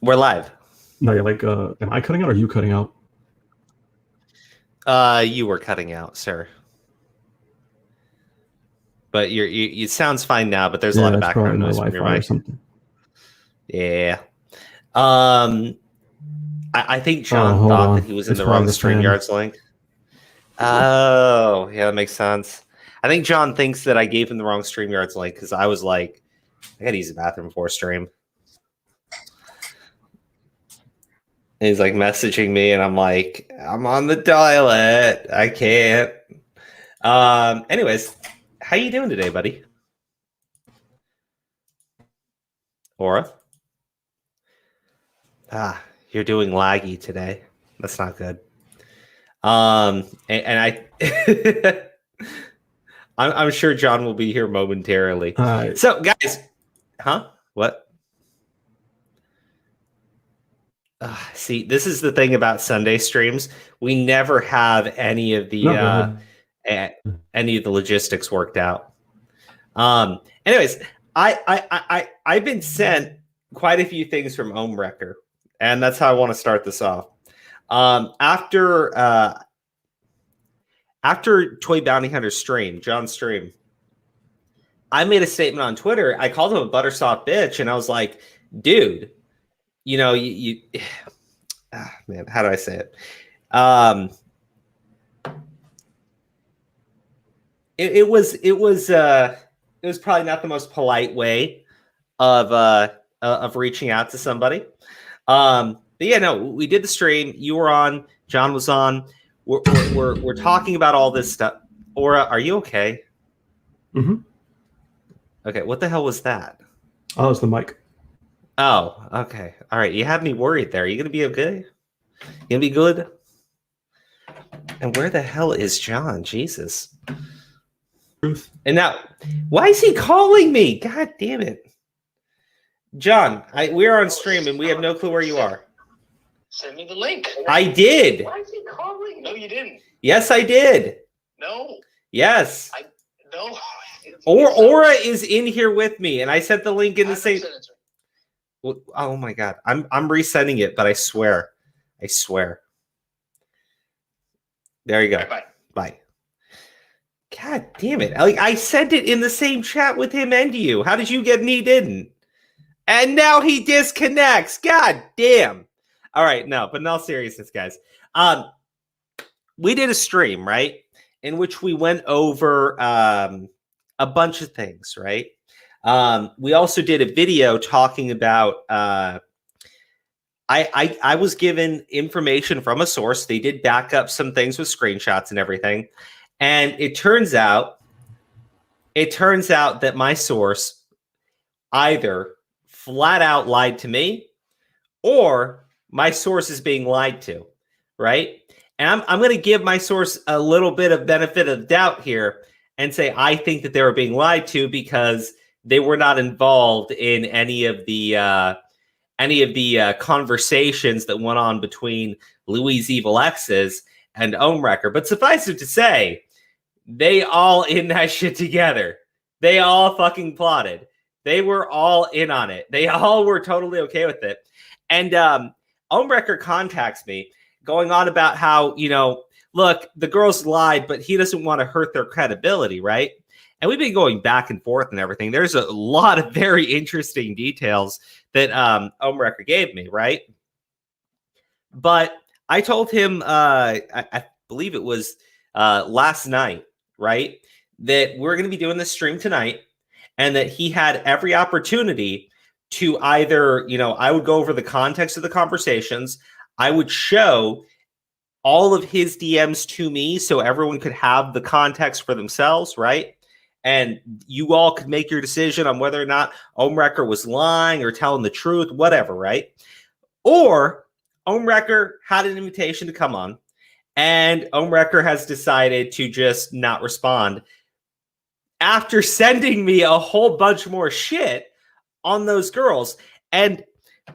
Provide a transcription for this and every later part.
We're live. No, yeah, like, am I cutting out or are you cutting out? You were cutting out, sir. But it sounds fine now, but there's a lot of It's probably background my noise from your Wi-Fi or mic. something. Yeah. I think John thought that he was in the wrong StreamYards link. Oh, yeah, that makes sense. I think John thinks that I gave him the wrong StreamYards link because I was like, I gotta use the bathroom before stream. And he's like messaging me, and I'm like, I'm on the toilet. I can't. Anyways, how you doing today, buddy? Aura? You're doing laggy today. That's not good. And I I'm sure John will be here momentarily. So guys, what? See, this is the thing about Sunday streams. We never have any of the logistics worked out. Anyways, I've been sent quite a few things from OHMADEGGON, and that's how I want to start this off. After Toy Bounty Hunter stream, John's stream, I made a statement on Twitter. I called him a buttersoft bitch, and I was like, dude, you know, man, how do I say it? It was probably not the most polite way of reaching out to somebody. But yeah, no, we did the stream. You were on. John was on. We're talking about all this stuff. Aura, are you okay? Mm-hmm. Okay, what the hell was that? Oh, it's the mic. Oh, okay. All right. You had me worried there. Are you going to be okay? You going to be good? And where the hell is John? Jesus. Truth. And now, why is he calling me? God damn it. John, we're on stream and we have no clue where you are. Send me the link. I did. Why is he calling? No, you didn't. Yes, I did. No. Yes. No. Aura is in here with me, and I sent the link in the same. Oh my god, I'm resending it, but I swear. There you go. Right, bye. God damn it! Like I sent it in the same chat with him and you. How did you get and he didn't? And now he disconnects. God damn. All right, no, but in all seriousness, guys, we did a stream, right, in which we went over a bunch of things, right? We also did a video talking about I was given information from a source. They did back up some things with screenshots and everything. And it turns out that my source either flat out lied to me or my source is being lied to, right? And I'm going to give my source a little bit of benefit of doubt here and say I think that they were being lied to because they were not involved in any of the conversations that went on between Louise Evil X's and OHMADEGGON. But suffice it to say, they all in that shit together. They all fucking plotted. They were all in on it. They all were totally okay with it. And OHMADEGGON contacts me going on about how, you know, look, the girls lied, but he doesn't want to hurt their credibility, right? And we've been going back and forth and everything. There's a lot of very interesting details that OHMADEGGON gave me, right? But I told him, I believe it was last night, right, that we're going to be doing this stream tonight and that he had every opportunity to either, you know, I would go over the context of the conversations. I would show all of his DMs to me so everyone could have the context for themselves, right? And you all could make your decision on whether or not OHMADEGGON was lying or telling the truth, whatever, right? Or OHMADEGGON had an invitation to come on, and OHMADEGGON has decided to just not respond after sending me a whole bunch more shit on those girls. And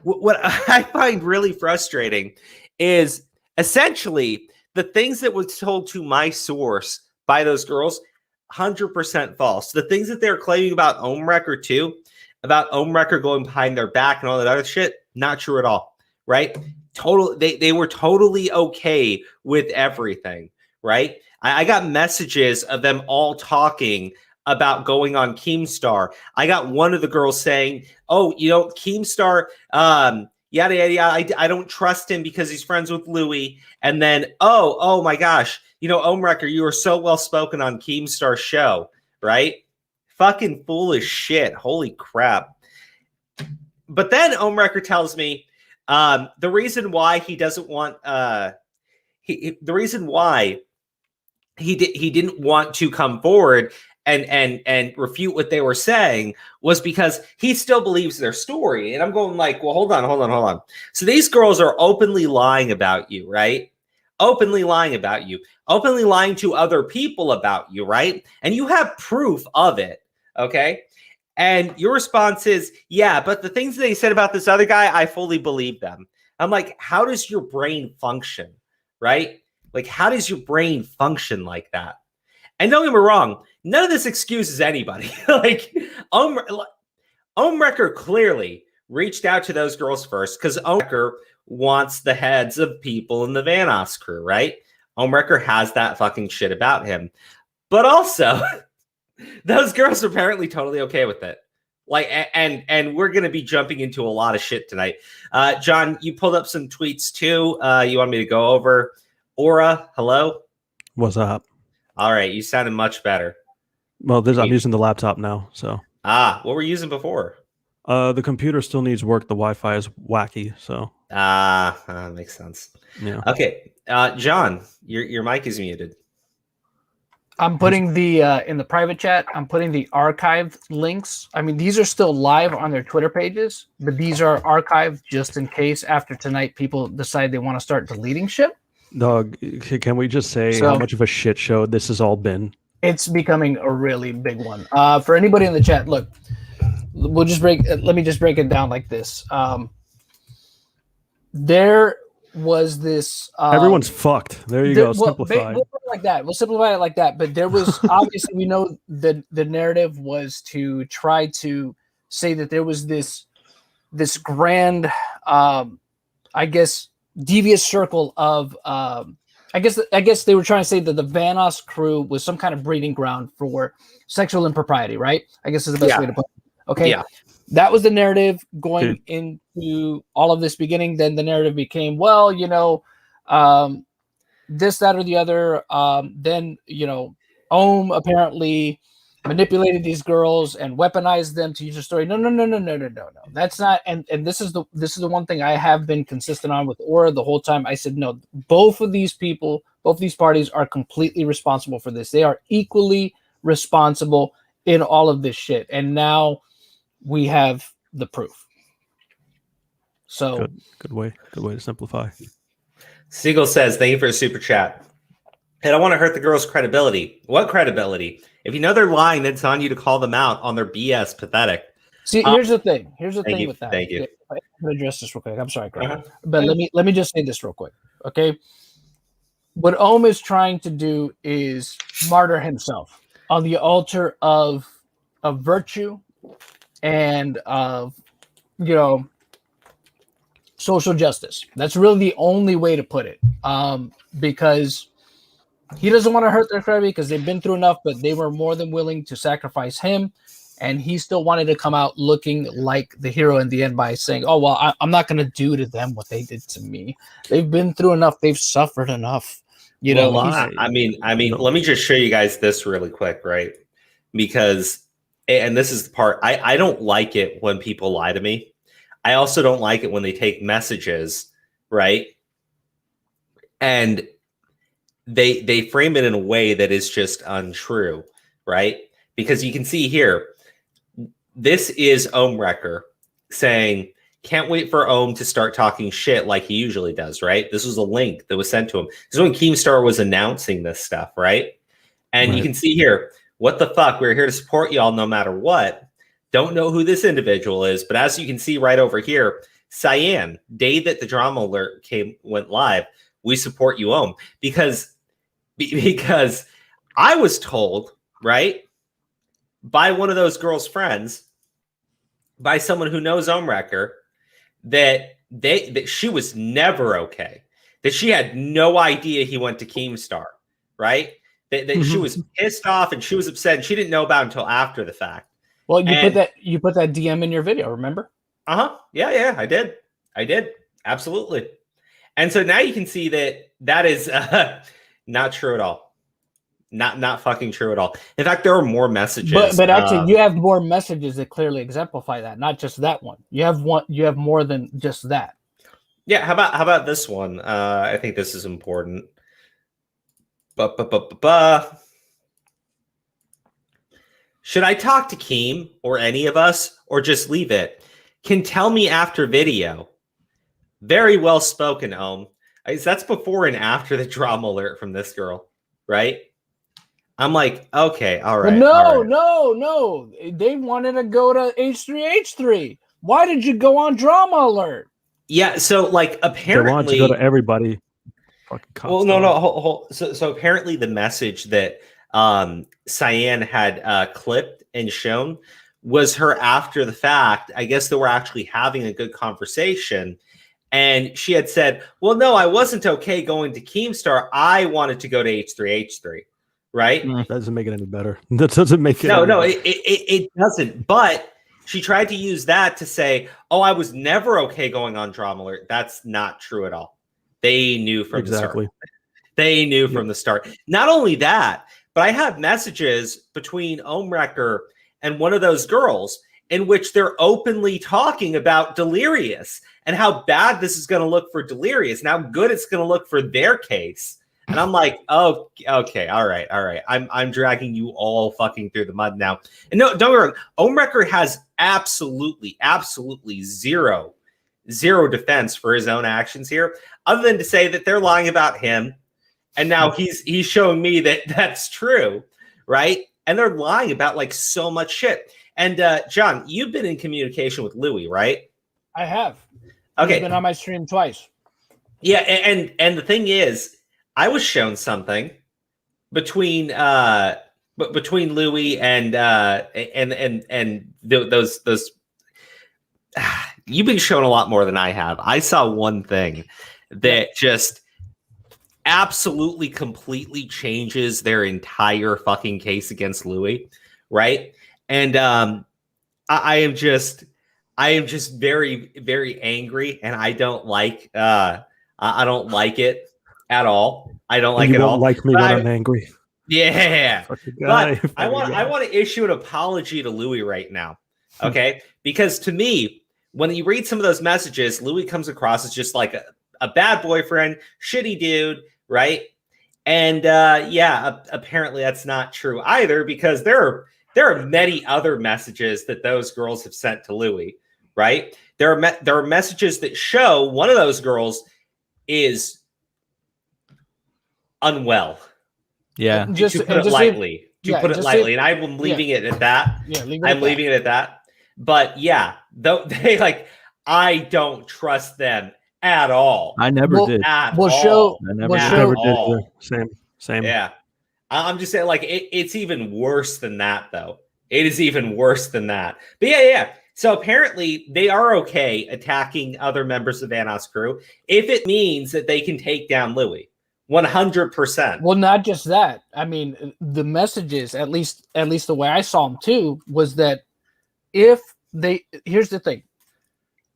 what I find really frustrating is essentially the things that was told to my source by those girls, 100% false. The things that they're claiming about OHMADEGGON too, about Ohmwrecker going behind their back and all that other shit, not true at all, right? They were totally okay with everything, right? I got messages of them all talking about going on Keemstar. I got one of the girls saying, "Oh, Keemstar, yada yada yada. I don't trust him because he's friends with Louis." And then, oh my gosh, Ohmwrecker, you were so well spoken on Keemstar's show, right? Fucking foolish shit. Holy crap. But then Ohmwrecker tells me the reason why he doesn't want the reason why he didn't want to come forward and refute what they were saying was because he still believes their story. And I'm going like, well, hold on. So these girls are openly lying about you, right? Openly lying about you, openly lying to other people about you, right? And you have proof of it, okay? And your response is, yeah, but the things they said about this other guy, I fully believe them. I'm like, how does your brain function, right? Like, how does your brain function like that? And don't get me wrong, none of this excuses anybody. Like, Ohmwrecker clearly reached out to those girls first because Ohmwrecker wants the heads of people in the Vanoss crew, right? Ohmwrecker has that fucking shit about him. But also, those girls are apparently totally okay with it. Like, and we're going to be jumping into a lot of shit tonight. John, you pulled up some tweets too. You want me to go over? Aura, hello. What's up? All right, you sounded much better. Well, I'm using the laptop now, so. What were you using before? The computer still needs work. The Wi-Fi is wacky, so. Makes sense. Yeah. Okay, John, your mic is muted. I'm putting the in the private chat. I'm putting the archived links. I mean, these are still live on their Twitter pages, but these are archived just in case after tonight people decide they want to start deleting shit. Dog, can we just say how much of a shit show this has all been? It's becoming a really big one. For anybody in the chat, look, let me just break it down like this. There was this. Everyone's fucked. There you go. Simplified. We'll simplify it like that. But there was obviously, we know the narrative was to try to say that there was this grand, I guess, devious circle of. I guess they were trying to say that the Vanoss crew was some kind of breeding ground for sexual impropriety, right? I guess is the best way to put it. Okay. Yeah. That was the narrative going into all of this beginning. Then the narrative became, well, this, that, or the other. Then, Ohm apparently manipulated these girls and weaponized them to use a story. No. That's not. And this is the one thing I have been consistent on with Aura the whole time. I said, no, both of these parties are completely responsible for this. They are equally responsible in all of this shit. And now we have the proof. So good way to simplify. Seagull says, thank you for the super chat. I don't want to hurt the girls' credibility. What credibility? If you know they're lying, then it's on you to call them out on their BS. Pathetic. See, here's the thing. Here's the thing you, with that. Thank you. I'm going to address this real quick. I'm sorry, Greg. But let me just say this real quick. Okay. What Ohm is trying to do is martyr himself on the altar of virtue and of, social justice. That's really the only way to put it. Because he doesn't want to hurt their credibility because they've been through enough, but they were more than willing to sacrifice him. And he still wanted to come out looking like the hero in the end by saying, oh, well, I'm not going to do to them what they did to me. They've been through enough. They've suffered enough. I mean, let me just show you guys this really quick, right? Because, and this is the part, I don't like it when people lie to me. I also don't like it when they take messages, right? And they frame it in a way that is just untrue, right? Because you can see here, this is Ohmwrecker saying, can't wait for Ohm to start talking shit like he usually does, right? This was a link that was sent to him. This is when Keemstar was announcing this stuff, right? And you can see here, what the fuck? We're here to support y'all no matter what. Don't know who this individual is, but as you can see right over here, Cyan, day that the drama alert went live, we support you, Ohm. Because I was told, right, by one of those girls' friends by someone who knows Omrecker that she was never okay. That she had no idea he went to Keemstar, right? That she was pissed off and she was upset and she didn't know about it until after the fact. Well, you put that DM in your video, remember? Yeah, I did. Absolutely. And so now you can see that is not true at all. Not fucking true at all. In fact, there are more messages. But actually, you have more messages that clearly exemplify that, not just that one. You have more than just that. Yeah, how about this one? I think this is important. Should I talk to Keem or any of us, or just leave it? Can tell me after video. Very well spoken, Ohm. That's before and after the drama alert from this girl, right? I'm like, okay, all right. No. They wanted to go to H3H3. Why did you go on drama alert? Yeah, so like apparently they wanted to go to everybody. Fucking well, no. So apparently the message that Cyan had clipped and shown was her after the fact. I guess they were actually having a good conversation. And she had said, well, no, I wasn't okay going to Keemstar. I wanted to go to H3H3, right? That doesn't make it any better. That doesn't make it it doesn't. But she tried to use that to say, oh, I was never okay going on Drama Alert. That's not true at all. They knew from the start. They knew from the start. Not only that, but I have messages between Omrecker and one of those girls in which they're openly talking about Delirious and how bad this is going to look for Delirious and how good it's going to look for their case. And I'm like, oh, okay, all right. I'm dragging you all fucking through the mud now. And no, don't get me wrong. Omrecker has absolutely zero defense for his own actions here, other than to say that they're lying about him. And now he's showing me that that's true, right? And they're lying about like so much shit. And John, you've been in communication with Louis, right? I have. Okay. He's been on my stream twice. Yeah, and the thing is, I was shown something between Louis and those. You've been shown a lot more than I have. I saw one thing that just absolutely completely changes their entire fucking case against Louis, right? And I am just very, very angry, and I don't like it at all. I don't like it at all. Like me when I'm angry. Yeah, but I want to issue an apology to Louis right now, okay? Because to me, when you read some of those messages, Louis comes across as just like a bad boyfriend, shitty dude, right? And apparently that's not true either, because there are many other messages that those girls have sent to Louis, right? There are messages that show one of those girls is unwell. Yeah, to put it lightly. And I'm leaving it at that. Yeah, leaving it at that. But yeah, though they like, I don't trust them at all. I never did. I never did. Same. Yeah, I'm just saying, like, it's even worse than that, though. It is even worse than that. But yeah. So apparently they are okay attacking other members of Vanoss crew if it means that they can take down Louis. 100%. Well, not just that. I mean, the messages, at least the way I saw them too, was that here's the thing,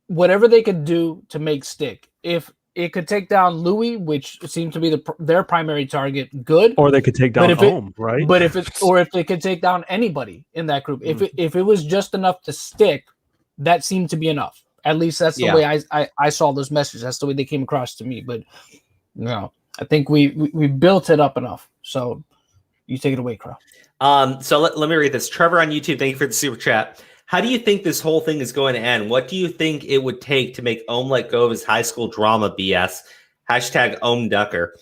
whatever they could do to make stick, if it could take down Louis, which seemed to be their primary target, good. Or they could take down Home, right? But if they could take down anybody in that group, if it was just enough to stick, that seemed to be enough. At least that's the way I saw those messages. That's the way they came across to me. But no, I think we built it up enough. So you take it away, Crow. So let me read this. Trevor on YouTube, thank you for the super chat. How do you think this whole thing is going to end? What do you think it would take to make Ohm let go of his high school drama BS? Hashtag Ohm Ducker.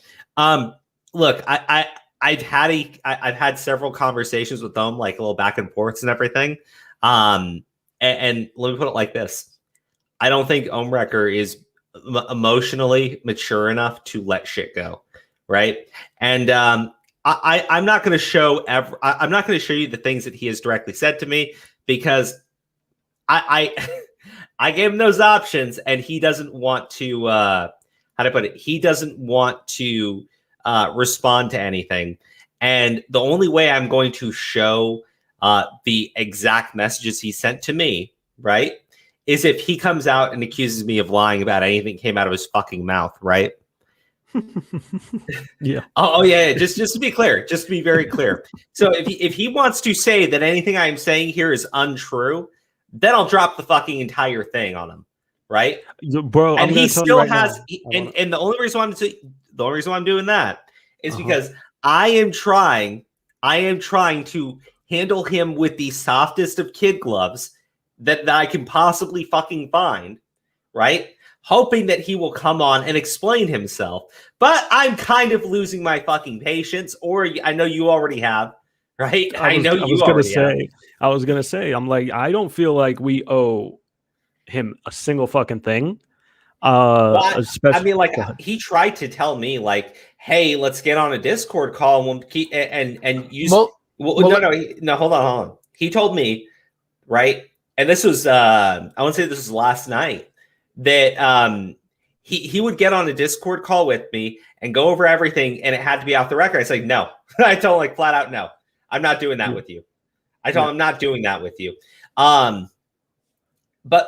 Look, I've had several conversations with Ohm, like a little back and forths and everything. And let me put it like this. I don't think Omrecker is emotionally mature enough to let shit go. Right. And I'm not going to show I'm not going to show you the things that he has directly said to me, because I I gave him those options, and he doesn't want to. How do I put it? He doesn't want to respond to anything, and the only way I'm going to show the exact messages he sent to me, right, is if he comes out and accuses me of lying about anything that came out of his fucking mouth, right? Yeah. Oh yeah. Just to be clear, just to be very clear. So if he wants to say that anything I'm saying here is untrue, then I'll drop the fucking entire thing on him, right? Bro, and he still has, and the only reason why I'm doing that is because I am trying to handle him with the softest of kid gloves that I can possibly fucking find, right? Hoping that he will come on and explain himself. But I'm kind of losing my fucking patience, or I know you already have, right? I was gonna say, I'm like, I don't feel like we owe him a single fucking thing. I mean, like, he tried to tell me, like, hey, let's get on a Discord call and use. No, hold on. He told me, right, and this was I want to say this was last night, that he would get on a Discord call with me and go over everything, and it had to be off the record. I said no. I told him, like, flat out no. I'm not doing that with you. I told him I'm not doing that with you. But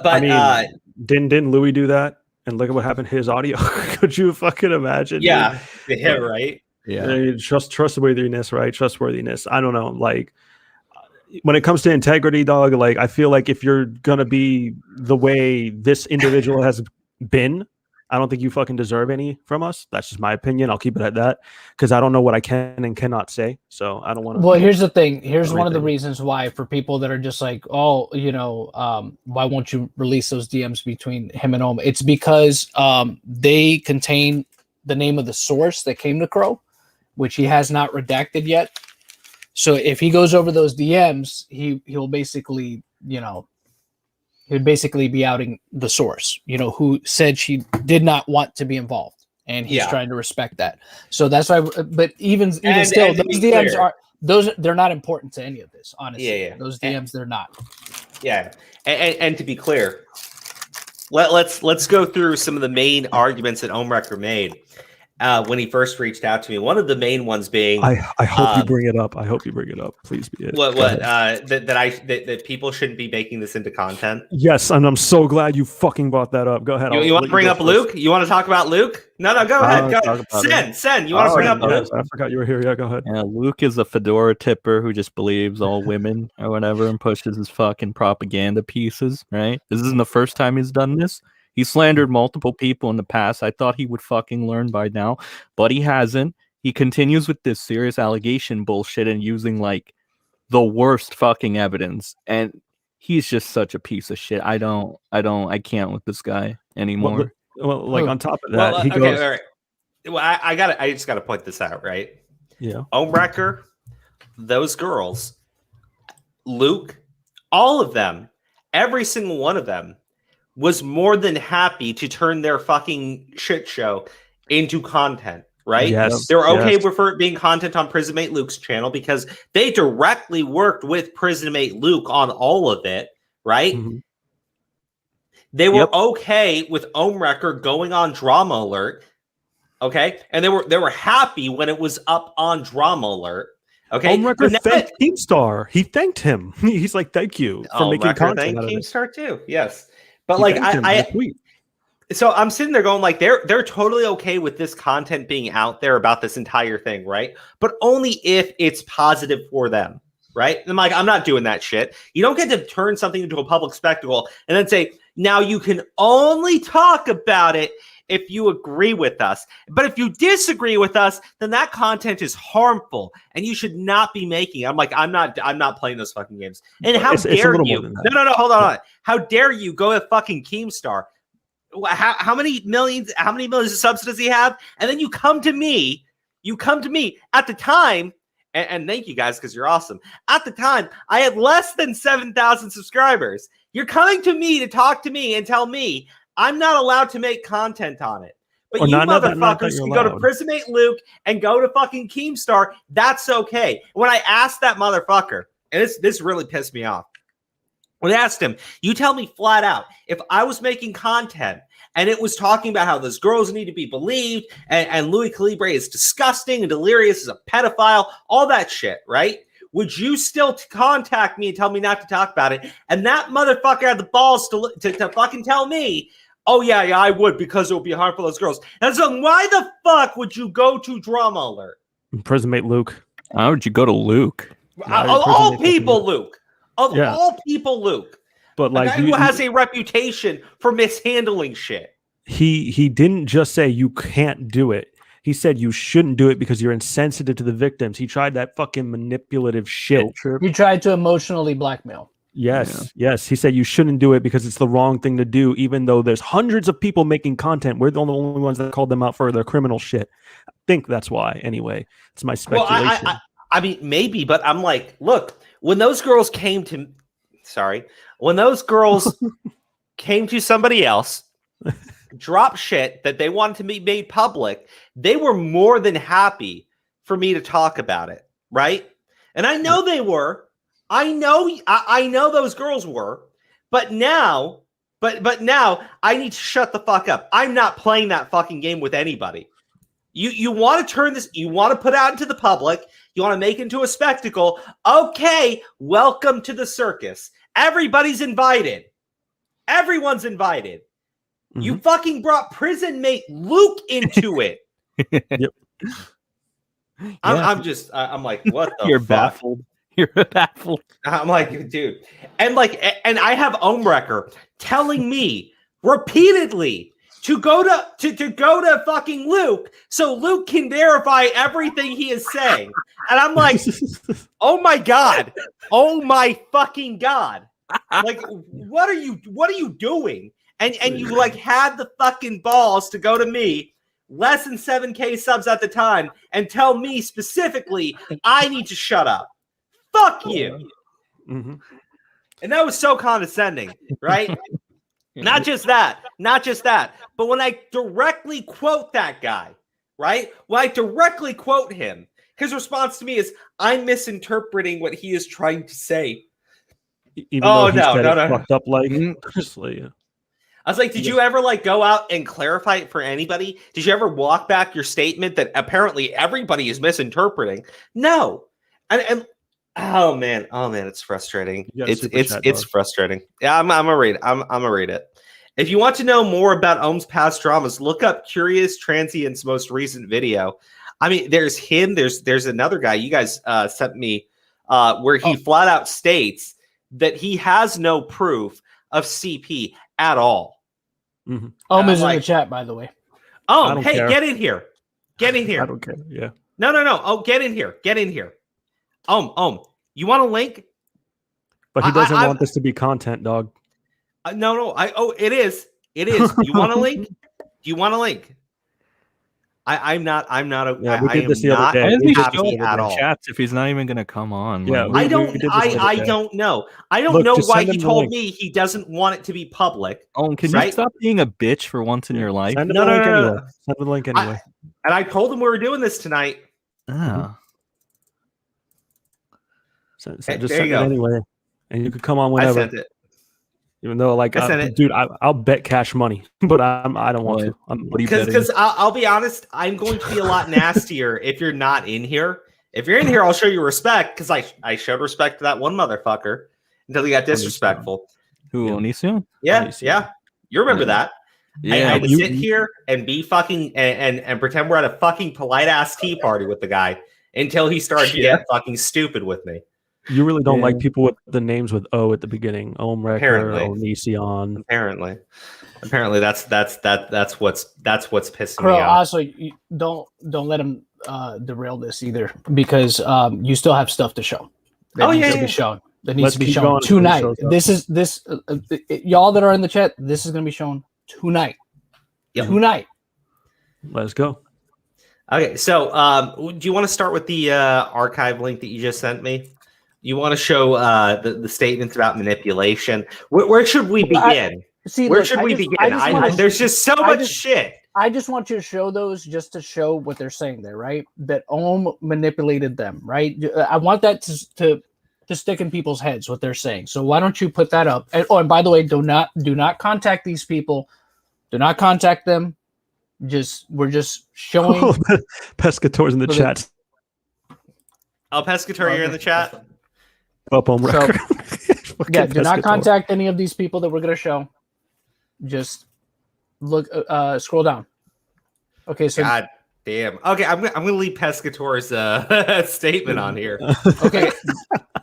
I mean, didn't Louis do that? And look at what happened to his audio. Could you fucking imagine? Yeah, right. Yeah, trustworthiness, right? Trustworthiness. I don't know. Like, when it comes to integrity, dog, like, I feel like if you're gonna be the way this individual has been, I don't think you fucking deserve any from us. That's just my opinion. I'll keep it at that, because I don't know what I can and cannot say. So I don't want to. Well, here's the thing. Here's one of the reasons why, for people that are just like, oh, why won't you release those DMs between him and Oma? It's because they contain the name of the source that came to Crow, which he has not redacted yet. So if he goes over those DMs, he'll basically, he'd basically be outing the source, who said she did not want to be involved, and he's trying to respect that. So that's why. But even still, those DMs they're not important to any of this, honestly. Yeah. Those DMs, they're not. Yeah, and to be clear, let's go through some of the main arguments that Ohmwrecker made when he first reached out to me. One of the main ones being, I hope you bring it up. I hope you bring it up. Please be it. That people shouldn't be making this into content. Yes, and I'm so glad you fucking brought that up. Go ahead. You want to bring up Luke? You want to talk about Luke? No, go ahead. Go. Sen, you want to bring up Luke? I forgot you were here. Yeah, go ahead. Yeah, Luke is a fedora tipper who just believes all women or whatever and pushes his fucking propaganda pieces, right? This isn't the first time he's done this. He slandered multiple people in the past. I thought he would fucking learn by now, but he hasn't. He continues with this serious allegation bullshit and using like the worst fucking evidence. And he's just such a piece of shit. I can't with this guy anymore. Well, like on top of that, he goes. All right. Well, I just gotta point this out, right? Yeah. Ohmwrecker, those girls, Luke, all of them, every single one of them was more than happy to turn their fucking shit show into content, right? Yes, they were okay with it being content on Prisonmate Luke's channel because they directly worked with Prisonmate Luke on all of it, right? Mm-hmm. They were okay with Ohmwrecker going on Drama Alert, okay? And they were happy when it was up on Drama Alert. Okay, Ohmwrecker thanked Keemstar. He thanked him. He's like, "Thank you for making content." Thank Keemstar too. Yes. But like so I'm sitting there going like they're totally okay with this content being out there about this entire thing, right? But only if it's positive for them, right? And I'm like, I'm not doing that shit. You don't get to turn something into a public spectacle and then say, now you can only talk about it if you agree with us. But if you disagree with us, then that content is harmful and you should not be making it. I'm like, I'm not playing those fucking games. And how dare you? No, hold on. How dare you go with fucking Keemstar? How many millions of subs does he have? And then you come to me at the time, and thank you guys because you're awesome. At the time, I had less than 7,000 subscribers. You're coming to me to talk to me and tell me I'm not allowed to make content on it. But you motherfuckers can go to Prisonmate Luke and go to fucking Keemstar. That's okay. When I asked that motherfucker, and this really pissed me off. When I asked him, you tell me flat out, if I was making content and it was talking about how those girls need to be believed and Louis Calibre is disgusting and Delirious is a pedophile, all that shit, right? Would you still contact me and tell me not to talk about it? And that motherfucker had the balls to fucking tell me, oh, yeah, I would because it would be harmful to those girls. And so why the fuck would you go to Drama Alert? Prison mate Luke. Why would you go to Luke? Of all people, Luke. Of Yeah. all people, Luke. But A like, guy who has a reputation for mishandling shit. he didn't just say you can't do it. He said you shouldn't do it because you're insensitive to the victims. He tried that fucking manipulative shit. You tried to emotionally blackmail. Yes, yes. He said you shouldn't do it because it's the wrong thing to do, even though there's hundreds of people making content. We're the only ones that called them out for their criminal shit. I think that's why. Anyway, it's my speculation. Well, I mean, maybe, but I'm like, look, when those girls came to somebody else, drop shit that they wanted to be made public, they were more than happy for me to talk about it, right? And I know they were. I know those girls were. But now I need to shut the fuck up. I'm not playing that fucking game with anybody. You want to turn this, you want to put out into the public, you want to make it into a spectacle. Okay, welcome to the circus. Everybody's invited. Everyone's invited. Mhm. You fucking brought prison mate Luke into it. Yep. I'm like, what the You're fuck? baffled. You're baffled. I'm like, dude. And I have Omrecker telling me repeatedly to go to fucking Luke so Luke can verify everything he is saying. And I'm like, oh my God. Oh my fucking God. Like, what are you doing? And you like had the fucking balls to go to me, less than 7K subs at the time, and tell me specifically I need to shut up. Fuck you. Mm-hmm. And that was so condescending, right? Not just that, but when I directly quote that guy, right? When I directly quote him, his response to me is, I'm misinterpreting what he is trying to say. Even though he said it fucked up like, I was like, did you ever like go out and clarify it for anybody? Did you ever walk back your statement that apparently everybody is misinterpreting? No. And oh man, it's frustrating. It's frustrating. Yeah, I'm gonna read it. I'm gonna read it. If you want to know more about Ohm's past dramas, look up Curious Transient's most recent video. I mean, there's him. There's another guy you guys sent me where he flat out states that he has no proof of CP at all. Mm-hmm. Ohm is in the chat, by the way. Oh, hey, get in here. Get in here. I don't care. Yeah. No. Oh, get in here. Get in here. You want a link? But he doesn't want this to be content, dog. No. It is. It is. You want a link? Do you want a link? I'm not. Yeah, we did this the other day. I We just did this don't at all. chats if he's not even gonna come on. Yeah, Like, I don't know. I don't know why he told me he doesn't want it to be public. Oh, can you stop being a bitch for once in your life? Send him the link anyway. Send him the link anyway. And I told him we were doing this tonight. Just send it anyway, and you could come on whenever. I sent it. Even though, like, dude, I'll bet cash money, but I don't want to. Because I'll be honest, I'm going to be a lot nastier if you're not in here. If you're in here, I'll show you respect because I showed respect to that one motherfucker until he got disrespectful. Who, Onision? Yeah. You remember that? Yeah, I had to sit here and be fucking and pretend we're at a fucking polite ass tea party with the guy until he started to get fucking stupid with me. You really don't like people with the names with O at the beginning. Omrecker, Onision. Apparently that's what's pissing Crow, me off. Also, don't let him derail this either because you still have stuff to show. That needs to be shown. That needs to be shown tonight. This y'all that are in the chat. This is going to be shown tonight. Yep. Tonight. Let's go. Okay, so do you want to start with the archive link that you just sent me? You want to show the statements about manipulation? Where should we begin? Where should we begin? There's just so much shit. I just want you to show those just to show what they're saying there, right? That Ohm manipulated them, right? I want that to to stick in people's heads what they're saying. So why don't you put that up? And by the way, do not contact these people. Do not contact them. We're just showing. Pescator's in the chat. Oh, Pescator, you're in the chat. Up on record. Yeah, do not contact any of these people that we're gonna show. Just look, scroll down. Okay, so God damn. Okay, I'm gonna leave Pescator's statement on here. Okay.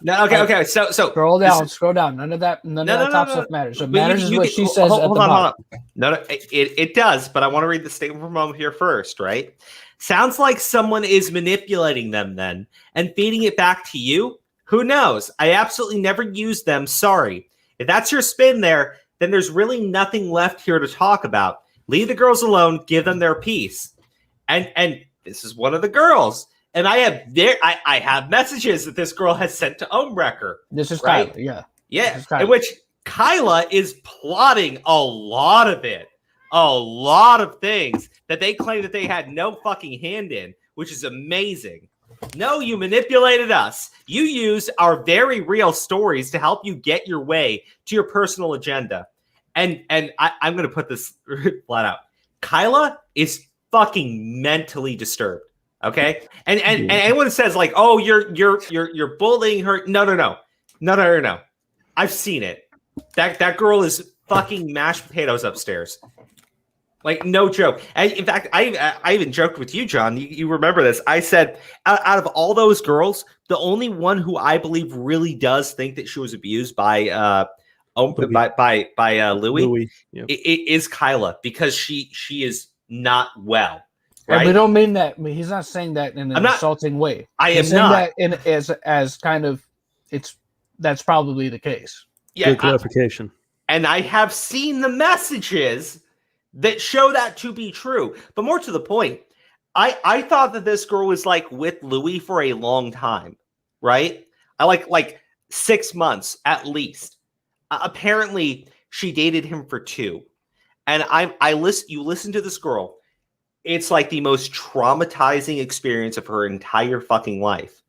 No, okay. So Scroll down. None of that top stuff matters. What matters is what she says at the bottom. No, it does, but I want to read the statement from home here first, right? Sounds like someone is manipulating them then and feeding it back to you. Who knows? I absolutely never used them. Sorry. If that's your spin there, then there's really nothing left here to talk about. Leave the girls alone. Give them their peace. And this is one of the girls. And I have messages that this girl has sent to Ohmwrecker. This is right? Kyla, yeah. Yeah, in which Kyla is plotting a lot of it. A lot of things that they claim that they had no fucking hand in, which is amazing. No, you manipulated us. You used our very real stories to help you get your way to your personal agenda. And I'm going to put this flat out. Kyla is fucking mentally disturbed. Okay, and anyone says like, oh, you're bullying her. No. I've seen it. That girl is fucking mashed potatoes upstairs. Like, no joke. In fact, I even joked with you, John. You remember this? I said, out of all those girls, the only one who I believe really does think that she was abused by Louis yep. is Kyla, because she is not well. Right? And we don't mean that. I mean, he's not saying that in an insulting way. I am not. That as kind of that's probably the case. Yeah, good clarification. And I have seen the messages that show that to be true. But more to the point, I thought that this girl was like with Louis for a long time, right? I like 6 months at least. Apparently, she dated him for 2. And you listen to this girl. It's like the most traumatizing experience of her entire fucking life.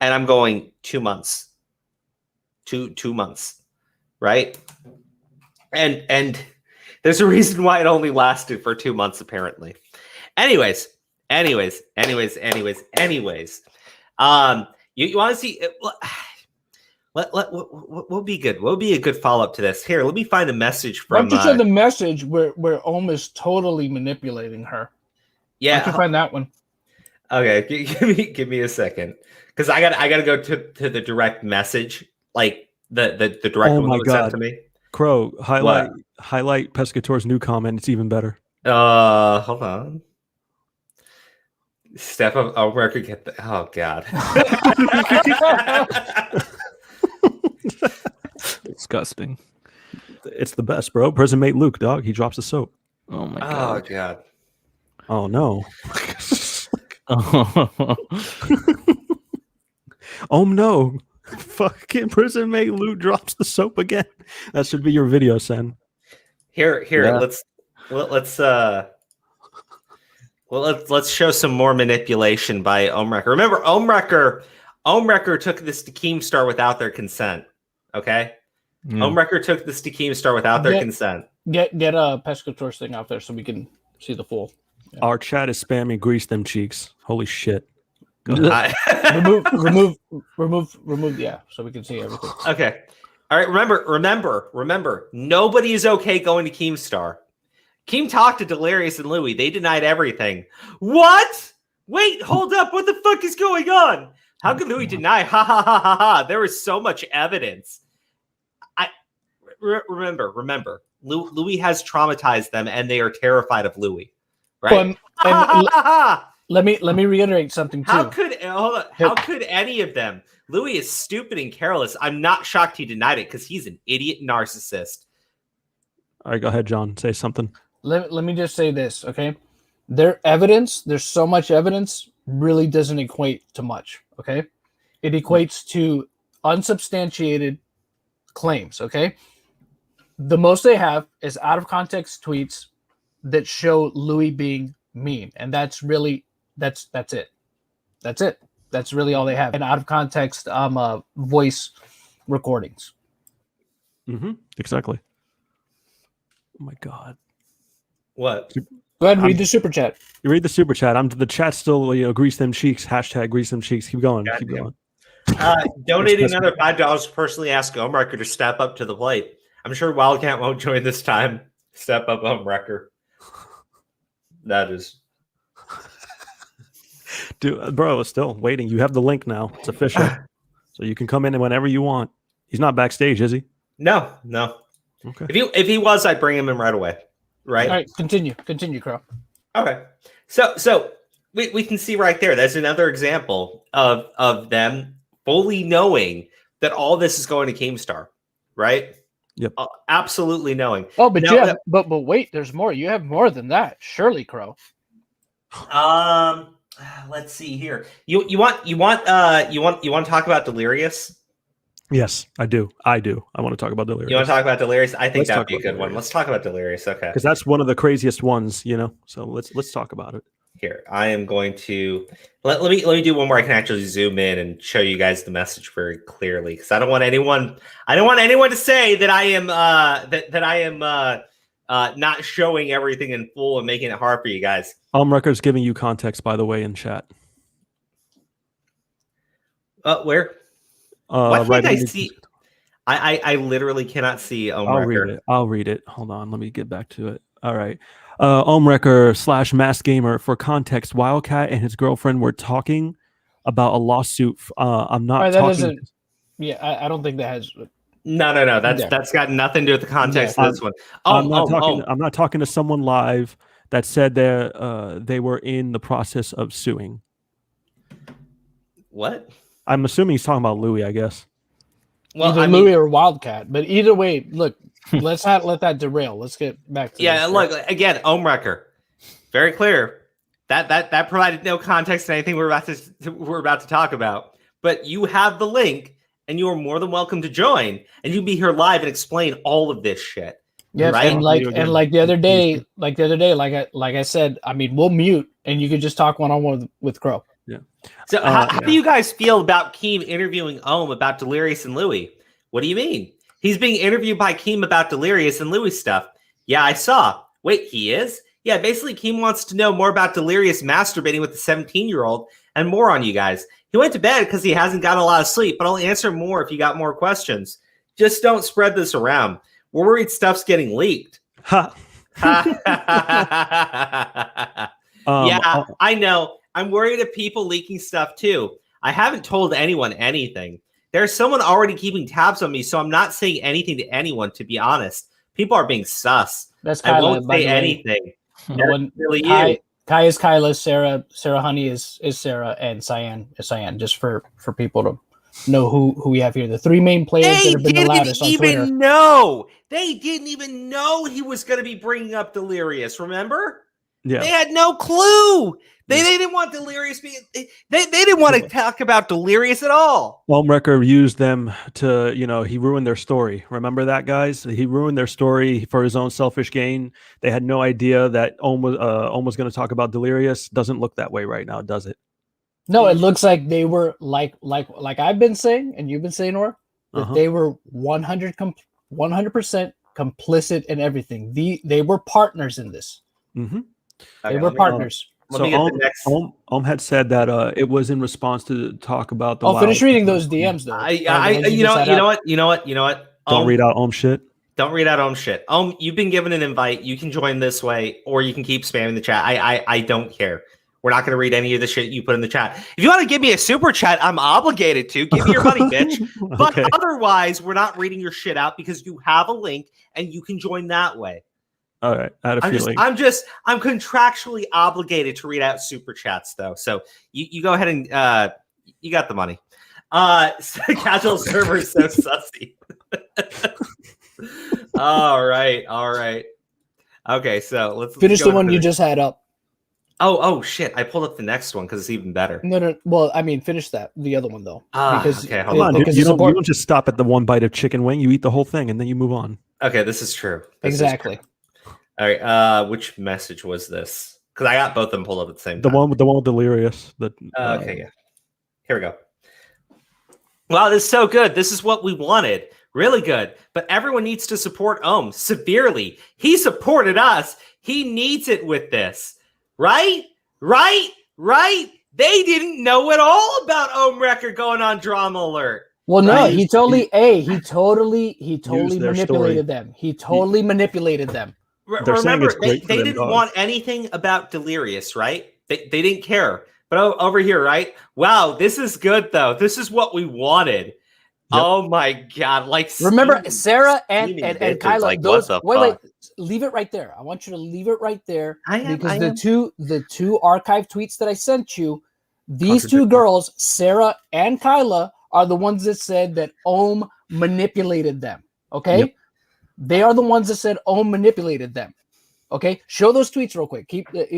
And I'm going 2 months. 2 months. Right? And there's a reason why it only lasted for 2 months, apparently. Anyways. You want to see what be good? What would be a good follow-up to this? Here, let me find a message from. Once you said the message, we're almost totally manipulating her. Yeah, I can find that one. Okay, give me a second, because I gotta go to the direct message, like the direct one that was sent to me. Crow, highlight Pescator's new comment. It's even better. Hold on. Step up. Oh, where could get the? Oh God. Disgusting. It's the best, bro. Prison mate Luke, dog. He drops the soap. Oh my God. Oh God. Oh no. Oh no. Fucking prison mate Luke drops the soap again. That should be your video, Sen. Here. Yeah. Let's show some more manipulation by Ohmwrecker. Remember, Ohmwrecker took this to Keemstar without their consent. Okay? Yeah. Ohmwrecker took this to Keemstar without their consent. Get a Pescator's thing out there so we can see the full. Yeah. Our chat is spamming grease them cheeks. Holy shit. remove, yeah, so we can see everything. Okay. All right, remember, nobody is okay going to Keemstar. Keem talked to Delirious and Louis. They denied everything. What? Wait, hold up. What the fuck is going on? How could Louis deny? Ha ha ha ha ha. There is so much evidence. Remember. Louis has traumatized them, and they are terrified of Louis. Right? Let me reiterate something too. How could any of them? Louis is stupid and careless. I'm not shocked he denied it, because he's an idiot narcissist. All right, go ahead, John. Say something. Let me just say this, okay? There's so much evidence, really doesn't equate to much, okay? It equates to unsubstantiated claims, okay? The most they have is out of context tweets that show Louis being mean, and that's it. That's it. That's really all they have. And out of context, voice recordings. Exactly. Oh my god. What? Go ahead and read the super chat. You read the super chat. The chat still, grease them cheeks. Hashtag grease them cheeks. Keep going. God Keep damn. going. Donating another $5 to personally ask Omrecker to step up to the plate. I'm sure Wildcat won't join this time. Step up, Omrecker. That is. Dude, bro, still waiting. You have the link now. It's official. So you can come in whenever you want. He's not backstage, is he? No. Okay. If he was, I'd bring him in right away. Right? All right, continue, Crow. Okay. So we can see right there. That's another example of them fully knowing that all this is going to Keemstar, right? Yep. Absolutely knowing. Oh, but Now, but wait, there's more. You have more than that, surely, Crow. Let's see here. You want to talk about Delirious? Yes, I do. I want to talk about Delirious. You want to talk about Delirious? I think Let's that'd be a talk good about one. Delirious. Let's talk about Delirious. Okay. Because that's one of the craziest ones, So let's talk about it. Here, I am going to let me do one more. I can actually zoom in and show you guys the message very clearly, because I don't want anyone to say that I am not showing everything in full and making it hard for you guys. Record's giving you context, by the way, in chat. Where? Why can't I see? I literally cannot see. I'll read it. Hold on. Let me get back to it. All right. Omrecker / Mass Gamer. For context, Wildcat and his girlfriend were talking about a lawsuit. I'm not talking. Yeah, I don't think that has. No. That's got nothing to do with the context of this one. I'm not talking to someone live that said they were in the process of suing. What? I'm assuming he's talking about Louis, I guess. Well, either Louis or Wildcat, but either way, look, let's not let that derail. Let's get back to this. Look, again, Omrecker, very clear that provided no context to anything we're about to talk about. But you have the link, and you are more than welcome to join, and you'll be here live and explain all of this shit. Yeah, right? and like the other day, like I said, I mean, we'll mute, and you could just talk one-on-one with Crow. Yeah. So how do you guys feel about Keem interviewing Ohm about Delirious and Louis? What do you mean? He's being interviewed by Keem about Delirious and Louis stuff. Yeah, I saw. Wait, he is? Yeah, basically Keem wants to know more about Delirious masturbating with the 17-year-old and more on you guys. He went to bed because he hasn't got a lot of sleep, but I'll answer more if you got more questions. Just don't spread this around. We're worried stuff's getting leaked. Ha. Yeah, I know. I'm worried of people leaking stuff too. I haven't told anyone anything. There's someone already keeping tabs on me, so I'm not saying anything to anyone, to be honest. People are being sus. That's Kyla, I won't say anything. No one, really Kai is Kyla, Sarah Honey is Sarah, and Cyan is Cyan, just for people to know who we have here. The three main players that have been the loudest on Twitter. They didn't even know he was going to be bringing up Delirious, remember? Yeah. They had no clue. They didn't want Delirious being. They didn't want to talk about Delirious at all. Omrecker used them to, he ruined their story. Remember that, guys? He ruined their story for his own selfish gain. They had no idea that Ohm was going to talk about Delirious. Doesn't look that way right now, does it? No, it looks like they were like I've been saying, and you've been saying, or that they were 100% complicit in everything. They were partners in this. Mm-hmm. They were partners. So Ohm had said that it was in response to talk about the. I'll finish reading those DMs though. You know what? Don't read out Ohm shit. Don't read out Ohm shit. Ohm, you've been given an invite. You can join this way, or you can keep spamming the chat. I don't care. We're not going to read any of the shit you put in the chat. If you want to give me a super chat, I'm obligated to. Give me your money, bitch. But otherwise, we're not reading your shit out because you have a link and you can join that way. All right, I had a feeling. I'm contractually obligated to read out super chats, though. So you go ahead and you got the money. Casual server is so sussy. All right. Okay, so let's finish the one you just had up. Oh shit! I pulled up the next one because it's even better. No. Well, I mean, finish the other one though. Okay, hold on. You don't just stop at the one bite of chicken wing. You eat the whole thing and then you move on. Okay, this is true. Exactly. All right. Which message was this? Because I got both of them pulled up at the same time. The one with Delirious. Okay, yeah. Here we go. Wow, this is so good. This is what we wanted. Really good. But everyone needs to support Ohm severely. He supported us. He needs it with this. Right? Right? Right? They didn't know at all about Ohm Record going on Drama Alert. Well, no, Right. he totally Used their manipulated story. them. He totally manipulated them. They're saying Remember, it's great for they them, didn't dog. want anything about Delirious, right? They didn't care. But over here, right? Wow, this is good, though. This is what we wanted. Yep. Oh, my God. Like, Remember, scheming- Sarah and scheming bitches, Kyla, like, those, what the wait, fuck? leave it right there. I want you to leave it right there. I am. The two archive tweets that I sent you, these two Contradict. girls, Sarah and Kyla, are the ones that said that Ohm manipulated them. Okay? Yep. They are the ones that said Ohm manipulated them. Okay? Show those tweets real quick.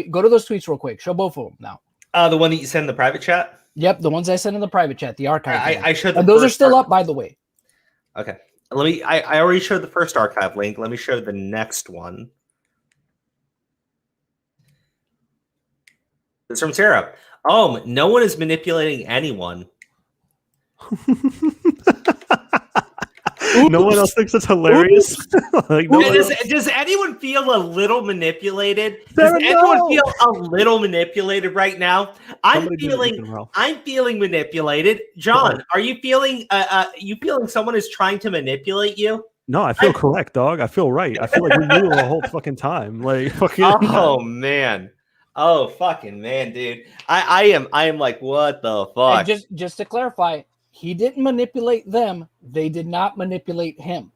Go to those tweets real quick. Show both of them now. The one that you sent in the private chat? Yep, the ones I sent in the private chat, the archive. I showed the and those are first still part. up, by the way. Okay. I already showed the first archive link. Let me show the next one. It's from Sarah. No one is manipulating anyone. No one else thinks it's hilarious. Like, no one Does anyone feel a little manipulated? Sarah, Does anyone no! feel a little manipulated right now? Somebody did it looking well. I'm feeling manipulated. John, are you feeling someone is trying to manipulate you? No, I feel correct, dog. I feel right. I feel like we knew the whole fucking time. Like, fucking. Oh man. Oh fucking man, dude. I am like, what the fuck? And just to clarify, he didn't manipulate them. They did not manipulate him.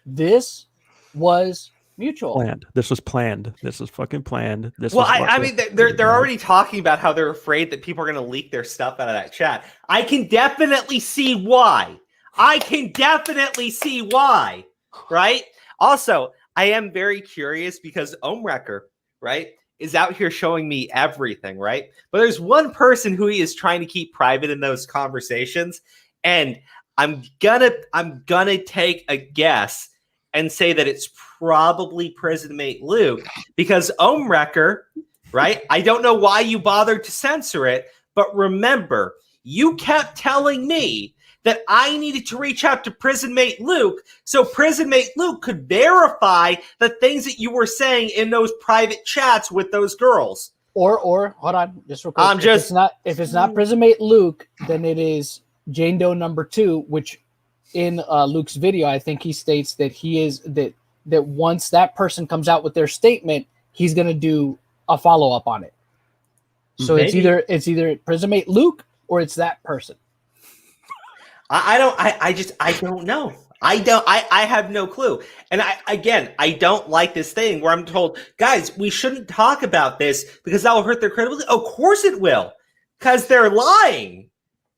This was mutual. Planned. This was planned. This was fucking planned. This. Well, was I mean, they're already talking about how they're afraid that people are going to leak their stuff out of that chat. I can definitely see why. Right? Also, I am very curious because Ohmwrecker, right, is out here showing me everything, right? But there's one person who he is trying to keep private in those conversations, and I'm gonna take a guess and say that it's probably Prison Mate Luke, because Ohmwrecker, right? I don't know why you bothered to censor it, but remember, you kept telling me that I needed to reach out to Prison Mate Luke so Prison Mate Luke could verify the things that you were saying in those private chats with those girls. Or hold on, just real quick. If it's not Prison Mate Luke, then it is Jane Doe number 2, which in Luke's video, I think he states that he is that once that person comes out with their statement, he's gonna do a follow-up on it. So Maybe. it's either Prison Mate Luke or it's that person. I don't know. I have no clue. And I don't like this thing where I'm told, guys, we shouldn't talk about this because that will hurt their credibility. Of course it will. Because they're lying.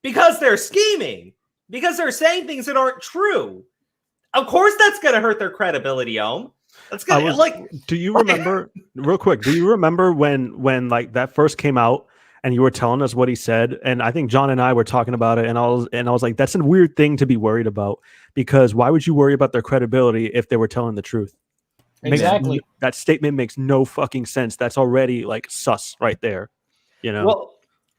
Because they're scheming. Because they're saying things that aren't true. Of course that's going to hurt their credibility, Ohm. That's going to Do you remember real quick? Do you remember when like that first came out and you were telling us what he said? And I think John and I were talking about it, and I was like, that's a weird thing to be worried about, because why would you worry about their credibility if they were telling the truth? Exactly. That statement makes no fucking sense. That's already like sus right there. You know. Well,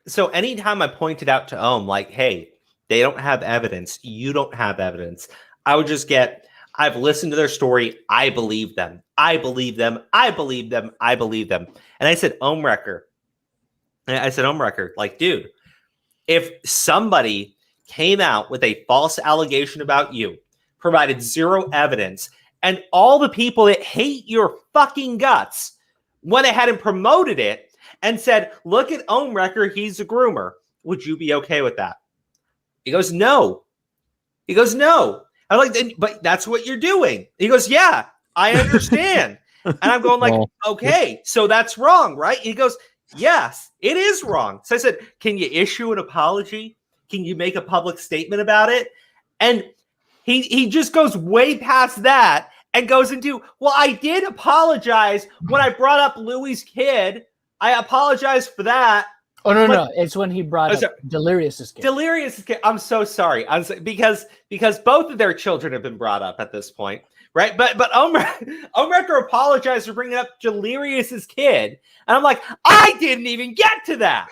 so anytime I pointed out to Ohm, like, hey, they don't have evidence. You don't have evidence. I would just get, I've listened to their story. I believe them. I believe them. I believe them. I believe them. And I said, Ohmwrecker, like, dude, if somebody came out with a false allegation about you, provided zero evidence, and all the people that hate your fucking guts went ahead and promoted it and said, look at Ohmwrecker, he's a groomer, would you be okay with that? He goes, no. I'm like, but that's what you're doing. He goes, yeah, I understand. And I'm going like, okay, so that's wrong, right? He goes, yes, it is wrong. So I said, can you issue an apology? Can you make a public statement about it? And he just goes way past that and goes into, well, I did apologize when I brought up Louie's kid. I apologized for that. Oh no, it's when he brought up Delirious's kid. Delirious's kid. I'm so sorry. Because both of their children have been brought up at this point, right? But Ohmwrecker apologized for bringing up Delirious's kid, and I'm like, I didn't even get to that.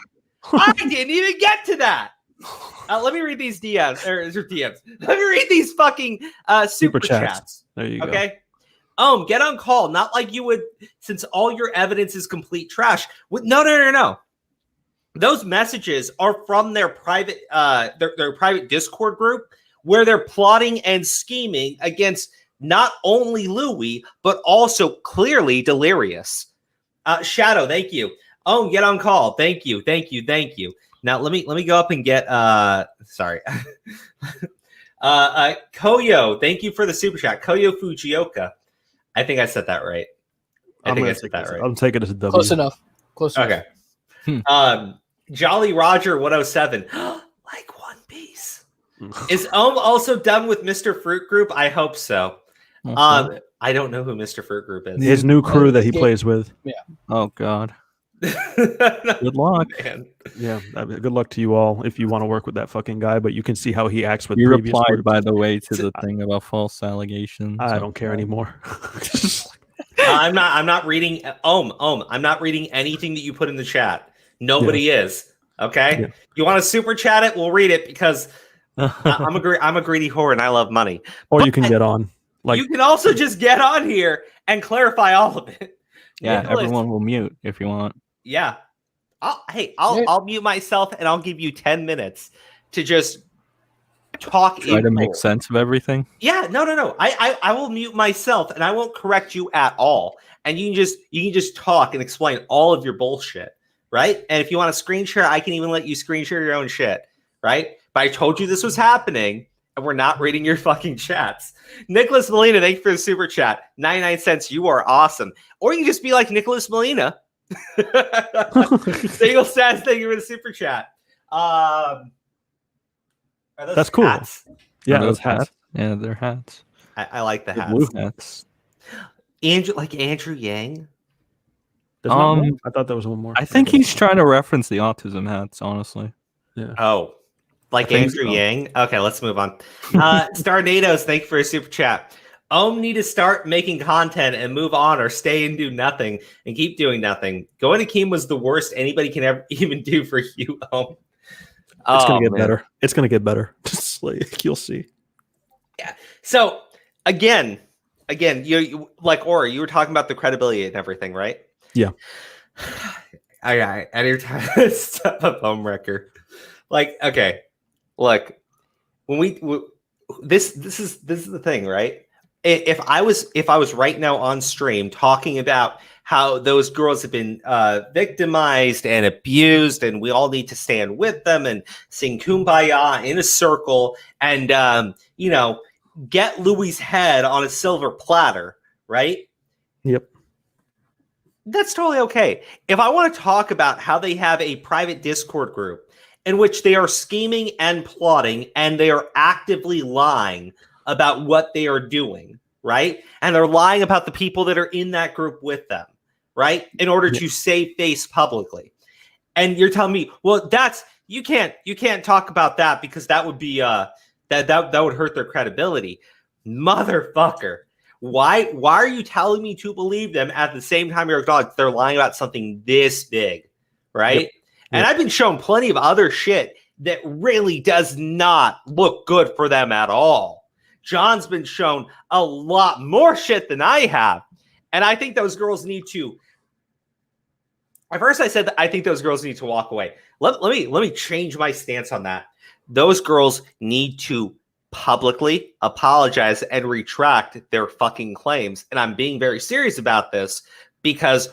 Let me read these DMs or DMs. Let me read these fucking super chats. There you go. Okay. Get on call. Not like you would, since all your evidence is complete trash. No. Those messages are from their private their private Discord group where they're plotting and scheming against not only Louis, but also clearly Delirious. Shadow, thank you. Get on call. Thank you. Now let me go up and get sorry. Koyo, thank you for the super chat. Koyo Fujioka. I think I said that right. I think I said that right. I'm taking it as a W. Close enough. Okay. Jolly Roger 107. Like One Piece. Is also done with Mr. Fruit Group? I hope so. I don't know who Mr. Fruit Group is. His new crew that he plays with. Yeah. Oh God. Good luck. Man. Yeah. Good luck to you all if you want to work with that fucking guy, but you can see how he acts with You previous replied, groups. by the way, to the thing about false allegations. I don't care anymore. I'm not reading. I'm not reading anything that you put in the chat. Nobody is. Okay. Yeah. You want to super chat it? We'll read it because I'm a greedy whore and I love money. Or But you can get on. Like you can also just get on here and clarify all of it. Yeah, Nicholas, everyone will mute if you want. Yeah. I'll mute myself and I'll give you 10 minutes to just talk. Try to make sense of everything. Yeah, no. I will mute myself and I won't correct you at all. And you can just talk and explain all of your bullshit, right? And if you want to screen share, I can even let you screen share your own shit, right? But I told you this was happening and we're not reading your fucking chats. Nicholas Molina, thank you for the super chat. 99 cents, you are awesome. Or you can just be like Nicholas Molina. Seagull Says, thank you for the super chat. that's cool. Hats? Yeah, Are those those hats. Yeah, they're hats. I like the hats. Blue hats. Andrew Yang. There's not more? I thought there was one more. I think he's trying to reference the autism hats, honestly. Yeah. Oh, like I think Andrew so. Yang. Okay, let's move on. Starnados, thank you for a super chat. Need to start making content and move on, or stay and do nothing and keep doing nothing. Going to Keem was the worst anybody can ever even do for you. It's gonna get better. It's gonna get better. Just like you'll see. Yeah. So again, you like Ori, you were talking about the credibility and everything, right? Yeah. All right. And you're trying to step up Homewrecker. Like, okay, look, when this is the thing, right? If I was right now on stream talking about how those girls have been victimized and abused, and we all need to stand with them and sing Kumbaya in a circle, and get Louis's head on a silver platter, right? Yep. That's totally okay. If I want to talk about how they have a private Discord group in which they are scheming and plotting and they are actively lying about what they are doing, right? And they're lying about the people that are in that group with them, right? In order to save face publicly. And you're telling me, well, you can't talk about that because that would be that would hurt their credibility. Motherfucker. Why are you telling me to believe them at the same time you're acknowledging they're lying about something this big, right? Yep. And I've been shown plenty of other shit that really does not look good for them at all. John's been shown a lot more shit than I have. And I think those girls need to. At first I said that I think those girls need to walk away. Let me change my stance on that. Those girls need to publicly apologize and retract their fucking claims. And I'm being very serious about this because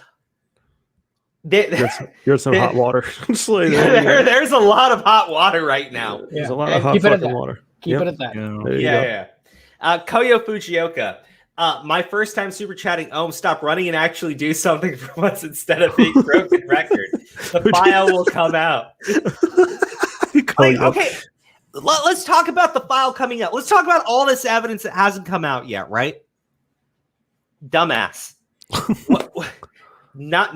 you're some hot water. There's a lot of hot water right now. Yeah. There's a lot of hot fucking water. Keep it at that. Yeah. Koyo Fujioka. My first time super chatting. Stop running and actually do something for once instead of being broken record. The file will come out. Okay. Let's talk about the file coming out. Let's talk about all this evidence that hasn't come out yet, right? Dumbass. Not.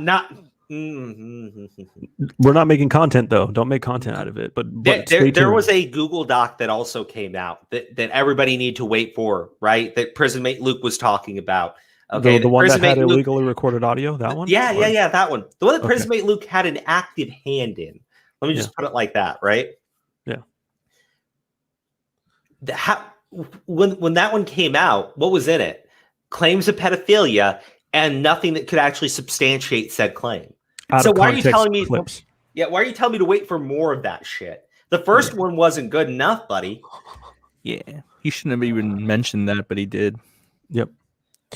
We're not making content though. Don't make content out of it. But there was a Google Doc that also came out that everybody need to wait for, right? That Prison Mate Luke was talking about. Okay, the one that had illegally recorded audio. That one. Yeah, that one. The one that Prison Mate Luke had an active hand in. Let me just put it like that, right? Yeah. when that one came out, what was in it? Claims of pedophilia and nothing that could actually substantiate said claim. So why are you telling me? Clips. Yeah, why are you telling me to wait for more of that shit? The first one wasn't good enough, buddy. Yeah, he shouldn't have even mentioned that, but he did. Yep.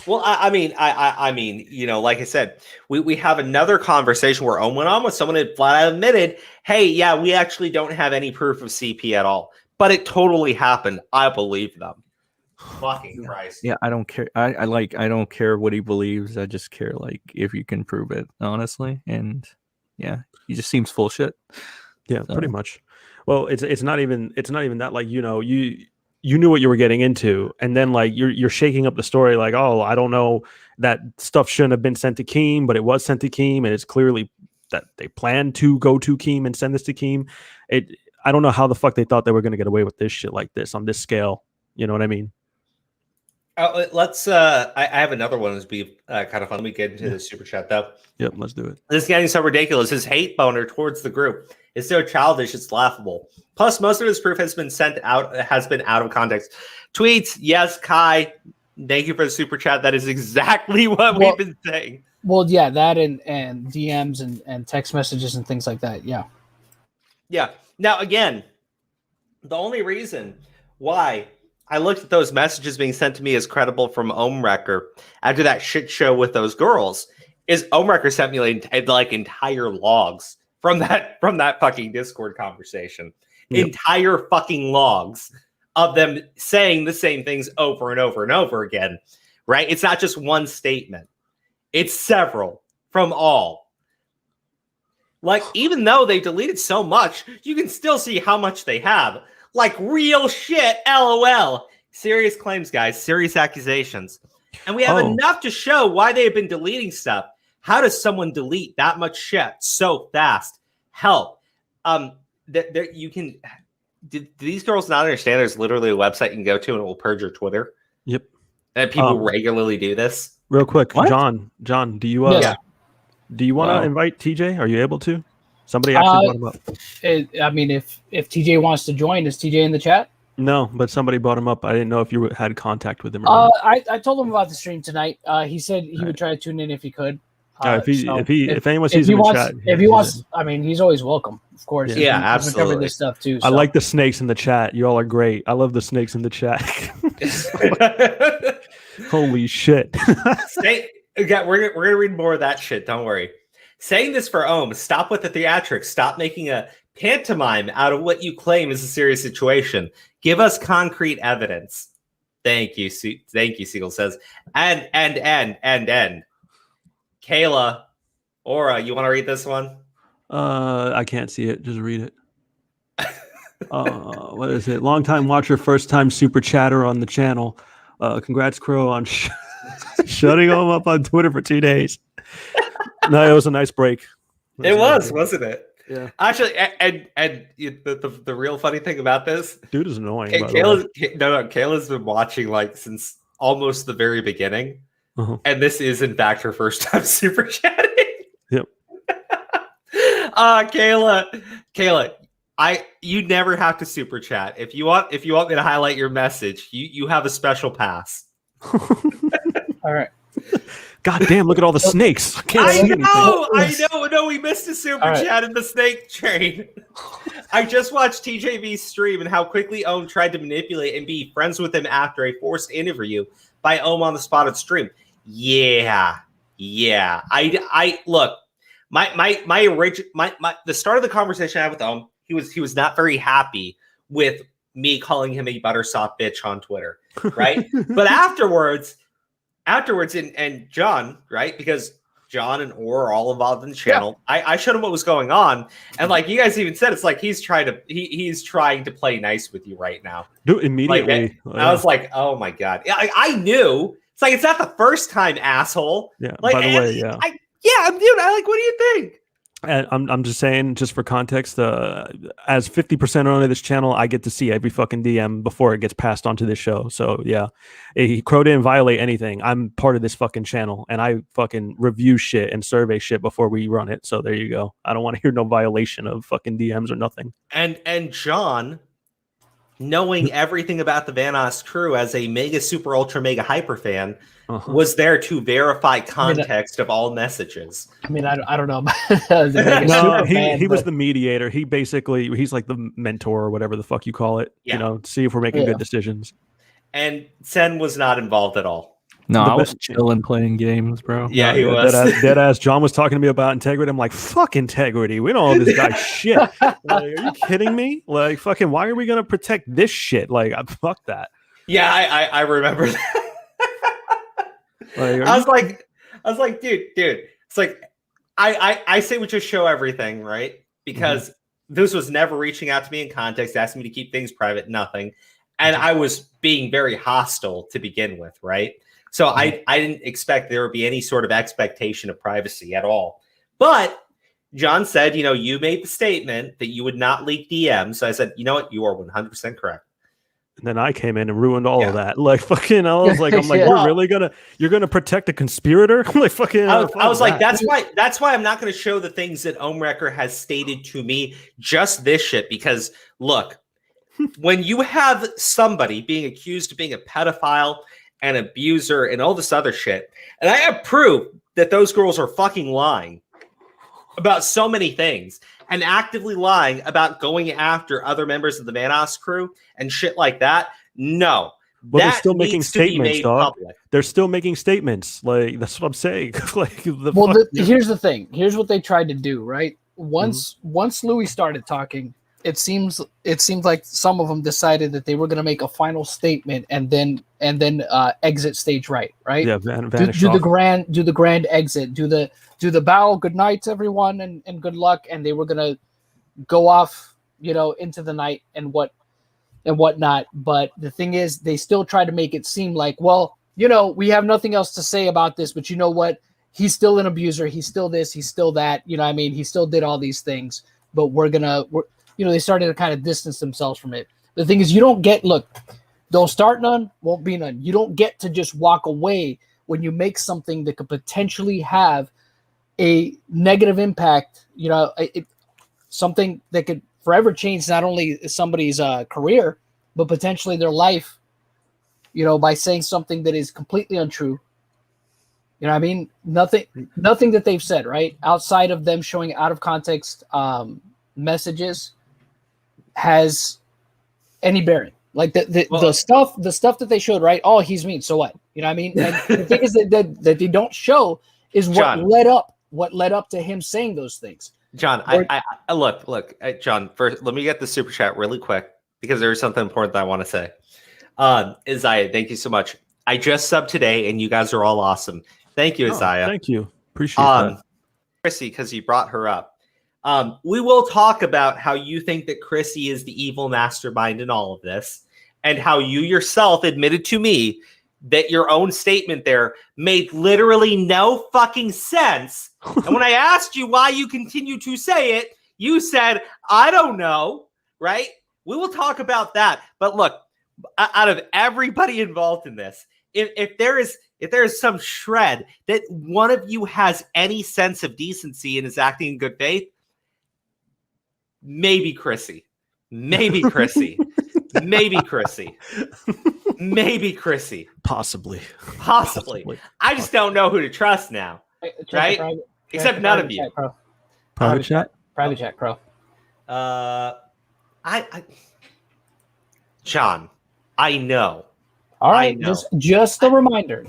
Well, I mean, like I said, we have another conversation where Owen went on with someone that flat out admitted, hey, yeah, we actually don't have any proof of CP at all, but it totally happened. I believe them. Fucking Christ. Yeah, I don't care. I don't care what he believes. I just care if you can prove it, honestly. And yeah, he just seems full shit. Yeah, pretty much. Well, it's not even that you knew what you were getting into, and then you're shaking up the story I don't know, that stuff shouldn't have been sent to Keem, but it was sent to Keem, and it's clearly that they planned to go to Keem and send this to Keem. I don't know how the fuck they thought they were going to get away with this shit like this on this scale. You know what I mean? Let's. I have another one that's be kind of fun. Let me get into the super chat though. Yep, let's do it. This is getting so ridiculous. His hate boner towards the group is so childish, it's laughable. Plus, most of his proof has been out of context. Tweets, yes, Kai. Thank you for the super chat. That is exactly what we've been saying. Well, yeah, that and DMs and text messages and things like that. Yeah. Yeah. Now, again, the only reason why I looked at those messages being sent to me as credible from Ohmwrecker after that shit show with those girls is Ohmwrecker sent me entire logs from that fucking Discord conversation. Yep. Entire fucking logs of them saying the same things over and over and over again. Right? It's not just one statement. It's several from all. Even though they deleted so much, you can still see how much they have. Real shit, LOL. Serious claims, guys. Serious accusations. And we have enough to show why they have been deleting stuff. How does someone delete that much shit so fast? Help. You can... Do these girls not understand there's literally a website you can go to and it will purge your Twitter? Yep. And people regularly do this? Real quick, what? John, do you want to invite TJ? Are you able to? Somebody actually brought him up. I mean, if TJ wants to join, is TJ in the chat? No, but somebody brought him up. I didn't know if you had contact with him. Or not. I told him about the stream tonight. He said he would try to tune in if he could. If anyone sees him in chat, if he wants, I mean, he's always welcome, of course. Yeah, absolutely. Cover this stuff too. So. I like the snakes in the chat. You all are great. I love the snakes in the chat. Holy shit! We're gonna read more of that shit. Don't worry. Saying this for Ohm, stop with the theatrics. Stop making a pantomime out of what you claim is a serious situation. Give us concrete evidence. Thank you. Thank you, Seagull Says. And. Kayla, Aura, you want to read this one? I can't see it. Just read it. What is it? Long-time watcher, first-time super chatter on the channel. Congrats, Crow, on shutting him up on Twitter for 2 days. No, it was a nice break. It was, wasn't it? Yeah. Actually, and the real funny thing about this, dude is annoying. Kayla's been watching since almost the very beginning. Uh-huh. And this is, in fact, her first time super chatting. Yep. Kayla, you never have to super chat. If you want me to highlight your message, you have a special pass. All right. God damn! Look at all the snakes. I know. We missed a super chat in the snake train. I just watched TJV's stream and how quickly Ohm tried to manipulate and be friends with him after a forced interview by Ohm on the spotted stream. Yeah. I look. The start of the conversation I had with Ohm, he was not very happy with me calling him a buttersoft bitch on Twitter, right? But afterwards, and John, right? Because John and Orr are all involved in the channel. Yeah. I showed him what was going on, and you guys even said, it's he's trying to play nice with you right now. Do it immediately. I was like, oh my god. I knew. It's not the first time, asshole. Yeah. By the way, yeah. What do you think? And I'm just saying, just for context, as 50% owner of this channel, I get to see every fucking DM before it gets passed onto this show. So yeah, Crow didn't violate anything. I'm part of this fucking channel, and I fucking review shit and survey shit before we run it. So there you go. I don't want to hear no violation of fucking DMs or nothing. And John knowing everything about the Vanoss crew as a mega super ultra mega hyper fan, was there to verify context of all messages. I mean, I don't know about the mega No, super fan, he was but- the mediator. He's like the mentor or whatever the fuck you call it. Yeah. You know, see if we're making good decisions. And Sen was not involved at all. No, The I was best- chilling playing games, bro. Yeah, he was. Dead ass. John was talking to me about integrity. I'm like, fuck integrity. We don't owe this guy shit. Like, are you kidding me? Like, fucking, why are we gonna protect this shit? Like, fuck that. Yeah, I remember that. Like, I was like, dude. It's like I say we just show everything, right? Because this was never reaching out to me in context, asking me to keep things private, nothing. And I was being very hostile to begin with, right? So I didn't expect there would be any sort of expectation of privacy at all. But John said, you made the statement that you would not leak DMs. So I said, you know what? You are 100% correct. And then I came in and ruined all of that. Like, fucking, I'm like, you're gonna protect a conspirator? Like, fucking. I was like, that's why I'm not going to show the things that OHMADEGGON has stated to me. Just this shit, because look, when you have somebody being accused of being a pedophile, an abuser, and all this other shit, and I have proof that those girls are fucking lying about so many things, and actively lying about going after other members of the Vanoss crew and shit like that. No. Well, they're still making statements, dog. Public. They're still making statements. Like, that's what I'm saying. Like, here's the thing. Here's what they tried to do, right? Once Louis started talking, it seemed like some of them decided that they were going to make a final statement and then exit stage right? Yeah, do the grand exit, do the bow, good night everyone, and good luck, and they were going to go off, into the night and whatnot. But the thing is, they still try to make it seem like, well, we have nothing else to say about this, but you know what? He's still an abuser. He's still this. He's still that. He still did all these things. But they started to kind of distance themselves from it. The thing is, don't start none, won't be none. You don't get to just walk away when you make something that could potentially have a negative impact. Something that could forever change not only somebody's career, but potentially their life, by saying something that is completely untrue. Nothing that they've said, right? Outside of them showing out of context messages has any bearing. Like the stuff that they showed, right? Oh, he's mean. So what? And the thing is that they don't show is what led up to him saying those things. John, I look, John, first, let me get the super chat really quick because there's something important that I want to say. Isaiah, thank you so much. I just subbed today and you guys are all awesome. Thank you, Isaiah. Thank you. Appreciate that. Chrissy, because you brought her up. We will talk about how you think that Chrissy is the evil mastermind in all of this, and how you yourself admitted to me that your own statement there made literally no fucking sense. And when I asked you why you continue to say it, you said, I don't know, right? We will talk about that. But look, out of everybody involved in this, if there is some shred that one of you has any sense of decency and is acting in good faith, maybe Chrissy. Maybe Chrissy. Maybe Chrissy. Maybe Chrissy. Possibly. I just don't know who to trust now. Right? Except none of you. Private chat? Private chat, Pro. John, I know. All right, just a reminder.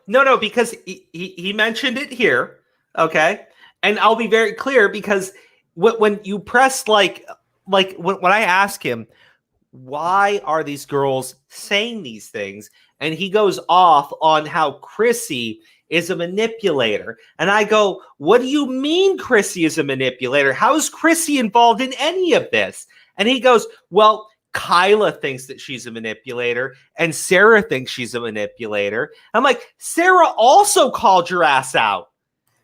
No, because he mentioned it here, okay? And I'll be very clear because when you press like when I ask him, why are these girls saying these things? And he goes off on how Chrissy is a manipulator. And I go, what do you mean Chrissy is a manipulator? How is Chrissy involved in any of this? And he goes, well, Kyla thinks that she's a manipulator and Sarah thinks she's a manipulator. I'm like, Sarah also called your ass out.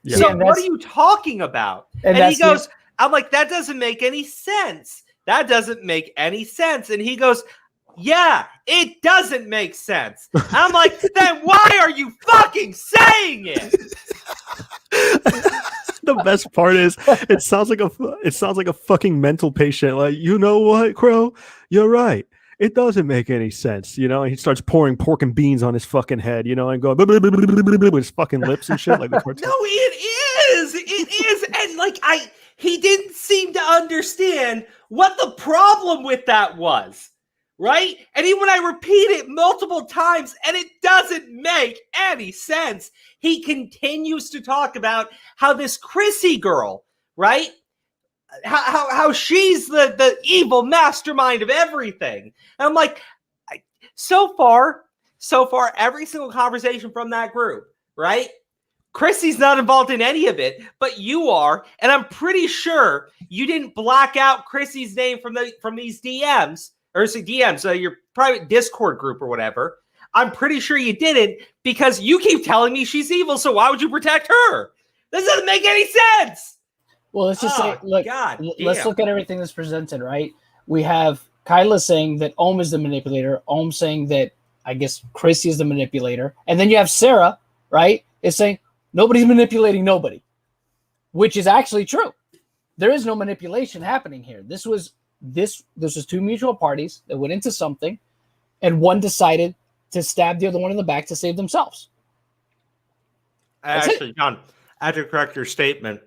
Yeah. So what are you talking about? And he goes, I'm like, that doesn't make any sense. That doesn't make any sense. And he goes, yeah, it doesn't make sense. And I'm like, then why are you fucking saying it? The best part is it sounds like a fucking mental patient. Like, you know what, Crow? You're right. It doesn't make any sense, you know. And he starts pouring pork and beans on his fucking head, you know, and going with his fucking lips and shit like the cartoon. No, it is, and like he didn't seem to understand what the problem with that was, right? And even when I repeat it multiple times, and it doesn't make any sense, he continues to talk about how this Chrissy girl, right? How she's the evil mastermind of everything. And I'm like, so far, every single conversation from that group, right? Chrissy's not involved in any of it, but you are, and I'm pretty sure you didn't black out Chrissy's name from these DMs or DMs, your private Discord group or whatever. I'm pretty sure you didn't because you keep telling me she's evil. So why would you protect her? This doesn't make any sense. Well, let's just say, look, let's look at everything that's presented, right? We have Kyla saying that Ohm is the manipulator, Ohm saying that, I guess, Chrissy is the manipulator, and then you have Sarah, right, is saying nobody's manipulating nobody, which is actually true. There is no manipulation happening here. This was two mutual parties that went into something, and one decided to stab the other one in the back to save themselves. Actually, John, I have to correct your statement.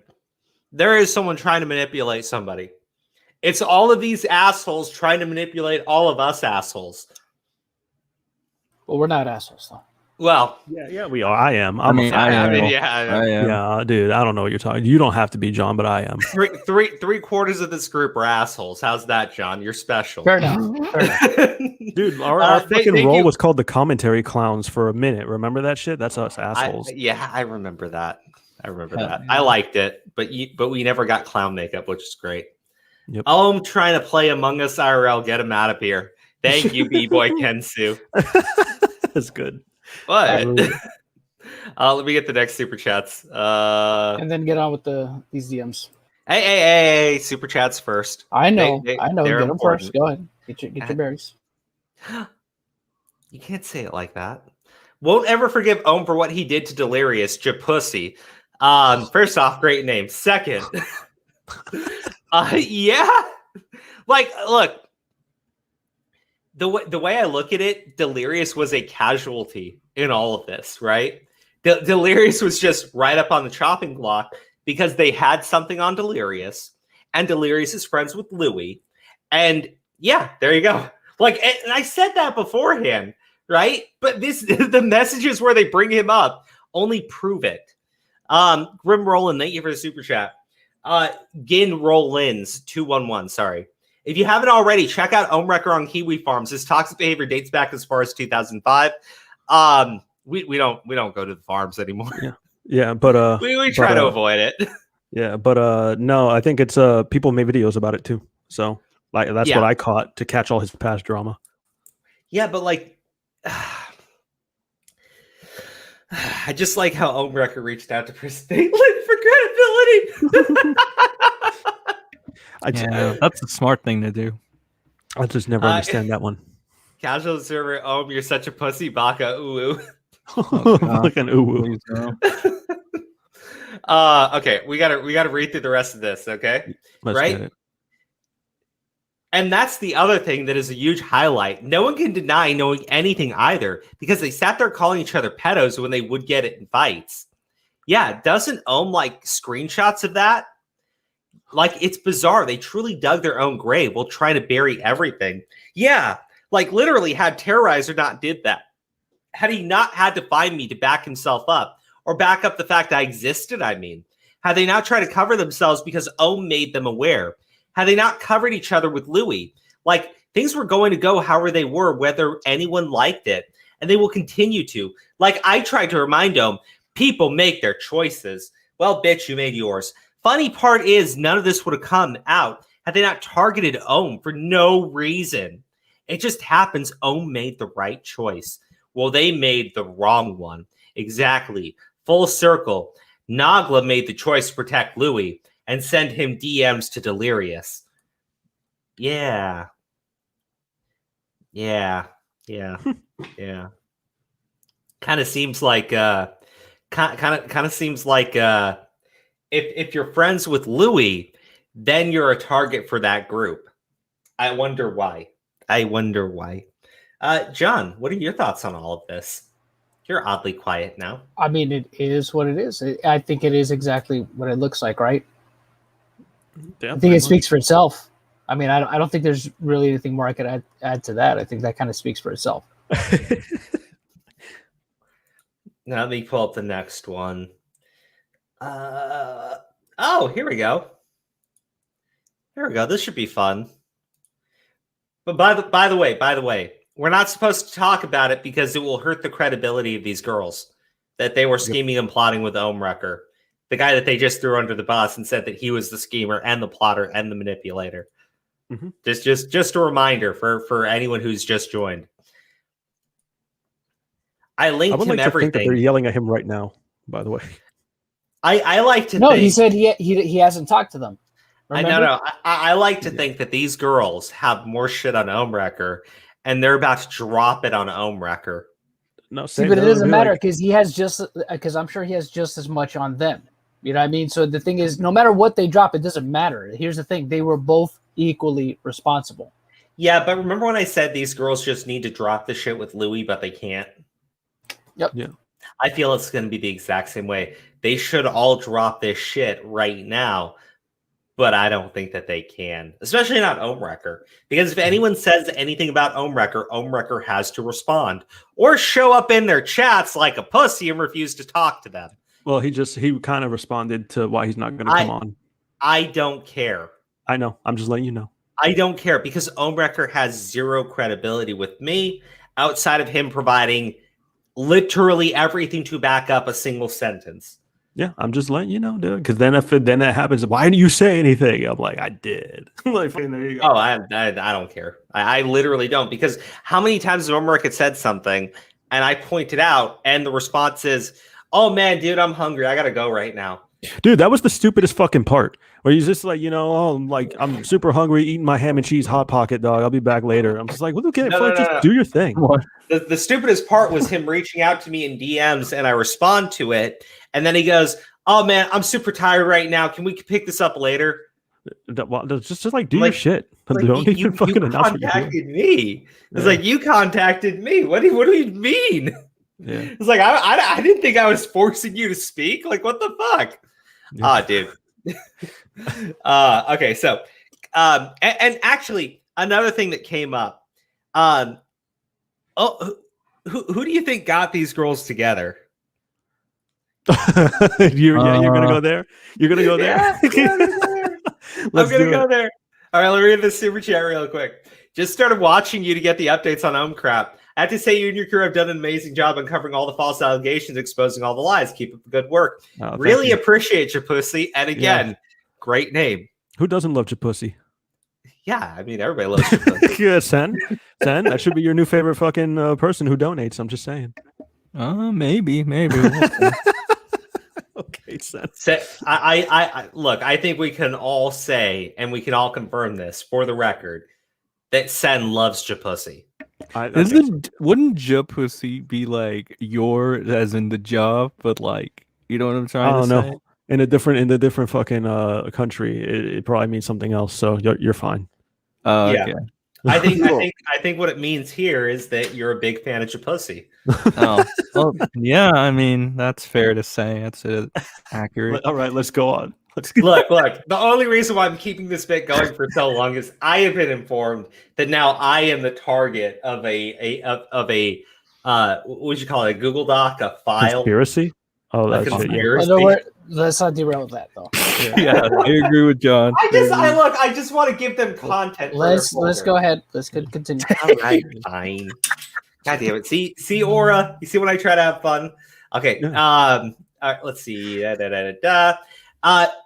There is someone trying to manipulate somebody. It's all of these assholes trying to manipulate all of us assholes. Well, we're not assholes, though. Well, yeah, we are. I am. I am. Yeah, dude. I don't know what you're talking. You don't have to be, John, but I am. Three quarters of this group are assholes. How's that, John? You're special. Fair enough. Dude, our fucking role was called the Commentary Clowns for a minute. Remember that shit? That's us assholes. I remember that. I liked it, but we never got clown makeup, which is great. Yep. Oh, I'm trying to play Among Us IRL. Get him out of here. Thank you, B-Boy Kensu. That's good. But let me get the next super chats. And then get on with these DMs. Hey, super chats first. I know. Get them important. first. Go ahead. Get your berries. You can't say it like that. Won't ever forgive Ohm for what he did to Delirious, Japussy. First off, great name. Second, yeah. Like, look, the way I look at it, Delirious was a casualty in all of this, right? Delirious was just right up on the chopping block because they had something on Delirious, and Delirious is friends with Louis. And yeah, there you go. Like, and I said that beforehand, right? But the messages where they bring him up only prove it. Grim Rollin, thank you for the super chat. Gin Rollins 211, sorry. If you haven't already, check out Ohmwrecker on Kiwi Farms. His toxic behavior dates back as far as 2005. We don't go to the farms anymore. Yeah, but we try to avoid it. Yeah, but no, I think it's people made videos about it too. So like that's what I caught to catch all his past drama. Yeah, but like I just like how Ohmwrecker reached out to Chris Thailand for credibility. That's a smart thing to do. I just never understand that one. Casual observer, Ohm, you're such a pussy, baka, ooh. Like an ooh. Okay, we gotta read through the rest of this, okay? Let's get it. And that's the other thing that is a huge highlight. No one can deny knowing anything either, because they sat there calling each other pedos when they would get it in fights. Yeah, doesn't Ohm like screenshots of that? Like, it's bizarre. They truly dug their own grave while trying to bury everything. Yeah, like literally had Terrorizer not did that. Had he not had to find me to back himself up, or back up the fact I existed, I mean. Had they not tried to cover themselves because Ohm made them aware. Had they not covered each other with Louis. Like, things were going to go however they were, whether anyone liked it. And they will continue to. Like, I tried to remind Ohm, people make their choices. Well, bitch, you made yours. Funny part is, none of this would have come out had they not targeted Ohm for no reason. It just happens Ohm made the right choice. Well, they made the wrong one. Exactly. Full circle. Nagla made the choice to protect Louis and send him DMs to Delirious. Yeah. Kind of seems like if you're friends with Louis, then you're a target for that group. I wonder why. John, what are your thoughts on all of this? You're oddly quiet now. I mean, it is what it is. I think it is exactly what it looks like, right? Yeah, I think it speaks for itself. I mean, I don't think there's really anything more I could add to that. I think that kind of speaks for itself. Now let me pull up the next one. Oh, here we go. This should be fun. But by the way, we're not supposed to talk about it because it will hurt the credibility of these girls that they were scheming and plotting with Ohmwrecker, the guy that they just threw under the bus and said that he was the schemer and the plotter and the manipulator. Mm-hmm. Just a reminder for anyone who's just joined. I linked would him like to think that everything. they're yelling at him right now, by the way. I like to No, think... he said he hasn't talked to them. Remember? I like to think that these girls have more shit on Ohmwrecker, and they're about to drop it on Ohmwrecker. No, See, but it doesn't matter because I'm sure he has just as much on them. You know what I mean? So the thing is, no matter what they drop, it doesn't matter. Here's the thing: they were both equally responsible. Yeah, but remember when I said these girls just need to drop the shit with Louis, but they can't? Yep. Yeah. I feel it's going to be the exact same way. They should all drop this shit right now, but I don't think that they can, especially not Ohmwrecker. Because if anyone says anything about Ohmwrecker, Ohmwrecker has to respond or show up in their chats like a pussy and refuse to talk to them. Well, he kind of responded to why he's not going to come on. I don't care. I know. I'm just letting you know. I don't care because Ohmwrecker has zero credibility with me outside of him providing literally everything to back up a single sentence. Yeah, I'm just letting you know, dude. Because then if that happens, why didn't you say anything? I'm like, I did. Like, there you go. Oh, I don't care. I literally don't, because how many times has Ohmwrecker said something and I pointed out and the response is, oh man, dude, I'm hungry. I gotta go right now. Dude, that was the stupidest fucking part. Where he's just like, I'm super hungry, eating my ham and cheese hot pocket, dog. I'll be back later. I'm just like, well, okay, just do your thing. The stupidest part was him reaching out to me in DMs and I respond to it. And then he goes, oh man, I'm super tired right now. Can we pick this up later? Well, just like do your shit. Don't you fucking announce what you're contacted doing. me. It's like, you contacted me. What do you mean? Yeah. It's like, I didn't think I was forcing you to speak. Like, what the fuck? Yeah. Dude. Okay, so and actually another thing that came up, who do you think got these girls together? You're gonna go there? You're gonna go there? I'm gonna go there. All right, let me read this super chat real quick. Just started watching you to get the updates on Crap. I have to say, you and your crew have done an amazing job uncovering all the false allegations, exposing all the lies. Keep up the good work. Really appreciate you, pussy. And again, great name. Who doesn't love Japussy? Yeah, I mean, everybody loves Japussy. Good, Sen. That should be your new favorite fucking person who donates. I'm just saying. Maybe. Okay, Sen. So, I look, I think we can all say, and we can all confirm this for the record, that Sen loves Japussy. Wouldn't Japussy be like your, as in the job, but like, you know what I'm trying to say? No. In the different fucking country, it probably means something else. So you're fine. Yeah. Okay. I think what it means here is that you're a big fan of Japussy. Oh, well, yeah. I mean, that's fair to say. That's accurate. All right, let's go on. Look. The only reason why I'm keeping this bit going for so long is I have been informed that now I am the target of a what would you call it? A Google Doc, a file conspiracy. Oh, that's conspiracy. Let's not derail that though. Yeah, I agree with John. I just want to give them content. Let's go ahead. Let's continue. All right, fine. God damn it. See, Aura. You see when I try to have fun? Okay. All right, let's see.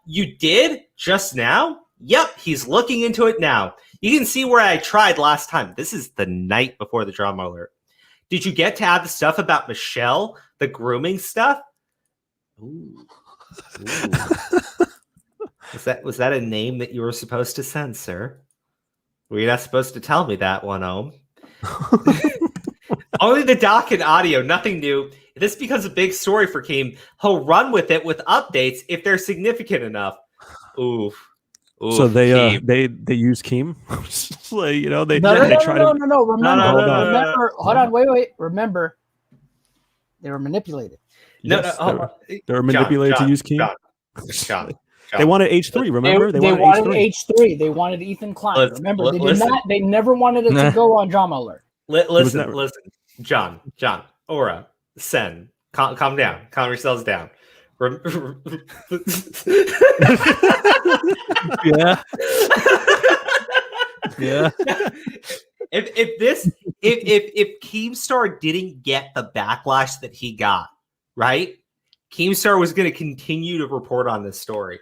You did just now? Yep, he's looking into it now. You can see where I tried last time. This is the night before the drama alert. Did you get to add the stuff about Michelle, the grooming stuff? Ooh. Was that a name that you were supposed to censor? Were you not supposed to tell me that one, Ohm? Only the doc and audio, nothing new. If this becomes a big story for Keem, he'll run with it with updates if they're significant enough. Oof. So they Keem. they use Keem. Like, you know, they No. try to. Remember, hold on, wait. Remember, they were manipulated. Yes, they were manipulated to use Keem. John. They wanted H3. Remember, they wanted H3. They wanted Ethan Klein. Remember, they did not. They never wanted it to go on Drama Alert. Listen, John, Aura, Sen, calm down, calm yourselves down. Yeah. Yeah. If Keemstar didn't get the backlash that he got, right? Keemstar was going to continue to report on this story.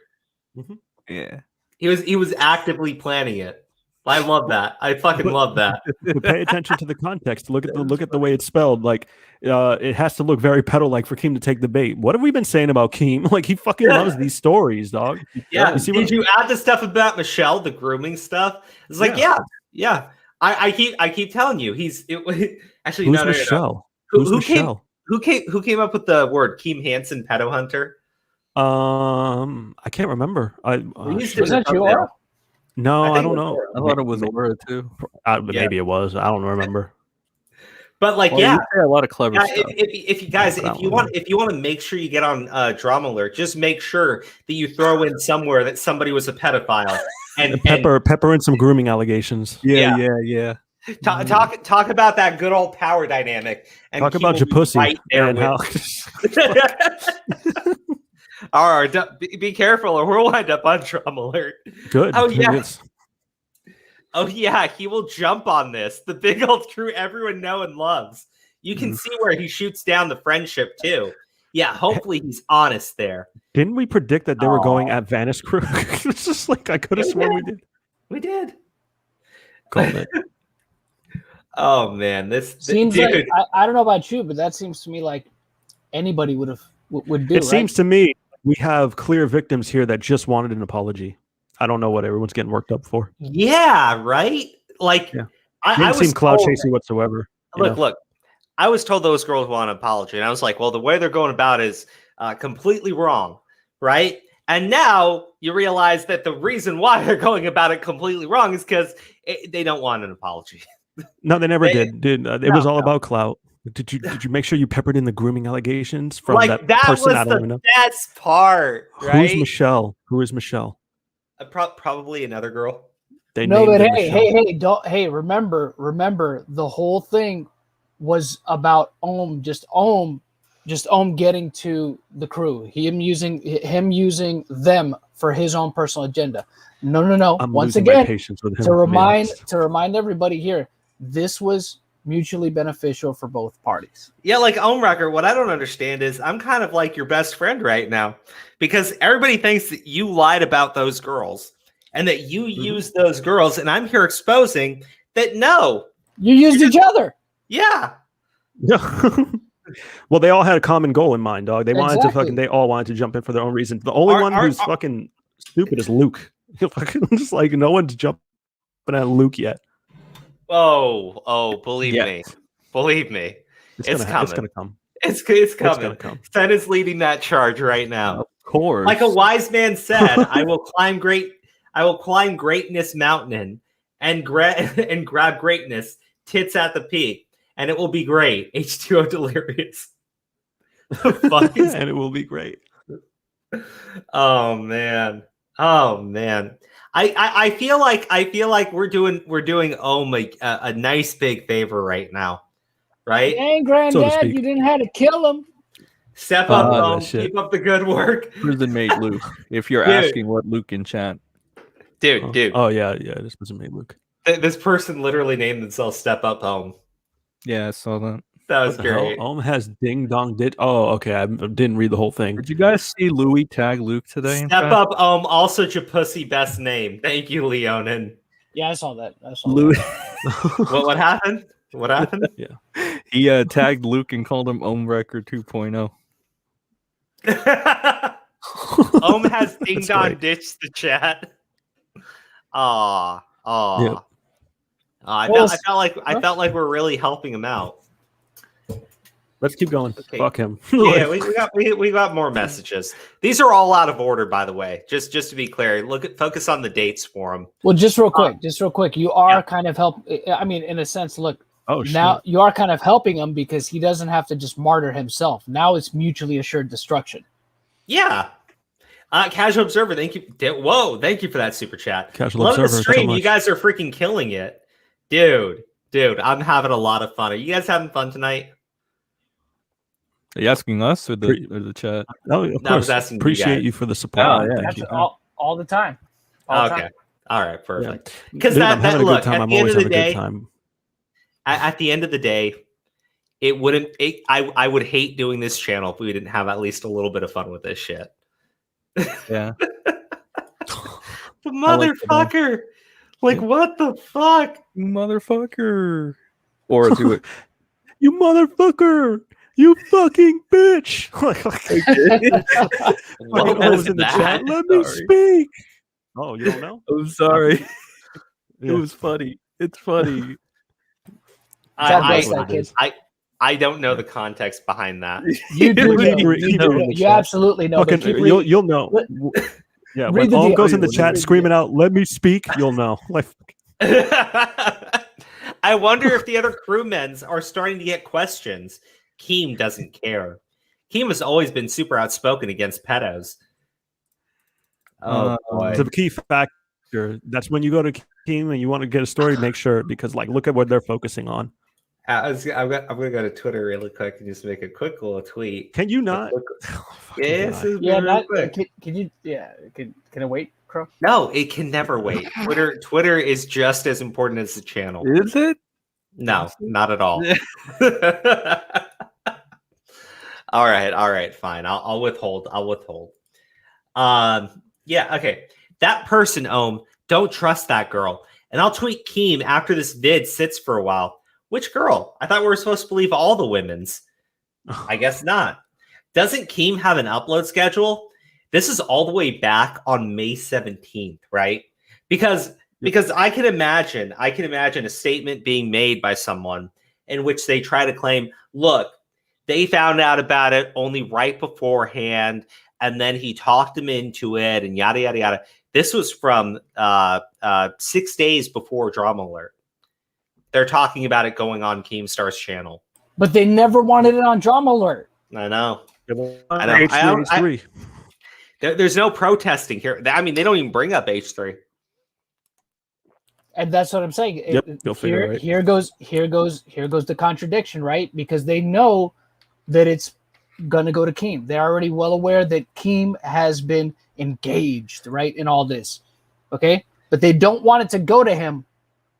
Mm-hmm. Yeah. He was actively planning it. I love that. I fucking love that. But pay attention to the context. Look at the way it's spelled. Like, it has to look very pedo-like for Keem to take the bait. What have we been saying about Keem? Like, he fucking loves these stories, dog. Yeah. Did you add the stuff about Michelle, the grooming stuff? It's like, yeah. I keep telling you, actually who's Michelle? Who's Michelle? Who came up with the word Keem Hansen pedo hunter? I can't remember. Was that you, Aura? No, I don't know. I thought it was Aura too. Maybe it was. I don't remember. But like, you say a lot of clever stuff. If you guys, if you want to make sure you get on Drama Alert, just make sure that you throw in somewhere that somebody was a pedophile and pepper in some grooming allegations. Yeah. Talk about that good old power dynamic. And talk about your pussy right there and how. All right, be careful, or we'll wind up on Drama Alert. Good. Oh yeah. Oh yeah, he will jump on this. The big old crew everyone knows and loves. You can see where he shoots down the friendship too. Yeah, hopefully he's honest there. Didn't we predict that they were going at Vanoss crew? It's just like I could have sworn we did. We did. Called it. Oh man, this seems dude. like I don't know about you, but that seems to me like anybody would do. It seems to me we have clear victims here that just wanted an apology. I don't know what everyone's getting worked up for. Yeah, right. Like, I didn't seem cloud told, chasing whatsoever. Look. I was told those girls want an apology, and I was like, well, the way they're going about is completely wrong, right? And now you realize that the reason why they're going about it completely wrong is because they don't want an apology. No, they never did. It was all about clout. Did you make sure you peppered in the grooming allegations from like, that person? Was I don't even know. Best part, right? Who's Michelle? Who is Michelle? Probably another girl. But hey, remember the whole thing was about Ohm getting to the crew. Him using them for his own personal agenda. No. Once again, to remind everybody here, this was mutually beneficial for both parties. Yeah, like Ohmwrecker, what I don't understand is I'm kind of like your best friend right now because everybody thinks that you lied about those girls and that you used those girls, and I'm here exposing that no. You used each other. Yeah. Well, they all had a common goal in mind, dog. They all wanted to jump in for their own reasons. The only one who's fucking stupid is Luke. Just like no one's jumping at Luke yet. Believe me. It's coming. It's gonna come. It's coming. Sen is leading that charge right now. Of course. Like a wise man said, I will climb greatness mountain and grab greatness, tits at the peak, and it will be great. H2O delirious. And it will be great. Oh man. I feel like we're doing Ohm a nice big favor right now, right? Dang, Granddad, you didn't have to kill him. Step up, Ohm. Keep up the good work. Prison mate Luke. If you're asking what Luke in chat, dude. Oh yeah. This prison mate Luke. This person literally named themselves Step Up Ohm. Yeah, I saw that. That was great. Ohm has ding dong dit. Oh, okay. I didn't read the whole thing. Did you guys see Louis tag Luke today? Step up, Also Japussy best name. Thank you, Leonin. Yeah, I saw that. Louis. What happened? What happened? Yeah. He tagged Luke and called him Ohmwrecker 2.0. Ohm has ding dong ditched the chat. I felt like we're really helping him out. Let's keep going. Okay. Fuck him. Yeah, we got more messages. These are all out of order, by the way. Just to be clear, focus on the dates for them. Well, just real quick. You are kind of I mean, in a sense, look. Now you are kind of helping him because he doesn't have to just martyr himself. Now it's mutually assured destruction. Yeah. Casual Observer, thank you. Whoa, thank you for that super chat. Casual Love Observer, the stream. so You guys are freaking killing it. Dude, I'm having a lot of fun. Are you guys having fun tonight? Are you asking us or the chat? No, of course. I was asking Appreciate you you for the support. Oh, yeah. Thank you. All the time. Okay. All right, perfect. Yeah. Because I'm having a good time. at I'm the end always of the having a good day, time. at the end of the day, it wouldn't. I would hate doing this channel if we didn't have at least a little bit of fun with this shit. Yeah. The motherfucker. Like, what the fuck? Motherfucker. Or do it. You motherfucker. You fucking bitch. What I was was in the that? chat. Let me Sorry. speak. Oh, you don't know? I'm sorry. It Yeah. was funny. It's funny. I don't know the context behind that. You do. Keep reading the You chat. absolutely know. Fucking, But keep reading. you'll know. Yeah, Read when the Om DM. goes in the Read chat the screaming out, "Let me speak," you'll know. Like, I wonder if the other crewmen are starting to get questions. Keem doesn't care. Keem has always been super outspoken against pedos. Oh boy. it's a key factor. That's when you go to Keem and you want to get a story, make sure, because like look at what they're focusing on. I'm gonna go to Twitter really quick and just make a quick little tweet. Can you not? Yes, Can you? Yeah. Can it wait, Crow? no, it can never wait. Twitter is just as important as the channel. Is it? No, not at all. All right, fine. I'll withhold. Yeah, okay. That person, don't trust that girl. And I'll tweet Keem after this vid sits for a while. Which girl? I thought we were supposed to believe all the women's. I guess not. Doesn't Keem have an upload schedule? This is all the way back on May 17th, right? Because I can imagine a statement being made by someone in which they try to claim, look, they found out about it only right beforehand, and then he talked them into it, and yada, yada, yada. This was from 6 days before Drama Alert. They're talking about it going on Keemstar's channel. But they never wanted it on Drama Alert. I know. H3. There's no protesting here. I mean, they don't even bring up H3. And that's what I'm saying. Yep, you'll figure it. Here goes the contradiction, right? Because they know that it's gonna go to Keem. They're already well aware that Keem has been engaged, right, in all this. Okay? But they don't want it to go to him,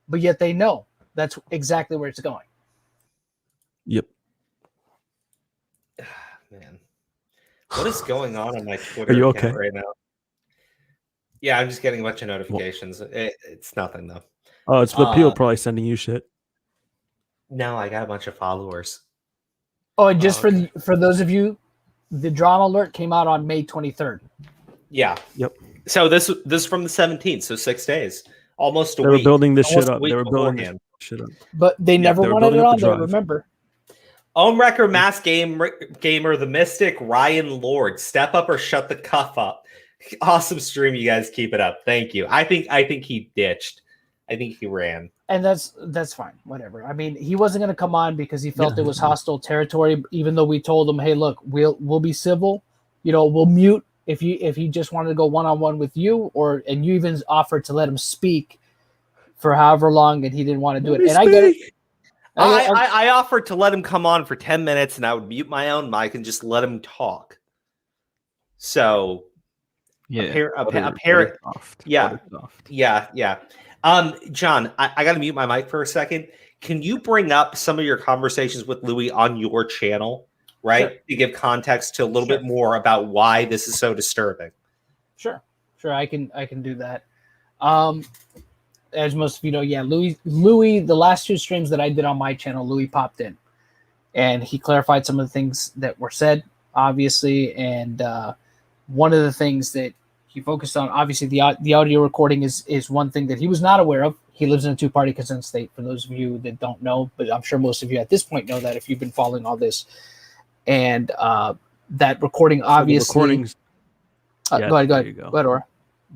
but yet they know that's exactly where it's going. Yep. Man. What is going on my Twitter Are you account okay? right now? Yeah, I'm just getting a bunch of notifications. It's nothing, though. Oh, it's the people probably sending you shit. No, I got a bunch of followers. Oh, and just for those of you, the Drama Alert came out on May 23rd. Yeah. Yep. So this is from the 17th, so 6 days. Almost a They week. were building this Almost shit a up. week They were building beforehand. this shit up. But they never they were wanted it building up on the there, drive. remember? Wrecker, Mass Gamer, the Mystic, Ryan Lord. Step up or shut the cuff up. Awesome stream, you guys. Keep it up. Thank you. I think he ditched. I think he ran. And that's fine. Whatever. I mean, he wasn't going to come on because he felt it was hostile territory. Even though we told him, "Hey, look, we'll be civil. You know, we'll mute if he just wanted to go one-on-one with you, and you even offered to let him speak for however long, and he didn't want to do it." And I get it. I offered to let him come on for 10 minutes, and I would mute my own mic and just let him talk. So, Yeah. Yeah. John, I got to mute my mic for a second. Can you bring up some of your conversations with Louis on your channel, right? Sure. To give context to a little bit more about why this is so disturbing. Sure. I can do that. As most of you know, yeah, Louis, the last 2 streams that I did on my channel, Louis popped in, and he clarified some of the things that were said, obviously, and one of the things that he focused on, obviously, the audio recording is one thing that he was not aware of. He lives in a 2-party consent state, for those of you that don't know, but I'm sure most of you at this point know that if you've been following all this. and that recording So the obviously. recordings. Yeah, Go ahead. there you go. Go ahead, Aura.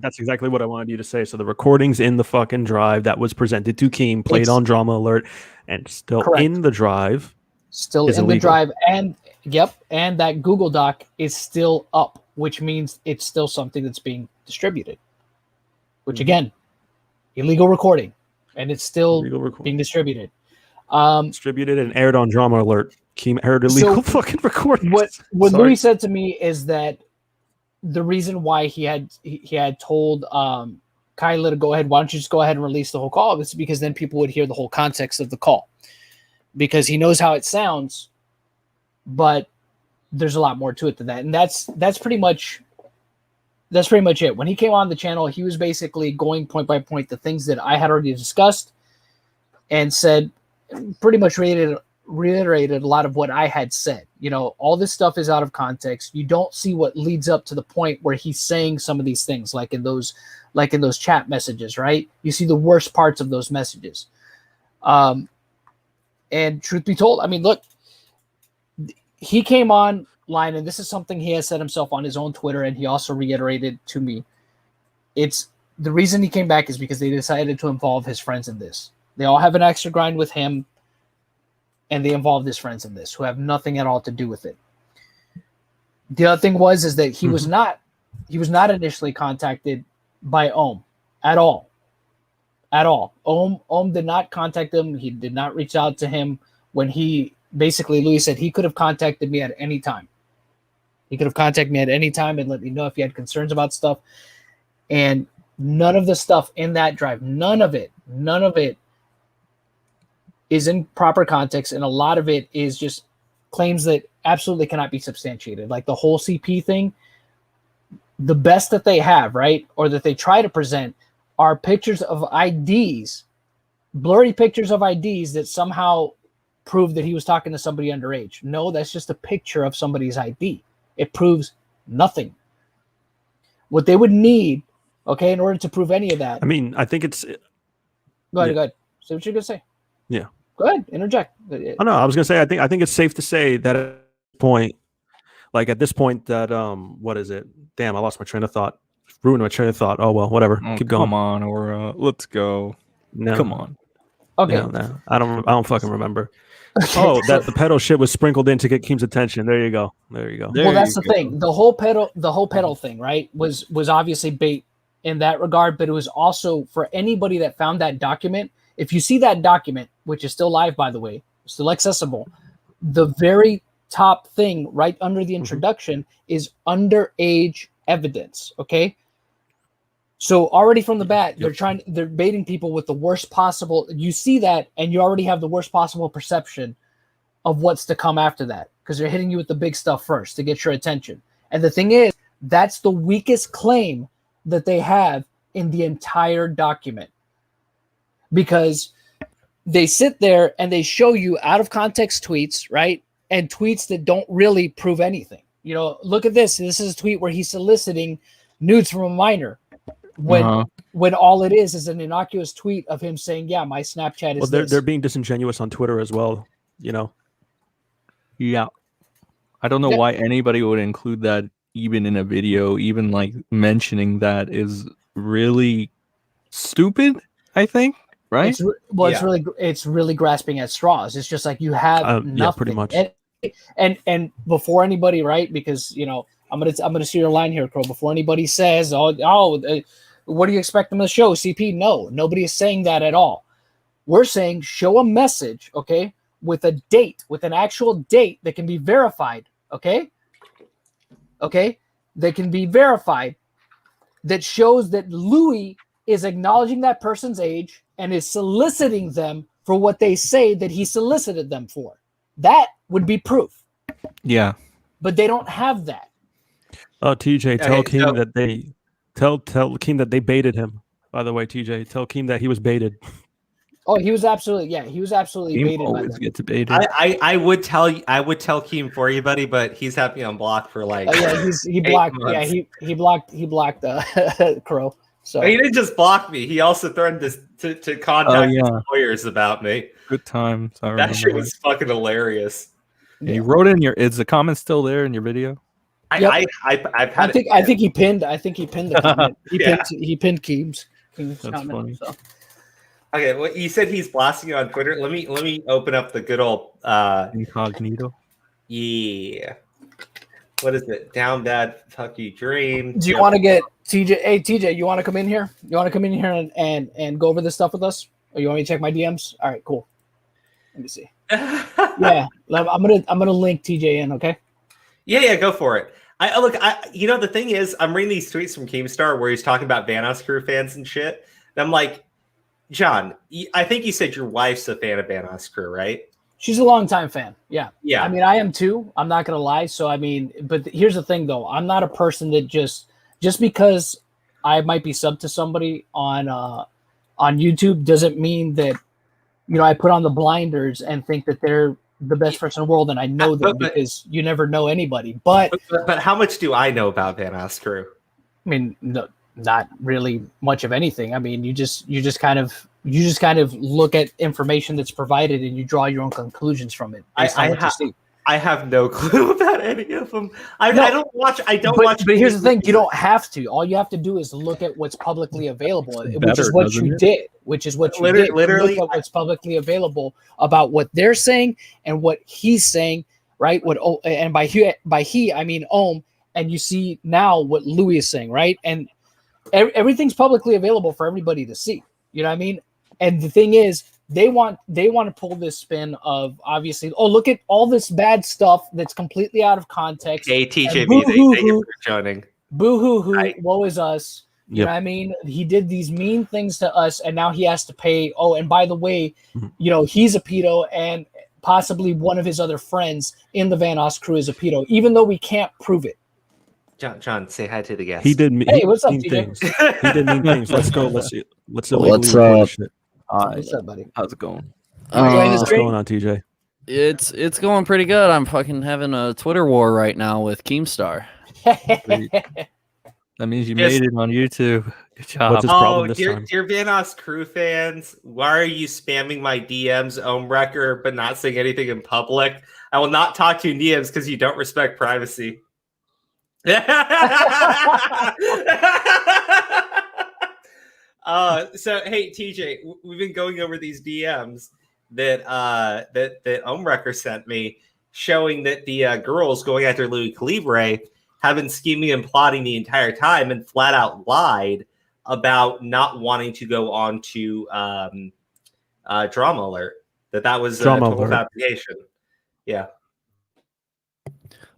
That's exactly what I wanted you to say. So the recordings in the fucking drive that was presented to Keem, played It's- on Drama Alert, and still Correct. in the drive. Still is in the illegal. drive, and and that Google Doc is still up, which means it's still something that's being distributed. Which again, illegal recording, and it's still Illegal recording. being distributed. Distributed and aired on Drama Alert. Keem aired illegal fucking recordings. What Sorry. Louis said to me is that the reason why he had told Kyla to go ahead, why don't you just go ahead and release the whole call? It's because then people would hear the whole context of the call, because he knows how it sounds, but there's a lot more to it than that, and that's pretty much it. When he came on the channel, he was basically going point by point the things that I had already discussed, and said pretty much reiterated a lot of what I had said. You know, all this stuff is out of context. You don't see what leads up to the point where he's saying some of these things, like in those chat messages, right? You see the worst parts of those messages. And truth be told, I mean, look, he came online, and this is something he has said himself on his own Twitter, and he also reiterated to me. It's the reason he came back is because they decided to involve his friends in this. They all have an extra grind with him, and they involved his friends in this who have nothing at all to do with it. The other thing is that he was not initially contacted by Ohm at all. At all. Ohm did not contact him. He did not reach out to him when he basically, Louis said he could have contacted me at any time. He could have contacted me at any time and let me know if he had concerns about stuff. And none of the stuff in that drive, none of it is in proper context. And a lot of it is just claims that absolutely cannot be substantiated. Like the whole CP thing, the best that they have, right, or that they try to present are pictures of IDs, blurry pictures of IDs that somehow prove that he was talking to somebody underage. No, that's just a picture of somebody's ID. It proves nothing. What they would need, okay, in order to prove any of that. I mean, I think it's. Go ahead. Say what you're gonna say. Yeah. Go ahead. Interject. Oh no, I was gonna say I think it's safe to say that at this point that what is it? Damn, I lost my train of thought. Ruined my train of thought. Oh well, whatever. Oh, Keep going. Come on, or let's go. No. Come on. Okay. No. I don't fucking remember. Oh, that the pedal shit was sprinkled in to get Keem's attention. There you go. Well, that's the thing. The whole pedal thing, right, was obviously bait in that regard, but it was also for anybody that found that document. If you see that document, which is still live, by the way, still accessible, the very top thing right under the introduction is underage evidence. Okay. So already from the bat, they're baiting people with the worst possible. You see that, and you already have the worst possible perception of what's to come after that, because they're hitting you with the big stuff first to get your attention. And the thing is, that's the weakest claim that they have in the entire document, because they sit there and they show you out of context tweets, right? And tweets that don't really prove anything. You know, look at this. This is a tweet where he's soliciting nudes from a minor. When all it is an innocuous tweet of him saying, "Yeah, my Snapchat is." Well, they're being disingenuous on Twitter as well. You know. Yeah, I don't know why anybody would include that even in a video. Even like mentioning that is really stupid. I think, right? It's really grasping at straws. It's just like you have nothing. Yeah, pretty much. And before anybody, right? Because you know, I'm gonna see your line here, Crow. Before anybody says, what do you expect them to show? CP? No, nobody is saying that at all. We're saying show a message, okay, with a date, with an actual date that can be verified, okay, that can be verified, that shows that Louis is acknowledging that person's age and is soliciting them for what they say that he solicited them for. That would be proof. Yeah, but they don't have that. Oh, TJ, tell Keem that they tell Keem that they baited him. By the way, TJ, tell Keem that he was baited. Oh, he was absolutely baited. Always gets baited. I would tell Keem for you, buddy, but he's had me on block for like. He blocked. Yeah, he blocked Crow. So he didn't just block me; he also threatened to contact his lawyers about me. Good times. That shit was fucking hilarious. And you wrote in is the comment still there in your video? I've had I think he pinned the comment. He pinned Keem's That's comment. funny. So. Okay, well, you said he's blasting you on Twitter. Let me open up the good old Incognito. yeah. What is it? Down bad, fuck you, dream. Do you want to get TJ? Hey TJ, you want to come in here? You want to come in here and go over this stuff with us? Or you want me to check my DMs? All right, cool. Let me see. Yeah, I'm gonna link TJ in. Okay. Yeah, go for it. The thing is, I'm reading these tweets from Keemstar where he's talking about Vanoss crew fans and shit. And I'm like, John, I think you said your wife's a fan of Vanoss crew, right? She's a longtime fan. Yeah. Yeah. I mean, I am too. I'm not gonna lie. So I mean, but here's the thing, though. I'm not a person that just because I might be sub to somebody on YouTube doesn't mean that I put on the blinders and think that they're the best person in the world, and I know them because you never know anybody. But how much do I know about Vanoss crew? I mean, no, not really much of anything. I mean, you just kind of look at information that's provided and you draw your own conclusions from it. I have no clue about any of them. I don't watch. But here's the thing: you don't have to. All you have to do is look at what's publicly available, which is what you did. Literally, look at what's publicly available about what they're saying and what he's saying, right? And by he I mean Ohm, and you see now what Louis is saying, right? And everything's publicly available for everybody to see. You know what I mean? And the thing is, they want to pull this spin of obviously, look at all this bad stuff that's completely out of context. Hey, TJB, thank you for joining. Boo hoo hoo, woe is us. You Yep. know what I mean? He did these mean things to us, and now he has to pay. Oh, and by the way, he's a pedo, and possibly one of his other friends in the Vanoss crew is a pedo, even though we can't prove it. John, say hi to the guest. He did. Hey, what's up, mean TJ? things. He did mean things. Let's go. Let's What's up? What's up, buddy? How's it going? What's going on, TJ? It's going pretty good. I'm fucking having a Twitter war right now with Keemstar. That means you made it on YouTube. Good job. What's his problem this time? Dear Vanoss crew fans, why are you spamming my DMs, Ohmwrecker, but not saying anything in public? I will not talk to you in DMs because you don't respect privacy. So hey TJ, we've been going over these DMs that Ohmwrecker sent me, showing that the girls going after Louis Calibre have been scheming and plotting the entire time and flat out lied about not wanting to go on to Drama Alert. That was a total fabrication. Yeah.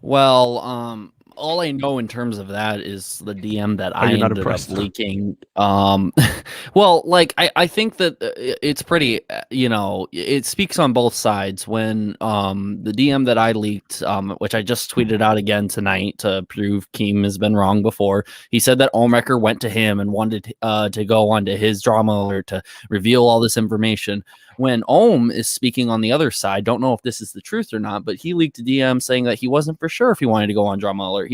Well, all I know in terms of that is the DM that I ended up leaking. Well, like I think that it's pretty, it speaks on both sides when the DM that I leaked, which I just tweeted out again tonight to prove Keem has been wrong before. He said that Ohmwrecker went to him and wanted to go onto his Drama Alert to reveal all this information. When Ohm is speaking on the other side, don't know if this is the truth or not, but he leaked a DM saying that he wasn't for sure if he wanted to go on Drama Alert.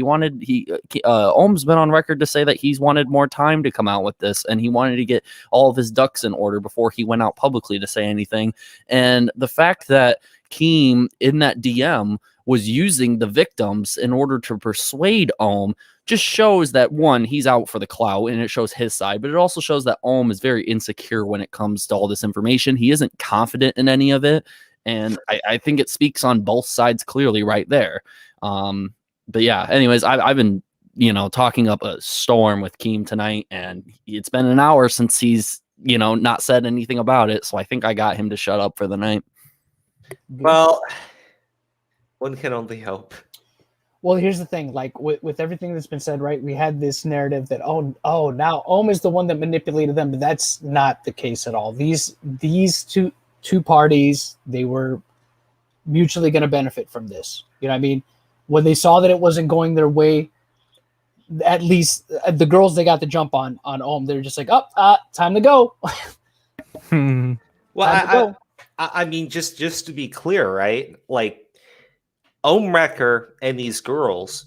Ohm's been on record to say that he's wanted more time to come out with this, and he wanted to get all of his ducks in order before he went out publicly to say anything. And the fact that Keem in that DM was using the victims in order to persuade Ohm just shows that, one, he's out for the clout, and it shows his side, but it also shows that Ohm is very insecure when it comes to all this information. He isn't confident in any of it, and I think it speaks on both sides clearly right there. But yeah, anyways, I've been, talking up a storm with Keem tonight, and it's been an hour since he's, not said anything about it, so I think I got him to shut up for the night. Well, one can only hope. Well, here's the thing, like with everything that's been said, right? We had this narrative that now Ohm is the one that manipulated them, but that's not the case at all. These two parties, they were mutually going to benefit from this. You know what I mean? When they saw that it wasn't going their way, at least the girls, they got the jump on Ohm. They're just like, time to go. Well, I mean, just to be clear, right? Like, Ohmwrecker and these girls,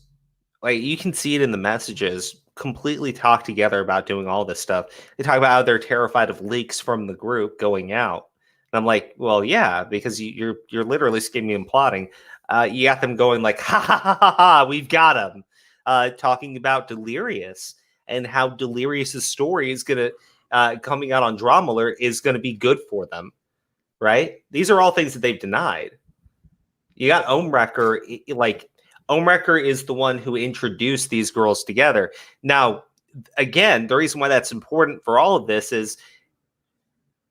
like, you can see it in the messages, completely talk together about doing all this stuff. They talk about how they're terrified of leaks from the group going out. And I'm like, well, yeah, because you're literally scheming and plotting. You got them going like, ha ha ha ha ha, we've got him. Talking about Delirious and how Delirious's story is going to, coming out on Drama Alert is going to be good for them, right? These are all things that they've denied. You got Ohmwrecker, like, Ohmwrecker is the one who introduced these girls together. Now, again, the reason why that's important for all of this is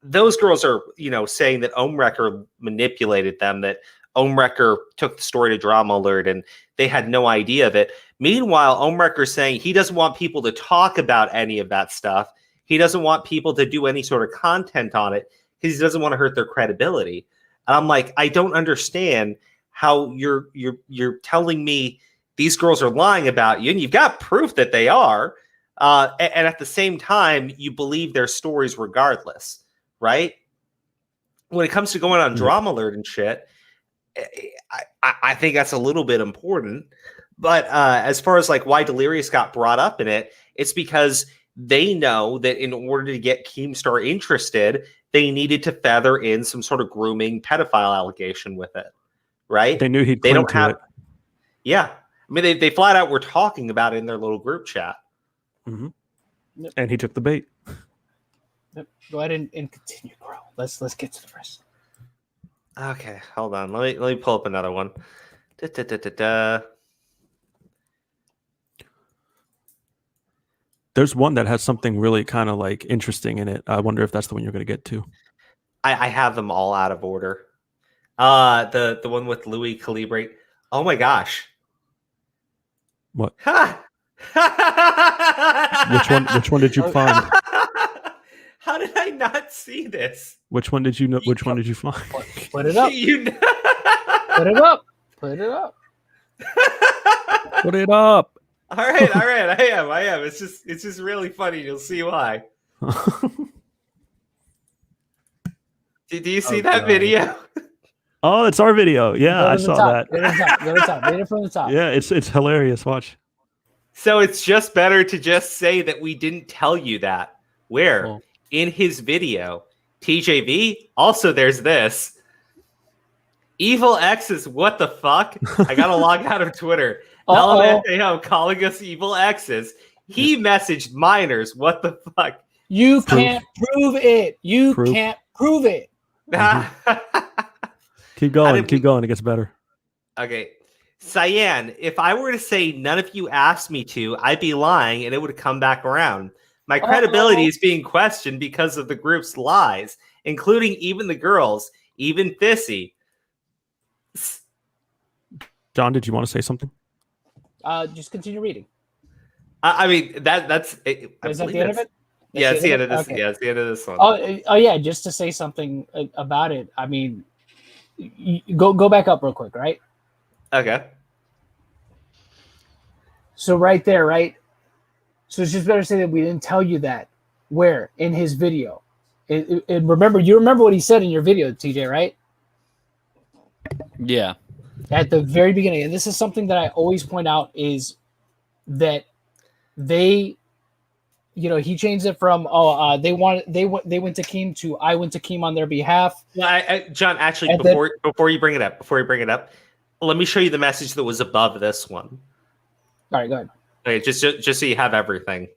those girls are, saying that Ohmwrecker manipulated them, that Ohmwrecker took the story to Drama Alert and they had no idea of it. Meanwhile, Ohmwrecker's saying he doesn't want people to talk about any of that stuff. He doesn't want people to do any sort of content on it because he doesn't want to hurt their credibility. And I'm like, I don't understand how you're telling me these girls are lying about you, and you've got proof that they are. And at the same time, you believe their stories regardless, right? When it comes to going on Drama Alert and shit, I think that's a little bit important. But as far as like why Delirious got brought up in it, it's because they know that in order to get Keemstar interested, they needed to feather in some sort of grooming pedophile allegation with it, right? They knew he'd They cling don't to have, it. yeah. I mean, they flat out were talking about it in their little group chat. Mm-hmm. Yep. And he took the bait. Yep. Go ahead and continue, bro. Let's get to the rest. Okay, hold on. Let me pull up another one. There's one that has something really kind of like interesting in it. I wonder if that's the one you're going to get to. I have them all out of order. The one with Louis Calibre. Oh my gosh. What? Ha! Which one did you find? How did I not see this? Which one did you know? Which one did you find? Put it up. Put it up. Put it up. Put it up. All right. I am. It's just really funny. You'll see why. Do you see that video? Oh, it's our video. Yeah, I saw that. Go to the top. Go to the top. Read it from the top. Yeah, it's hilarious. Watch. So it's just better to just say that we didn't tell you that. Where? Oh. In his video, TJV, also there's this. Evil X is what the fuck? I gotta log out of Twitter. LMFAO calling us evil X's. He messaged minors. What the fuck? You can't prove it. You can't prove it. Keep going. Keep going. It gets better. Okay. Cyan, if I were to say none of you asked me to, I'd be lying and it would come back around. My credibility is being questioned because of the group's lies, including even the girls, even Fissy. John, did you want to say something? Just continue reading. I mean, that's. Is that the end of it? Yeah, it's the end of this. Okay. Yeah, it's the end of this one. Oh, yeah. Just to say something about it. I mean, go back up real quick, right? Okay. So right there, right? So it's just better to say that we didn't tell you that. Where? In his video. And remember, you remember what he said in your video, TJ, right? Yeah. At the very beginning. And this is something that I always point out is that they, he changed it from, they went to Keem to I went to Keem on their behalf. Well, John, actually, before you bring it up, let me show you the message that was above this one. All right, go ahead. Okay, just so you to everything.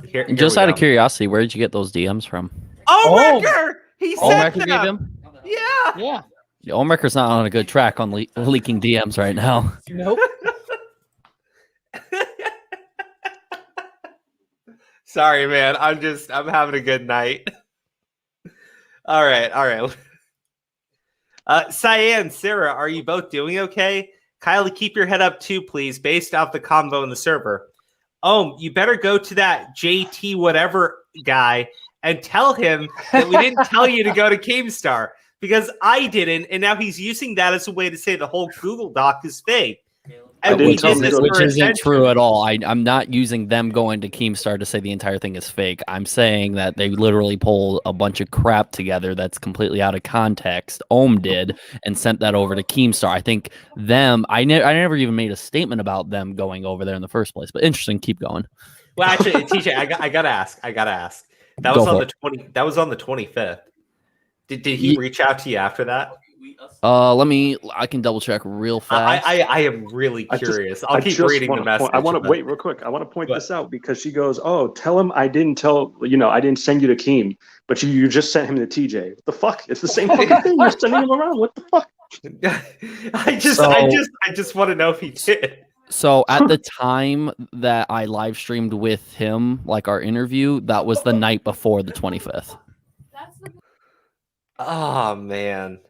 Here Just out of curiosity, where did you get those DMs from? Ohmwrecker! He said Ohmwrecker gave him? Yeah. Yeah. Ohmwrecker's not on a good track on leaking DMs right now. Nope. Sorry, man. I'm having a good night. All right. Cyan, Sarah, are you both doing okay? Kylie, keep your head up too, please, based off the combo in the server. You better go to that JT whatever guy and tell him that we didn't tell you to go to Keemstar because I didn't, and now he's using that as a way to say the whole Google Doc is fake. And which isn't true at all. I'm not using them going to Keemstar to say the entire thing is fake. I'm saying that they literally pulled a bunch of crap together that's completely out of context. Ohm did and sent that over to Keemstar. I think them. I never even made a statement about them going over there in the first place. But interesting. Keep going. Well, actually, TJ, I gotta ask. That was on the 25th. Did he reach out to you after that? I can double check real fast. I am really curious. I'll keep reading the message. I want to wait real quick. I want to point this out because she goes, "Oh, tell him I didn't send you to Keem, but you just sent him to TJ. What the fuck? It's the same fucking thing. You're sending him around. What the fuck?" I just want to know if he did. So at the time that I live streamed with him, like our interview, that was the night before the 25th. Oh man.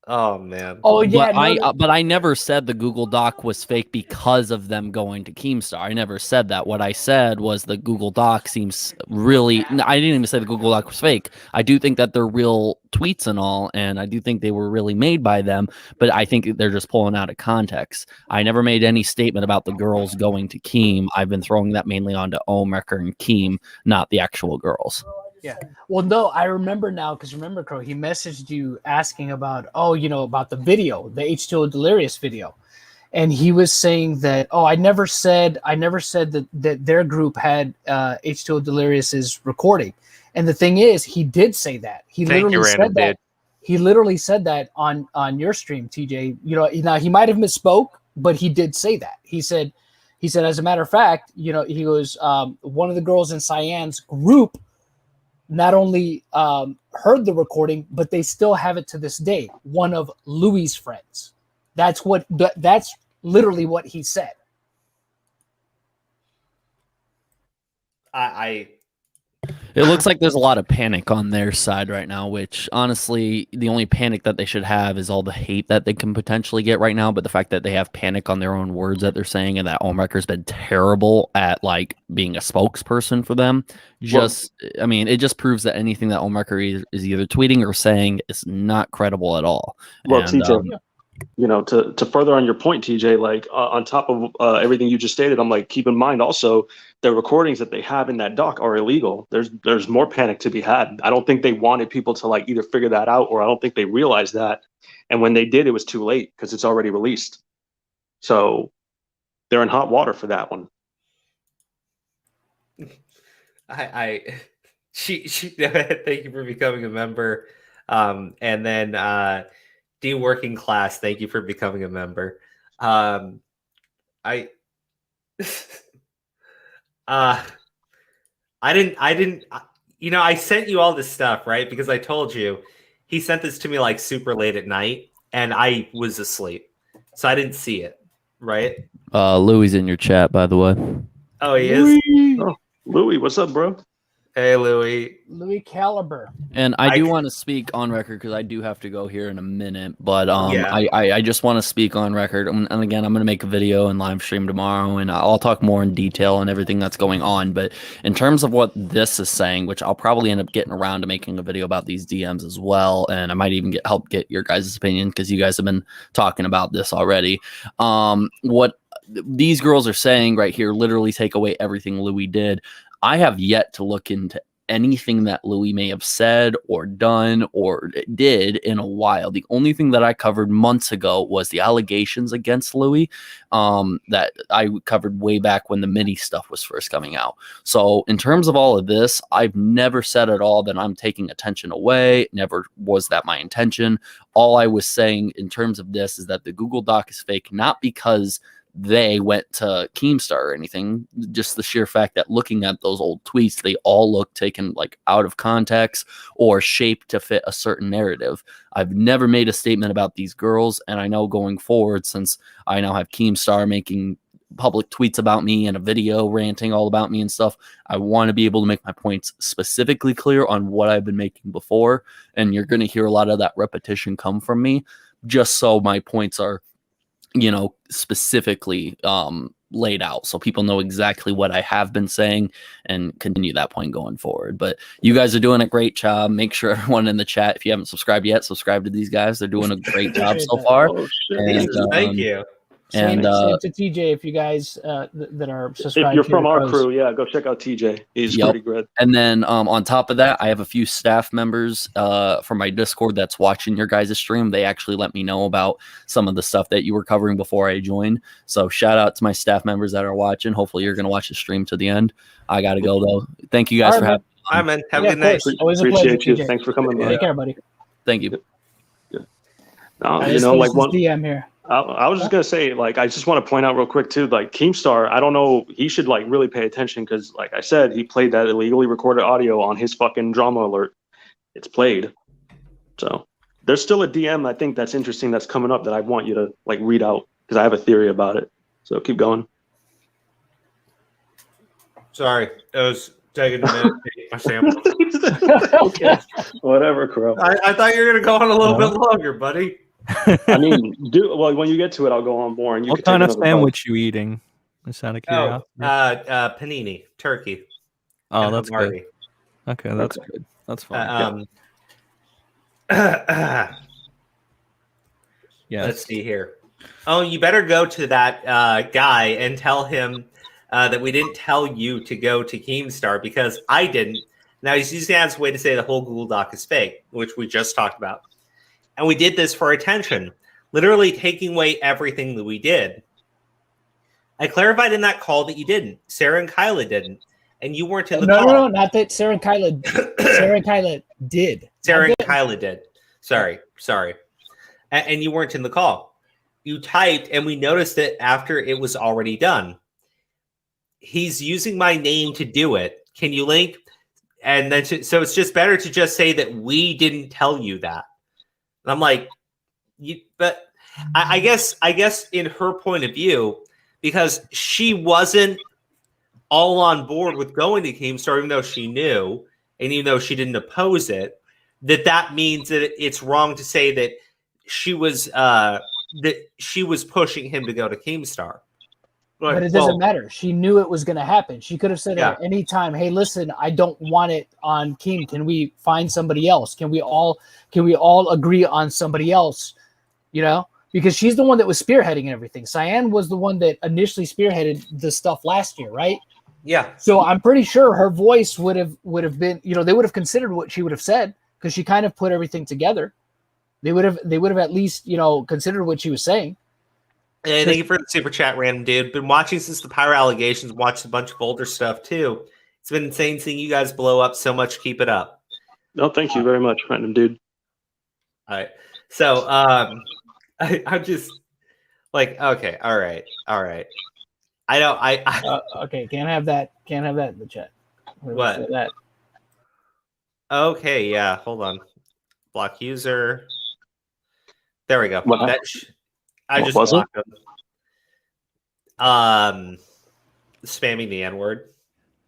Oh yeah. But I never said the Google Doc was fake because of them going to Keemstar. I never said that. What I said was the Google Doc seems really. I didn't even say the Google Doc was fake. I do think that they're real tweets and all, and I do think they were really made by them. But I think they're just pulling out of context. I never made any statement about the girls going to Keem. I've been throwing that mainly onto Omrecker and Keem, not the actual girls. Yeah. Well, no, I remember now because remember, Crow, he messaged you asking about, about the video, the H2O Delirious video. And he was saying that, I never said that their group had H2O Delirious's recording. And the thing is, he did say that. He literally said that. He literally said that on your stream, TJ. Now he might have misspoke, but he did say that. He said, as a matter of fact, he goes, one of the girls in Cyan's group not only heard the recording, but they still have it to this day. One of Louis' friends. That's literally what he said. It looks like there's a lot of panic on their side right now, which honestly, the only panic that they should have is all the hate that they can potentially get right now. But the fact that they have panic on their own words that they're saying, and that Omrecker's been terrible at like being a spokesperson for them, it just proves that anything that Omrecker is either tweeting or saying is not credible at all. Well, TJ, to further on your point, TJ, like on top of everything you just stated, I'm like, keep in mind also the recordings that they have in that doc are illegal. There's more panic to be had. I don't think they wanted people to like either figure that out, or I don't think they realized that. And when they did, it was too late because it's already released. So they're in hot water for that one. She thank you for becoming a member. And then D Working Class, thank you for becoming a member. I sent you all this stuff, right? Because I told you he sent this to me like super late at night and I was asleep. So I didn't see it, right? Louis in your chat, by the way. Oh, he is? Oh, Louis, what's up, bro? Hey, Louis. Louis Calibre. And I do want to speak on record because I do have to go here in a minute. But I just want to speak on record. And again, I'm going to make a video and live stream tomorrow. And I'll talk more in detail on everything that's going on. But in terms of what this is saying, which I'll probably end up getting around to making a video about these DMs as well. And I might even help get your guys' opinion because you guys have been talking about this already. What these girls are saying right here, literally take away everything Louis did. I have yet to look into anything that Louis may have said or done or did in a while. The only thing that I covered months ago was the allegations against Louis that I covered way back when the mini stuff was first coming out. So in terms of all of this, I've never said at all that I'm taking attention away. Never was that my intention. All I was saying in terms of this is that the Google Doc is fake, not because they went to Keemstar or anything, just the sheer fact that looking at those old tweets, they all look taken like out of context or shaped to fit a certain narrative. I've never made a statement about these girls, and I know going forward, since I now have Keemstar making public tweets about me and a video ranting all about me and stuff, I want to be able to make my points specifically clear on what I've been making before, and you're going to hear a lot of that repetition come from me, just so my points are specifically laid out so people know exactly what I have been saying and continue that point going forward. But you guys are doing a great job. Make sure everyone in the chat, if you haven't subscribed yet, subscribe to these guys. They're doing a great job so far. Oh, And, thank you. Same to TJ if you guys that are subscribed. If you're from our crew, go check out TJ. He's pretty good. And then on top of that, I have a few staff members from my Discord that's watching your guys' stream. They actually let me know about some of the stuff that you were covering before I joined. So shout out to my staff members that are watching. Hopefully you're going to watch the stream to the end. I got to go though. Thank you guys for having me. All right, man. Have a good night. Always a Appreciate pleasure, you. TJ. Thanks for coming by. Take care, buddy. Thank you. You know, like one DM here. I was just gonna say, like, I just want to point out real quick too, like Keemstar, I don't know, he should like really pay attention because, like I said, he played that illegally recorded audio on his fucking drama alert. It's played. So there's still a DM I think that's interesting that's coming up that I want you to like read out because I have a theory about it. So keep going. Sorry, it was taking a minute to take my sample. Okay, whatever, Crow. I thought you were gonna go on a little bit longer, buddy. I mean, when you get to it, I'll go on more. And you What kind of sandwich you eating? Just out of curiosity. Panini, turkey. Oh, and that's Havarti. good. Okay, that's good. That's fine. Yeah. Let's see here. Oh, you better go to that guy and tell him that we didn't tell you to go to Keemstar because I didn't. Now he's using that as a way to say the whole Google Doc is fake, which we just talked about. And we did this for attention, literally taking away everything that we did. I clarified in that call that you didn't. Sarah and Kyla didn't. And you weren't in the call. No, not that Sarah and Kyla. Sarah and Kyla did. Sarah and Kyla did. Sorry. And you weren't in the call. You typed, and we noticed it after it was already done. He's using my name to do it. Can you link? And then, so it's just better to just say that we didn't tell you that. And I'm like, but I guess in her point of view, because she wasn't all on board with going to Keemstar, even though she knew, and even though she didn't oppose it, that means that it's wrong to say that she was pushing him to go to Keemstar. But it doesn't matter. She knew it was going to happen. She could have said at any time, "Hey, listen, I don't want it on Keem. Can we find somebody else? Can we all agree on somebody else?" You know, because she's the one that was spearheading everything. Cyan was the one that initially spearheaded the stuff last year, right? Yeah. So I'm pretty sure her voice would have been, you know, they would have considered what she would have said because she kind of put everything together. They would have at least, you know, considered what she was saying. Hey, thank you for the super chat, random dude. Been watching since the Pyro allegations. Watched a bunch of older stuff too. It's been insane seeing you guys blow up so much. Keep it up. No, thank you very much, random dude. All right. So I'm just like, okay, all right. I don't. Okay, can't have that in the chat. What? That? Okay, yeah. Hold on. Block user. There we go. I just blocked him. Spamming the N-word.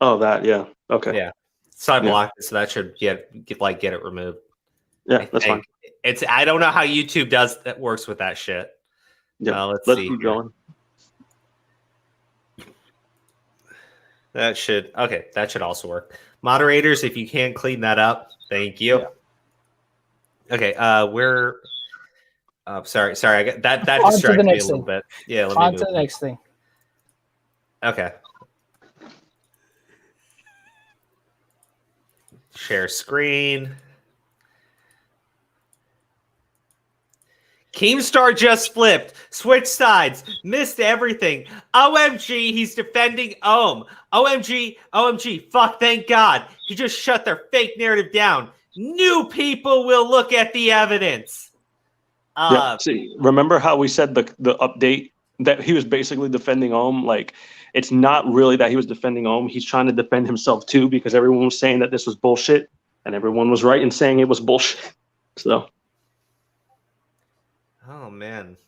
Oh, that, yeah. Okay. Yeah. So I blocked it, so that should get it removed. Yeah, that's fine. I don't know how YouTube works with that shit. Yeah. Let's see. Keep going. That should also work. Moderators, if you can clean that up, thank you. Yeah. Okay, we're sorry. I got that distracted me a little bit. Yeah, on to the next thing. Okay. Share screen. Keemstar just flipped, switched sides, missed everything. OMG, he's defending Ohm. OMG, fuck, thank God. He just shut their fake narrative down. New people will look at the evidence. See, remember how we said the update that he was basically defending Ohm? Like, it's not really that he was defending Ohm. He's trying to defend himself too because everyone was saying that this was bullshit, and everyone was right in saying it was bullshit. So. Oh man,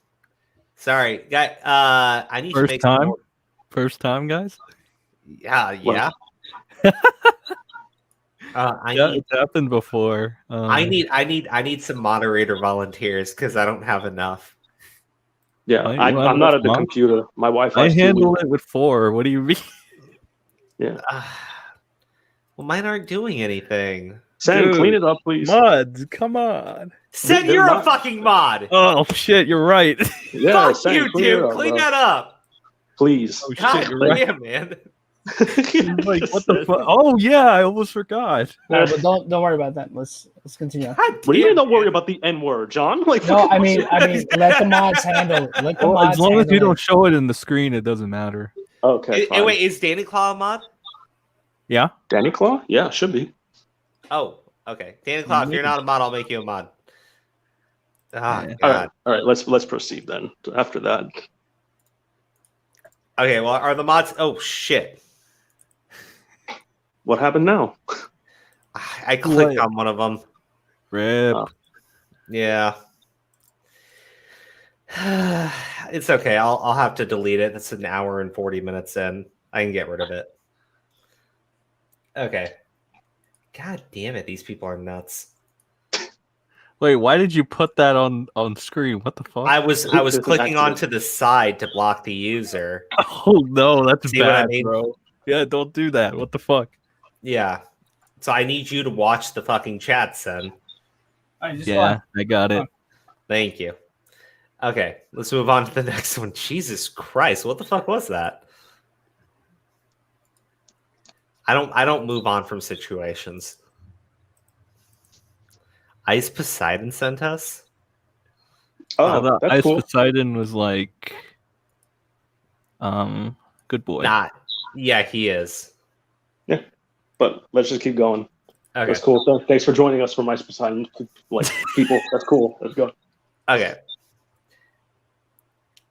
sorry, guy. I need to make First time, guys. Yeah. It's happened before. I need some moderator volunteers because I don't have enough. Yeah, I'm not at the computer. My Wi-Fi. I handle it with 4. What do you mean? Yeah. Well, mine aren't doing anything. Sam, clean it up, please. Mods, come on. Sen, you're a fucking mod. Oh shit, you're right. Yeah, fuck Sam, you, dude. Clean that up, please. Oh God, shit, you're right. damn, man. Like, what the fuck? Oh yeah, I almost forgot. No, but don't worry about that. Let's continue. What do you mean? Don't worry about the N-word, John. Like, no, I mean, let the mods handle it. As long as you don't show it in the screen, it doesn't matter. Okay. Wait, is Danny Claw a mod? Yeah. Danny Claw? Yeah, should be. Oh, okay. Danny Claw, if you're not a mod, I'll make you a mod. Ah, Yeah. God. All right. Let's proceed then. After that, Okay, well, are the mods? Oh shit! what happened now? I clicked What? on one of them. Rip. Oh. Yeah. It's okay. I'll have to delete it. That's an hour and 40 minutes in. I can get rid of it. Okay. God damn it! These people are nuts. Wait, why did you put that on screen? What the fuck? I was This is clicking accident. onto the side to block the user. Oh no, that's See what I bad, mean? bro. Yeah, don't do that. What the fuck? Yeah. So I need you to watch the fucking chat, son. Yeah, I got it. Thank you. Okay, let's move on to the next one. Jesus Christ, what the fuck was that? I don't move on from situations. Ice Poseidon sent us? I Oh, thought that's Ice cool. Poseidon was like, good boy. Not. Yeah, he is. But let's just keep going. Okay. That's cool. So, thanks for joining us for my Poseidon, like people. That's cool. Let's go. Okay.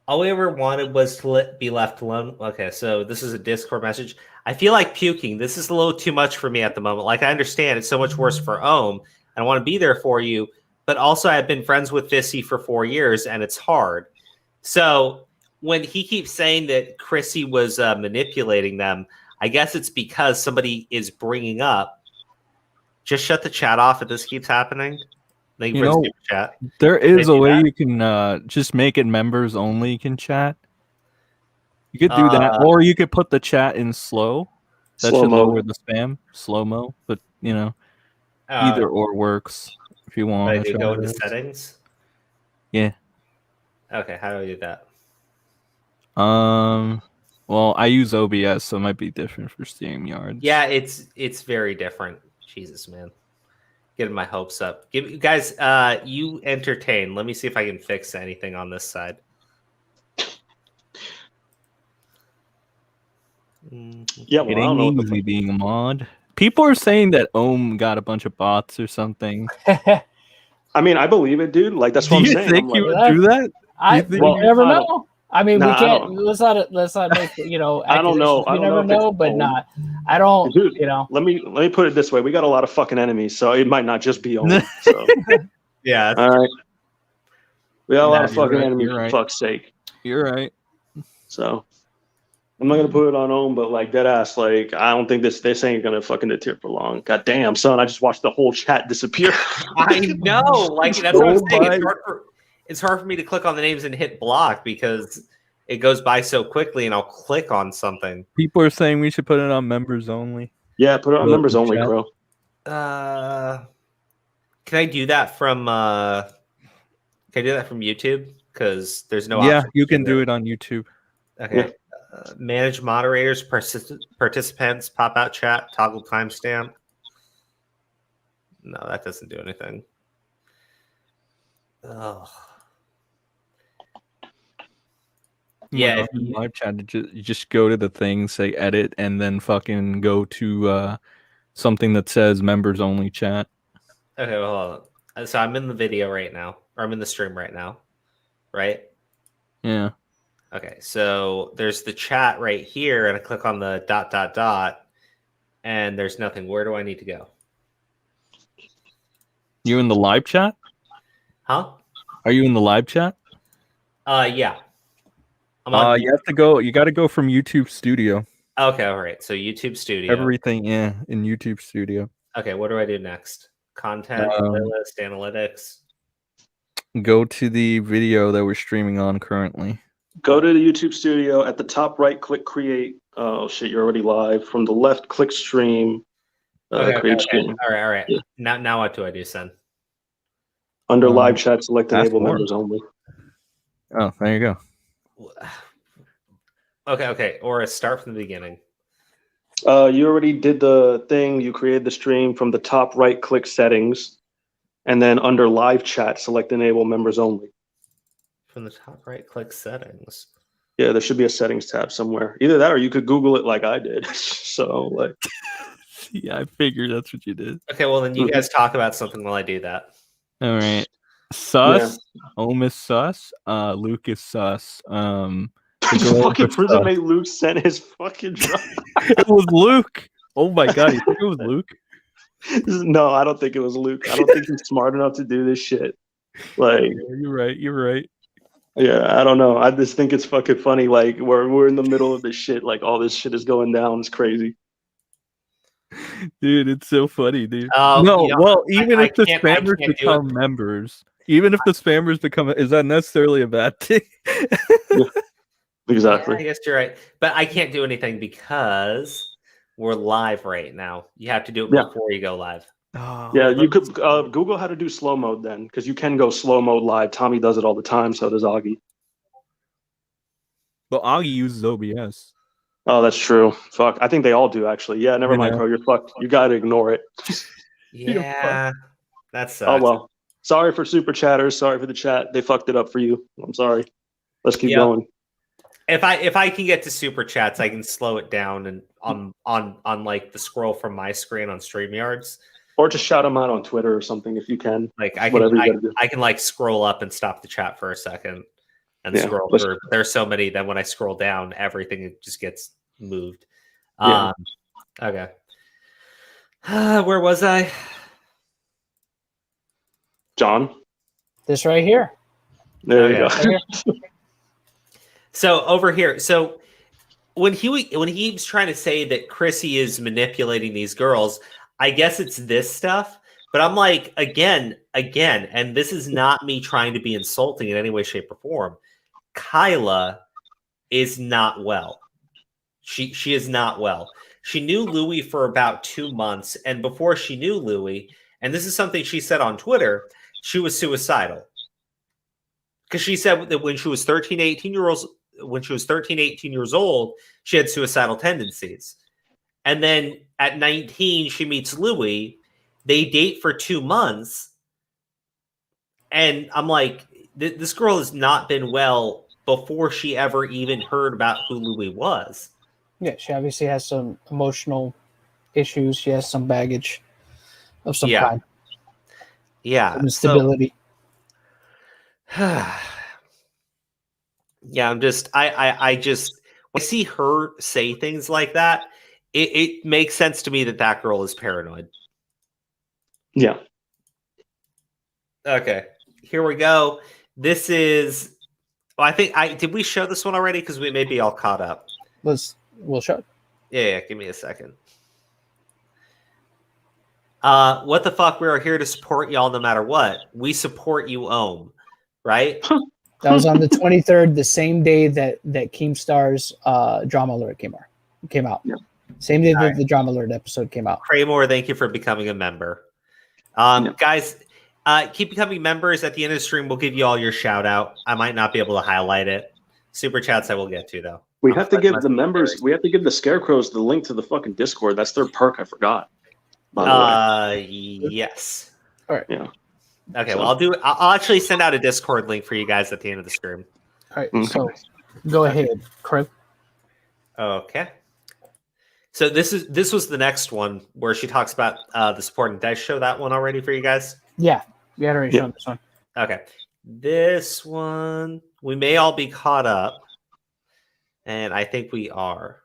All we ever wanted was to be left alone. Okay, so this is a Discord message. I feel like puking. This is a little too much for me at the moment. Like, I understand it's so much worse for Ohm. I want to be there for you. But also, I've been friends with Fissy for 4 years, and it's hard. So when he keeps saying that Chrissy was manipulating them, I guess it's because somebody is bringing up. Just shut the chat off if this keeps happening. Thank you You for the know, super chat. There is They a do way that? you can just make it members only can chat. You could do that, or you could put the chat in slow. That should Slow-mo. lower the spam, slow mo. But either or works if you want. Right, to you try go into this. settings. Yeah. Okay, how do I do that? Well, I use OBS, so it might be different for StreamYard. Yeah, it's very different. Jesus, man. Getting my hopes up. Give you guys you entertain. Let me see if I can fix anything on this side. Yeah, well, It I don't ain't know. What the easy being a mod. People are saying that Ohm got a bunch of bots or something. I mean, I believe it, dude. Like that's Do what I'm you saying. think I'm you like, would do that? I think- you Well, never I don't- know. I mean, Nah, we I can't. don't- Let's not make I don't know. accusations. I We don't never know if know, it's but Ohm. not. I don't. dude, You know. let me put it this way: we got a lot of fucking enemies, so it might not just be Owen. So, Yeah. all right, we got a lot Nah, of fucking right, enemies you're for right. fuck's sake. You're right. So, I'm not gonna put it on Owen, but like dead ass, like I don't think this ain't gonna fucking deter for long. God damn, son, I just watched the whole chat disappear. I know. Like that's what I'm Oh saying. my- It's hard for me to click on the names and hit block because it goes by so quickly and I'll click on something. People are saying we should put it on members only. Yeah, put it on Go members to only, chat. bro. Can I do that from YouTube? Because there's no Yeah, option you to can do that. it on YouTube. Okay. Manage moderators, participants, pop out chat, toggle timestamp. No, that doesn't do anything. Oh. Yeah, Like, on live chat, you just go to the thing, say edit, and then fucking go to something that says members only chat. Okay, well, hold on. So I'm in the video right now, or I'm in the stream right now, right? Yeah. Okay, so there's the chat right here, and I click on the ... and there's nothing. Where do I need to go? You in the live chat? Huh? Are you in the live chat? Yeah. I'm on. You have to go. You got to go from YouTube Studio. Okay, all right. So YouTube Studio. Everything, yeah, in YouTube Studio. Okay, what do I do next? Content, playlist, analytics. Go to the video that we're streaming on currently. Go to the YouTube studio. At the top right, click create. Oh shit, you're already live. From the left, click stream. Create stream. All right. Yeah. Now what do I do, son? Under live chat, select ask enable more. members only. Oh, there you go. Okay. Or start from the beginning. You already did the thing. You created the stream. From the top right, click settings. And then under live chat, select enable members only. From the top right, click settings. Yeah, there should be a settings tab somewhere. Either that or you could Google it like I did. So like Yeah, I figured that's what you did. Okay, well then you guys talk about something while I do that. All right. Sus. Ohm is sus. Luke is sus. The fucking prison mate Luke sent his fucking drug. It was Luke. Oh my god, you think it was Luke? No, I don't think it was Luke. I don't think he's smart enough to do this shit. Like, Yeah, you're right. You're right. yeah, I don't know. I just think it's fucking funny. Like, we're in the middle of this shit. Like, all this shit is going down. It's crazy. Dude, it's so funny, dude. Oh, No, you know, well, even if the I spammers can't do become it. members, even if the spammers become, is that necessarily a bad thing? Exactly. Yeah, I guess you're right. But I can't do anything because we're live right now. You have to do it Yeah. before you go live. Oh, Yeah, you could Google how to do slow mode then, because you can go slow mode live. Tommy does it all the time, so does Augie. But Augie uses OBS. Oh, that's true. Fuck, I think they all do actually. Yeah, never mind, Yeah. Crow. You're fucked. You gotta ignore it. Yeah, that sucks. Oh well. Sorry for super chatters. Sorry for the chat. They fucked it up for you. I'm sorry. Let's keep going. If I can get to super chats, I can slow it down and on like the scroll from my screen on StreamYards. Or just shout them out on Twitter or something if you can. Like I Whatever you can gotta do. I can like scroll up and stop the chat for a second and Yeah, scroll let's- through. There's so many that when I scroll down, everything just gets moved. Yeah. Okay. Where was I? John. This right here. There you Okay. go. Right here. So over here, so when he's trying to say that Chrissy is manipulating these girls, I guess it's this stuff. But I'm like, again, and this is not me trying to be insulting in any way, shape, or form. Kyla is not well. She is not well. She knew Louis for about 2 months, and before she knew Louis, and this is something she said on Twitter, she was suicidal. Because she said that when she was 13, 18 years old, she had suicidal tendencies. And then at 19, she meets Louis. They date for 2 months. And I'm like, this girl has not been well before she ever even heard about who Louis was. Yeah, she obviously has some emotional issues. She has some baggage of some Yeah. kind. Yeah. Some instability. Yeah, I'm just I just when I see her say things like that, it makes sense to me that girl is paranoid. Yeah. Okay, here we go. This is I think did we show this one already? Because we may be all caught up. We'll show it. Yeah, give me a second. What the fuck? We are here to support y'all no matter what. We support you, Ohm. Right? That was on the 23rd, the same day that Keemstar's Drama Alert came out. Yeah. Same day that the Drama Alert episode came out. Kramer, thank you for becoming a member. Guys, keep becoming members. At the end of the stream, we'll give you all your shout out. I might not be able to highlight it. Super chats I will get to, though. We have to give the members, we have to give the scarecrows the link to the fucking Discord. That's their perk. I forgot. By the way. Yes. All right. Yeah. Okay, So- well, I'll actually send out a Discord link for you guys at the end of the stream. All right. Okay. So go ahead, Crib. Okay. So this was the next one where she talks about the support. And did I show that one already for you guys? Yeah. We had already shown this one. Okay. This one, we may all be caught up. And I think we are.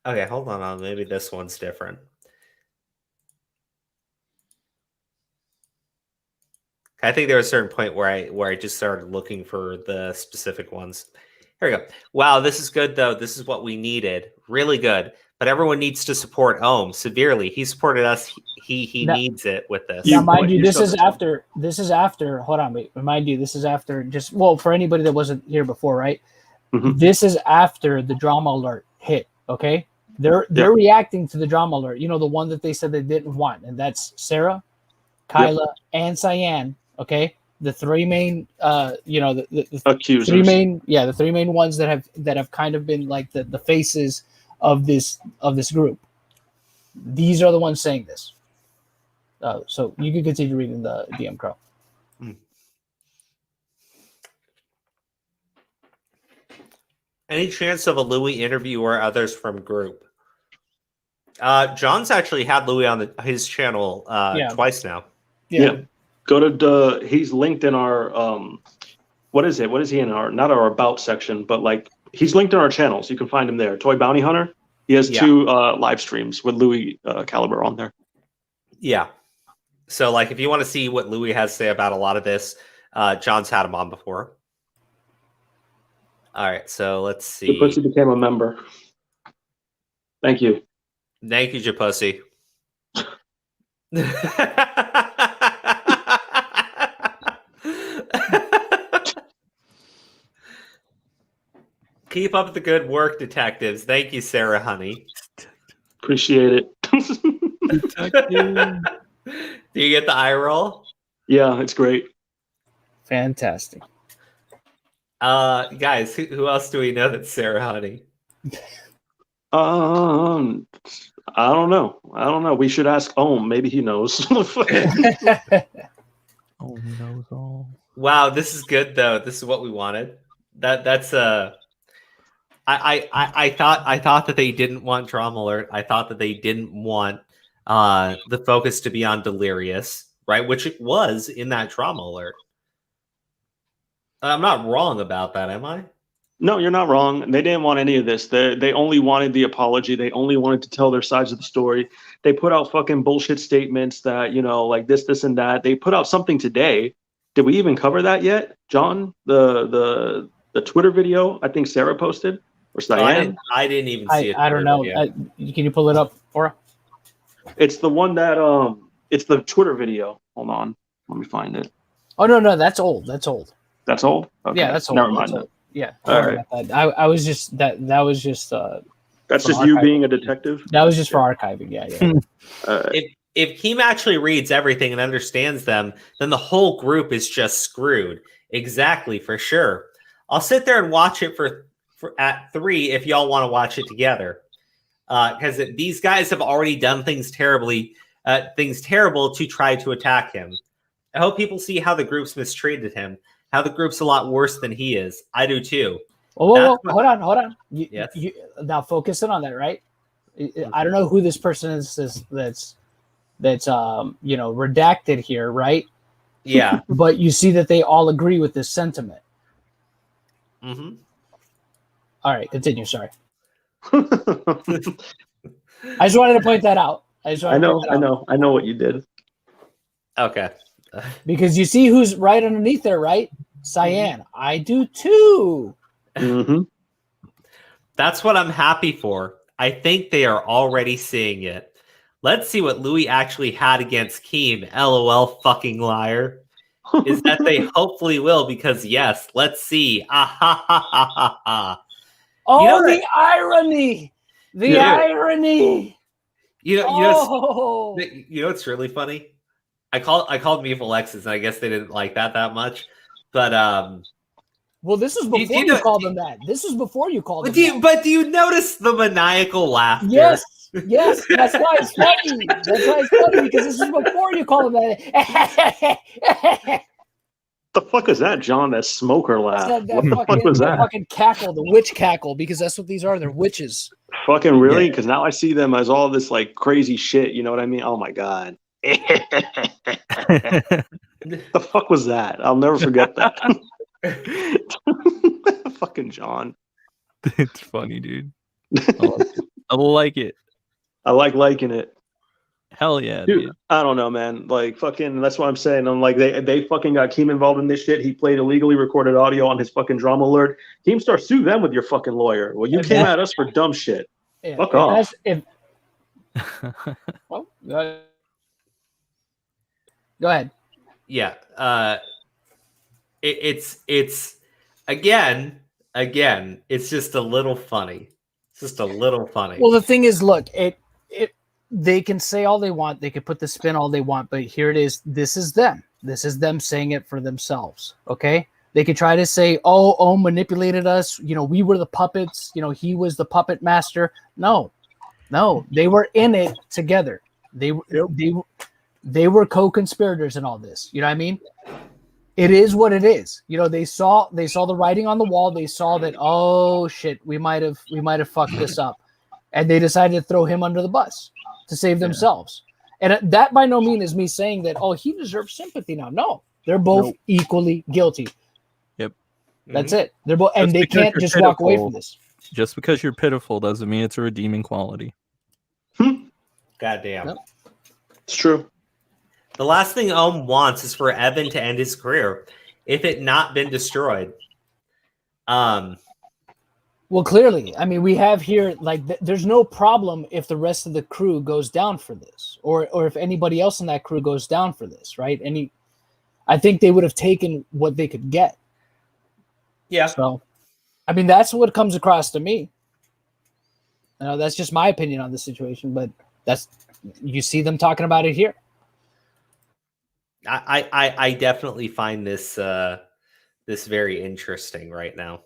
Okay, hold on. Maybe this one's different. I think there was a certain point where I just started looking for the specific ones. Here we go. Wow, this is good though. This is what we needed. Really good. But everyone needs to support Ohm severely. He supported us. He needs it with this. Now, mind you, this is after. Hold on, wait. Remind you, this is after. For anybody that wasn't here before, right? Mhm. This is after the Drama Alert hit. Okay, they're reacting to the Drama Alert. You know, the one that they said they didn't want, and that's Sarah, Kyla, and Cyan. Okay, the three main, the Accusers. three main ones that have kind of been like the faces of this group. These are the ones saying this. So you can continue reading the DM Crow. Any chance of a Louis interview or others from group? John's actually had Louis on his channel twice now. Yeah. Go to he's linked in our what is it? What is he in our not our about section, but like he's linked in our channels. You can find him there. Toy Bounty Hunter. He has 2 live streams with Louis Calibre on there. Yeah. So like if you want to see what Louis has to say about a lot of this, John's had him on before. All right, so let's see. Japussy became a member. Thank you. Thank you, Japussy. Keep up the good work, detectives. Thank you, Sarah Honey. Appreciate it. Do you get the eye roll? Yeah, it's great. Fantastic. Guys, who else do we know that's Sarah Honey? I don't know. We should ask Ohm. Maybe he knows. Oh, he knows all. Wow, this is good though. This is what we wanted. That's I thought that they didn't want Drama Alert. I thought that they didn't want the focus to be on Delirious, right? Which it was in that Drama Alert. I'm not wrong about that, am I? No, you're not wrong. They didn't want any of this. They only wanted the apology. They only wanted to tell their sides of the story. They put out fucking bullshit statements that, like this, and that. They put out something today. Did we even cover that yet, John? The Twitter video I think Sarah posted or Cyan? I didn't even see it. I don't know. Can you pull it up, Aura? It's the one that it's the Twitter video. Hold on, let me find it. Oh no, that's old. That's old. That's old. Okay. Yeah, that's old. Never mind. Old. Yeah. All right. I was just that was just. That's just you being a detective. That was just for archiving. Yeah. If Keem actually reads everything and understands them, then the whole group is just screwed. Exactly, for sure. I'll sit there and watch it for at 3 if y'all want to watch it together. Because these guys have already done things terrible to try to attack him. I hope people see how the group's mistreated him, how the group's a lot worse than he is. I do too. Whoa, hold on. Yes. You now focus in on that, right? I don't know who this person is that's redacted here, right? Yeah. But you see that they all agree with this sentiment. Mm-hmm. All right, continue. Sorry. I just wanted to point that out. I know what you did. Okay. Because you see who's right underneath there, right? Cyan. I do too. Mm-hmm. That's what I'm happy for. I think they are already seeing it. Let's see what Louis actually had against Keem. LOL, fucking liar. Is that they hopefully will, because yes, let's see. Ah, ha, ha, ha, ha, ha. Oh, the irony! The irony! You know what's really funny? I called me Alexis, and I guess they didn't like that much. But well, this was before you called them that. This was before you called them that. But do you notice the maniacal laughter? Yes. That's why it's funny. That's why it's funny, because this is before you called them that. The fuck is that, John? That smoker laugh. What the fuck was that? Fucking cackle, the witch cackle, because that's what these are. They're witches. Fucking really? Because now I see them as all this like crazy shit. You know what I mean? Oh my god. The fuck was that? I'll never forget that. Fucking John. It's funny, dude. I like it. I like liking it. Hell yeah, dude. I don't know, man. Like fucking, that's what I'm saying. I'm like, they fucking got Keem involved in this shit. He played illegally recorded audio on his fucking Drama Alert. Keemstar, sue them with your fucking lawyer. Well, you came at us for dumb shit. Yeah, fuck off. Well, go ahead. Yeah. It's again, it's just a little funny. It's just a little funny. Well, the thing is, look, they can say all they want, they can put the spin all they want, but here it is. This is them. This is them saying it for themselves. Okay. They could try to say, oh, manipulated us. We were the puppets. He was the puppet master. No, they were in it together. They were co-conspirators in all this. You know what I mean? It is what it is. They saw the writing on the wall. They saw that, oh shit, we might have fucked this up. and they decided to throw him under the bus to save themselves. And that by no means is me saying that, oh, he deserves sympathy now. No, they're both equally guilty. Yep. That's it. They're both, and they can't just pitiful, walk away from this. Just because you're pitiful doesn't mean it's a redeeming quality. Goddamn. Yep. It's true. The last thing Ohm wants is for Evan to end his career, if it not been destroyed. Well, clearly, I mean, we have here, like, there's no problem if the rest of the crew goes down for this, or if anybody else in that crew goes down for this, right? I think they would have taken what they could get. Yeah. So, I mean, that's what comes across to me. That's just my opinion on the situation, but you see them talking about it here. I definitely find this this very interesting right now.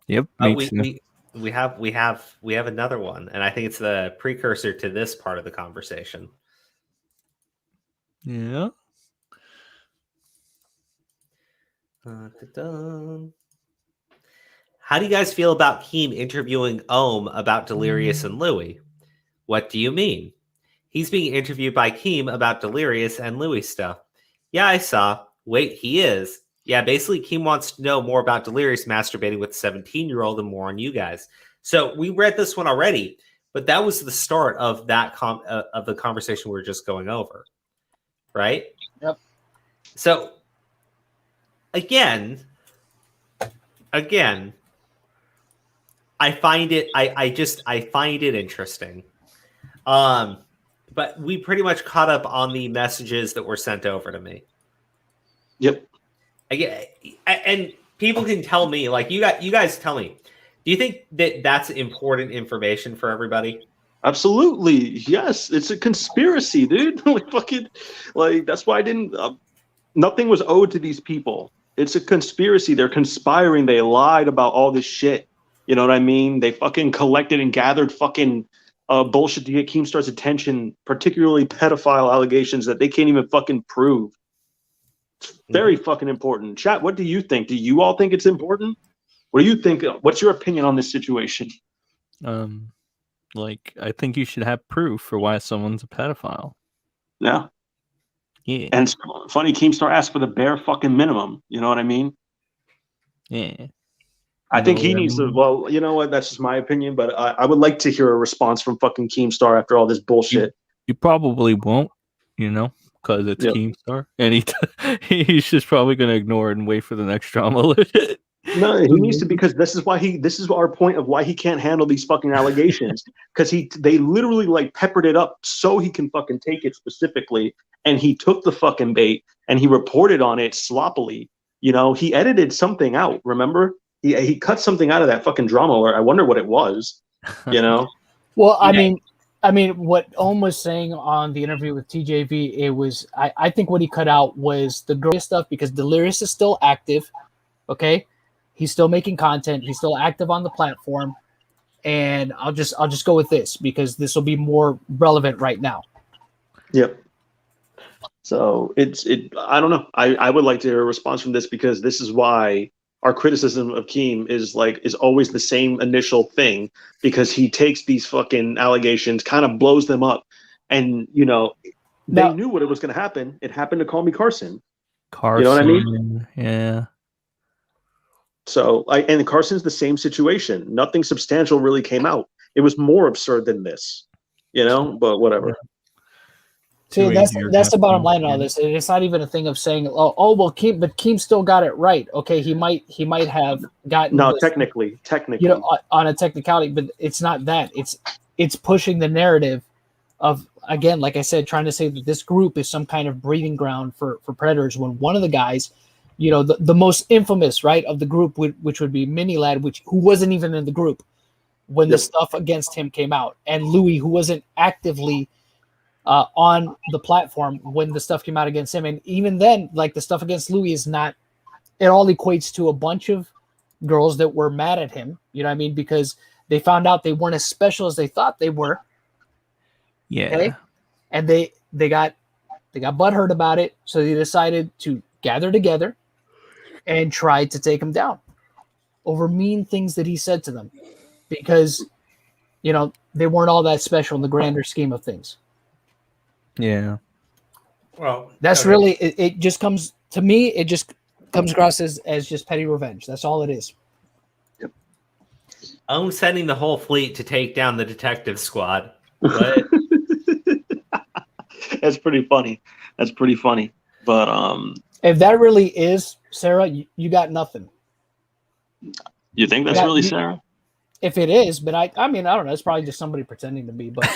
Yep. We have another one, and I think it's the precursor to this part of the conversation. Yeah. How do you guys feel about Keem interviewing Ohm about Delirious and Louis? What do you mean? He's being interviewed by Keem about Delirious and Louis stuff. Yeah, I saw. Wait, he is. Yeah, basically, Keem wants to know more about Delirious masturbating with a 17-year-old and more on you guys. So we read this one already, but that was the start of that of the conversation we were just going over, right? Yep. So again, I find it. I find it interesting. But we pretty much caught up on the messages that were sent over to me. Yep. And people can tell me, like, you guys tell me, do you think that that's important information for everybody? Absolutely. Yes. It's a conspiracy, dude. That's why I didn't, nothing was owed to these people. It's a conspiracy. They're conspiring. They lied about all this shit. You know what I mean? They fucking collected and gathered fucking bullshit to get Keemstar's attention, particularly pedophile allegations that they can't even fucking prove. It's very fucking important. Chat, what do you think? Do you all think it's important? What do you think? What's your opinion on this situation? I think you should have proof for why someone's a pedophile. Yeah. Yeah. And it's funny, Keemstar asked for the bare fucking minimum. You know what I mean? Yeah. I think he needs to. Well, you know what? That's just my opinion, but I would like to hear a response from fucking Keemstar after all this bullshit. You probably won't, because it's Keemstar, and he's just probably going to ignore it and wait for the next drama. No, he needs to, because this is our point of why he can't handle these fucking allegations, because they literally peppered it up so he can fucking take it specifically, and he took the fucking bait and he reported on it sloppily. He edited something out. Remember? He cut something out of that fucking drama alert. I wonder what it was, Well, I mean, what Ohm was saying on the interview with TJV, it was, I think what he cut out was the girl stuff, because Delirious is still active. Okay. He's still making content. He's still active on the platform. And I'll just go with this because this will be more relevant right now. Yep. So I don't know. I would like to hear a response from this, because this is why our criticism of Keem is always the same initial thing, because he takes these fucking allegations, kind of blows them up, and they knew what it was going to happen. It happened to Call Me Carson. You know what I mean? Yeah. So and Carson's the same situation. Nothing substantial really came out. It was more absurd than this, but whatever. See, that's the bottom line on all this. It's not even a thing of saying, well, Keem still got it right. Okay, he might have gotten technically, on a technicality, but it's not that. It's pushing the narrative of, again, like I said, trying to say that this group is some kind of breeding ground for predators, when one of the guys, the most infamous, right, of the group, which would be Mini Lad, who wasn't even in the group when the stuff against him came out, and Louis, who wasn't actively on the platform when the stuff came out against him. And even then, the stuff against Louis is not, it all equates to a bunch of girls that were mad at him, because they found out they weren't as special as they thought they were. Yeah. Okay? And they got butthurt about it. So they decided to gather together and try to take him down over mean things that he said to them, because they weren't all that special in the grander scheme of things. Yeah. Well, That's really it. Just comes to me. It just comes across as just petty revenge. That's all it is. I'm sending the whole fleet to take down the detective squad. What? That's pretty funny. That's pretty funny. But if that really is Sarah, you got nothing. you think that's really Sarah? If it is, but I mean, I don't know. It's probably just somebody pretending to be. But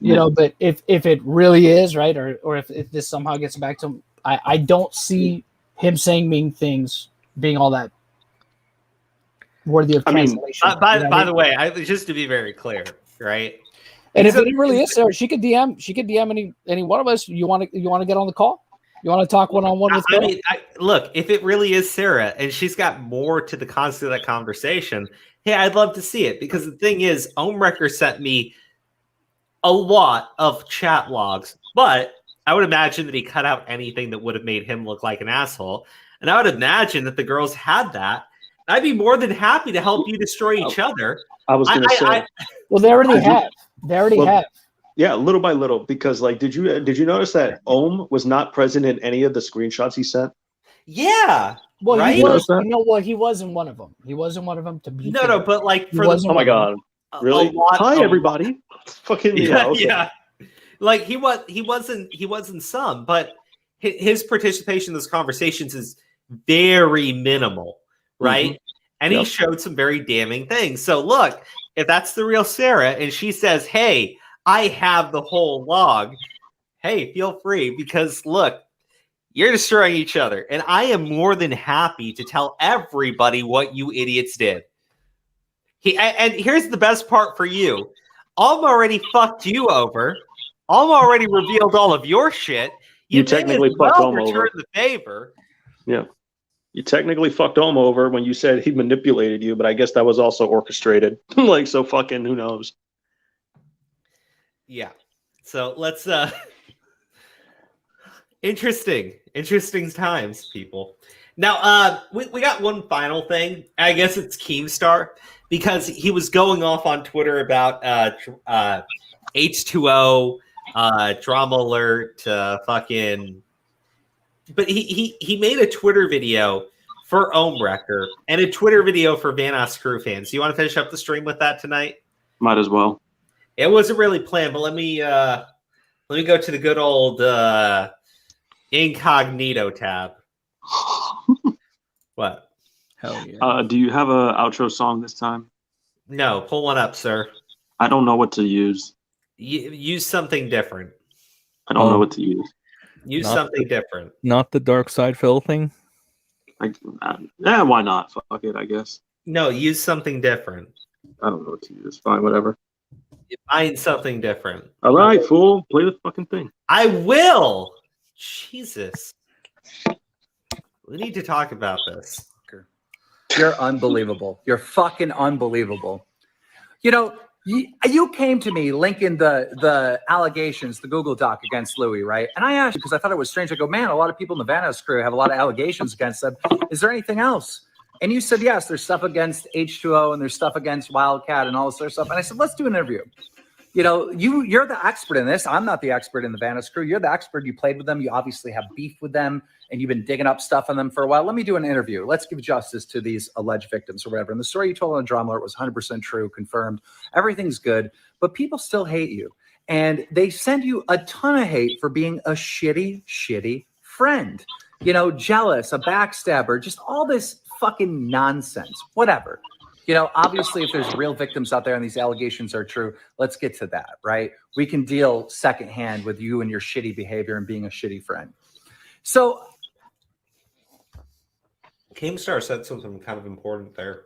but if it really is, right, or if this somehow gets back to him, I don't see him saying mean things being all that worthy of cancellation. By the way, just to be very clear, right? And if it really is Sarah, she could DM any one of us. You want to get on the call? You want to talk one-on-one with her? I mean, look, if it really is Sarah and she's got more to the concept of that conversation, hey, I'd love to see it, because the thing is, Ohmwrecker sent me a lot of chat logs, but I would imagine that he cut out anything that would have made him look like an asshole. And I would imagine that the girls had that. I'd be more than happy to help you destroy each other. I was going to say. Well, they already have. They already have. Yeah, little by little, because did you notice that Ohm was not present in any of the screenshots he sent? Yeah. Well, right? he was. You know what? He was in one of them. He was in one of them. To be fair. No, but like for oh my god, really? Hi everybody. Fucking yeah. Like he wasn't some, but his participation in those conversations is very minimal, right? Mm-hmm. And he showed some very damning things. So look, if that's the real Sarah and she says, hey, I have the whole log, hey, feel free, because look, you're destroying each other. And I am more than happy to tell everybody what you idiots did. And here's the best part for you. Alm already fucked you over. Alm already revealed all of your shit. You technically fucked Alm over. Return the favor. Yeah. You technically fucked Alm over when you said he manipulated you, but I guess that was also orchestrated. So fucking who knows? Yeah. So let's interesting times, people. Now we got one final thing. I guess it's Keemstar, because he was going off on Twitter about H2O, drama alert, fucking. But he made a Twitter video for Ohmwrecker and a Twitter video for Vanoss crew fans. Do you want to finish up the stream with that tonight? Might as well. It wasn't really planned, but let me go to the good old incognito tab. What? Hell yeah. Do you have a outro song this time? No, pull one up, sir. I don't know what to use. Use something different. I don't know what to use. Use something different. Not the Dark Side Phil thing? Why not? Fuck it, I guess. No, use something different. I don't know what to use. Fine, whatever. Find something different. All right, fool. Play the fucking thing. I will. Jesus. We need to talk about this. You're unbelievable. You're fucking unbelievable. You came to me linking the allegations, the Google Doc against Louis, right? And I asked you because I thought it was strange. I go, man, a lot of people in the Vanoss crew have a lot of allegations against them. Is there anything else? And you said, yes, there's stuff against H2O and there's stuff against Wildcat and all this other stuff. And I said, let's do an interview. You're the expert in this. I'm not the expert in the Vanoss crew. You're the expert. You played with them. You obviously have beef with them and you've been digging up stuff on them for a while. Let me do an interview. Let's give justice to these alleged victims or whatever. And the story you told on Drama Alert was 100% true, confirmed. Everything's good, but people still hate you. And they send you a ton of hate for being a shitty friend. Jealous, a backstabber, just all this fucking nonsense, whatever. Obviously, if there's real victims out there and these allegations are true, let's get to that, right? We can deal secondhand with you and your shitty behavior and being a shitty friend. So, Keemstar said something kind of important there.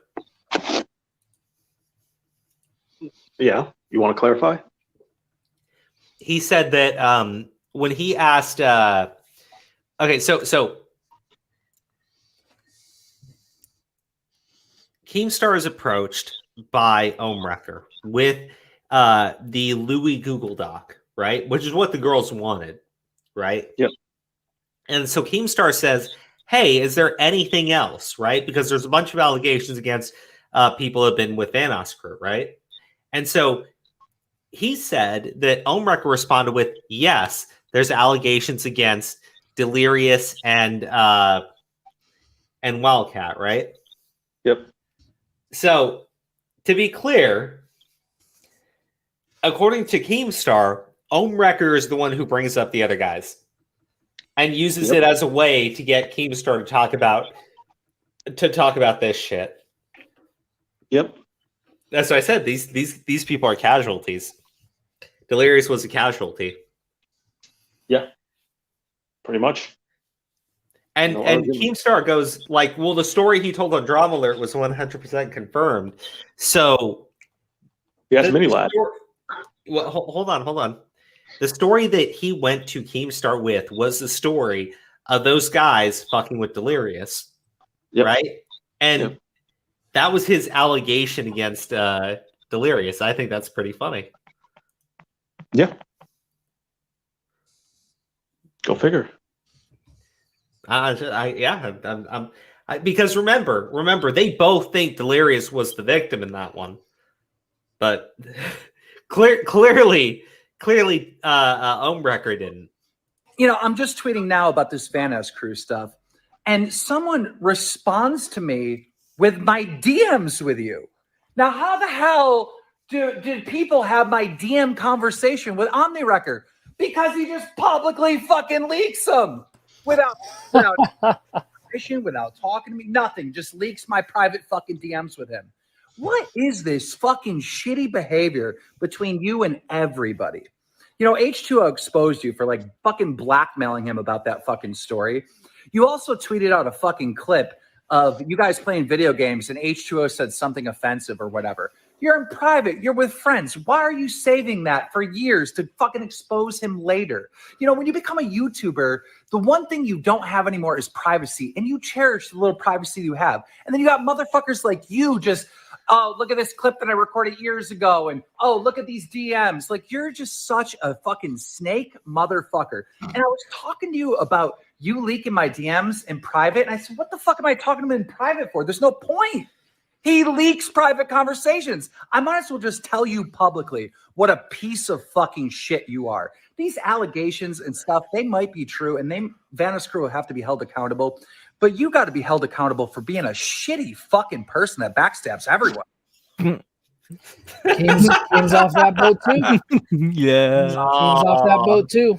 Yeah, you want to clarify? He said that when he asked, okay, so Keemstar is approached by Ohmwrecker with the Louis Google Doc, right? Which is what the girls wanted, right? Yep. And so Keemstar says, hey, is there anything else, right? Because there's a bunch of allegations against people who have been with Vanoss crew, right? And so he said that Ohmwrecker responded with, yes, there's allegations against Delirious and Wildcat, right? Yep. So, to be clear, according to Keemstar, Ohmwrecker is the one who brings up the other guys and uses it as a way to get Keemstar to talk about this shit. Yep. That's what I said. These people are casualties. Delirious was a casualty. Yeah. Pretty much. And Keemstar goes like, well, the story he told on Drama Alert was 100% confirmed. So yes, Mini Lad. Well, hold on. The story that he went to Keemstar with was the story of those guys fucking with Delirious, right? And that was his allegation against Delirious. I think that's pretty funny. Yeah. Go figure. Because remember, they both think Delirious was the victim in that one, but clearly, Ohmwrecker didn't. You know, I'm just tweeting now about this Vanoss crew stuff, and someone responds to me with my DMs with you. Now, how the hell did people have my DM conversation with OmniWrecker? Because he just publicly fucking leaks them without permission, without talking to me, nothing. Just leaks my private fucking DMs with him. What is this fucking shitty behavior between you and everybody? You know, H2O exposed you for like fucking blackmailing him about that fucking story. You also tweeted out a fucking clip of you guys playing video games and H2O said something offensive or whatever. You're in private. You're with friends. Why are you saving that for years to fucking expose him later? You know, when you become a YouTuber, the one thing you don't have anymore is privacy, and you cherish the little privacy you have. And then you got motherfuckers like you just, oh, look at this clip that I recorded years ago, and oh, look at these DMs. Like, you're just such a fucking snake motherfucker. And I was talking to you about you leaking my DMs in private, and I said, what the fuck am I talking to him in private for? There's no point. He leaks private conversations. I might as well just tell you publicly what a piece of fucking shit you are. These allegations and stuff, they might be true, and Vanoss crew will have to be held accountable, but you got to be held accountable for being a shitty fucking person that backstabs everyone. King's off that boat too. Yeah. King's off that boat too.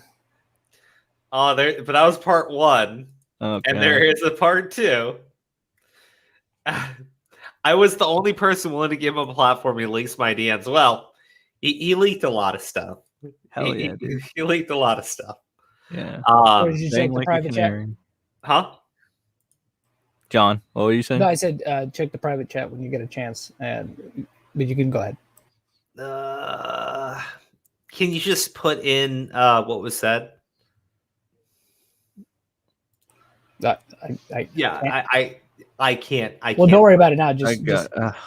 Oh, but that was part one. Okay. And there is a part two. I was the only person willing to give him a platform. He leaks my DMs. Well, he leaked a lot of stuff. Hell yeah, dude. He leaked a lot of stuff. Yeah. Did you check the private chat? Huh? John, what were you saying? No, I said check the private chat when you get a chance. But you can go ahead. Can you just put in what was said? I can't. Well, don't worry about it now.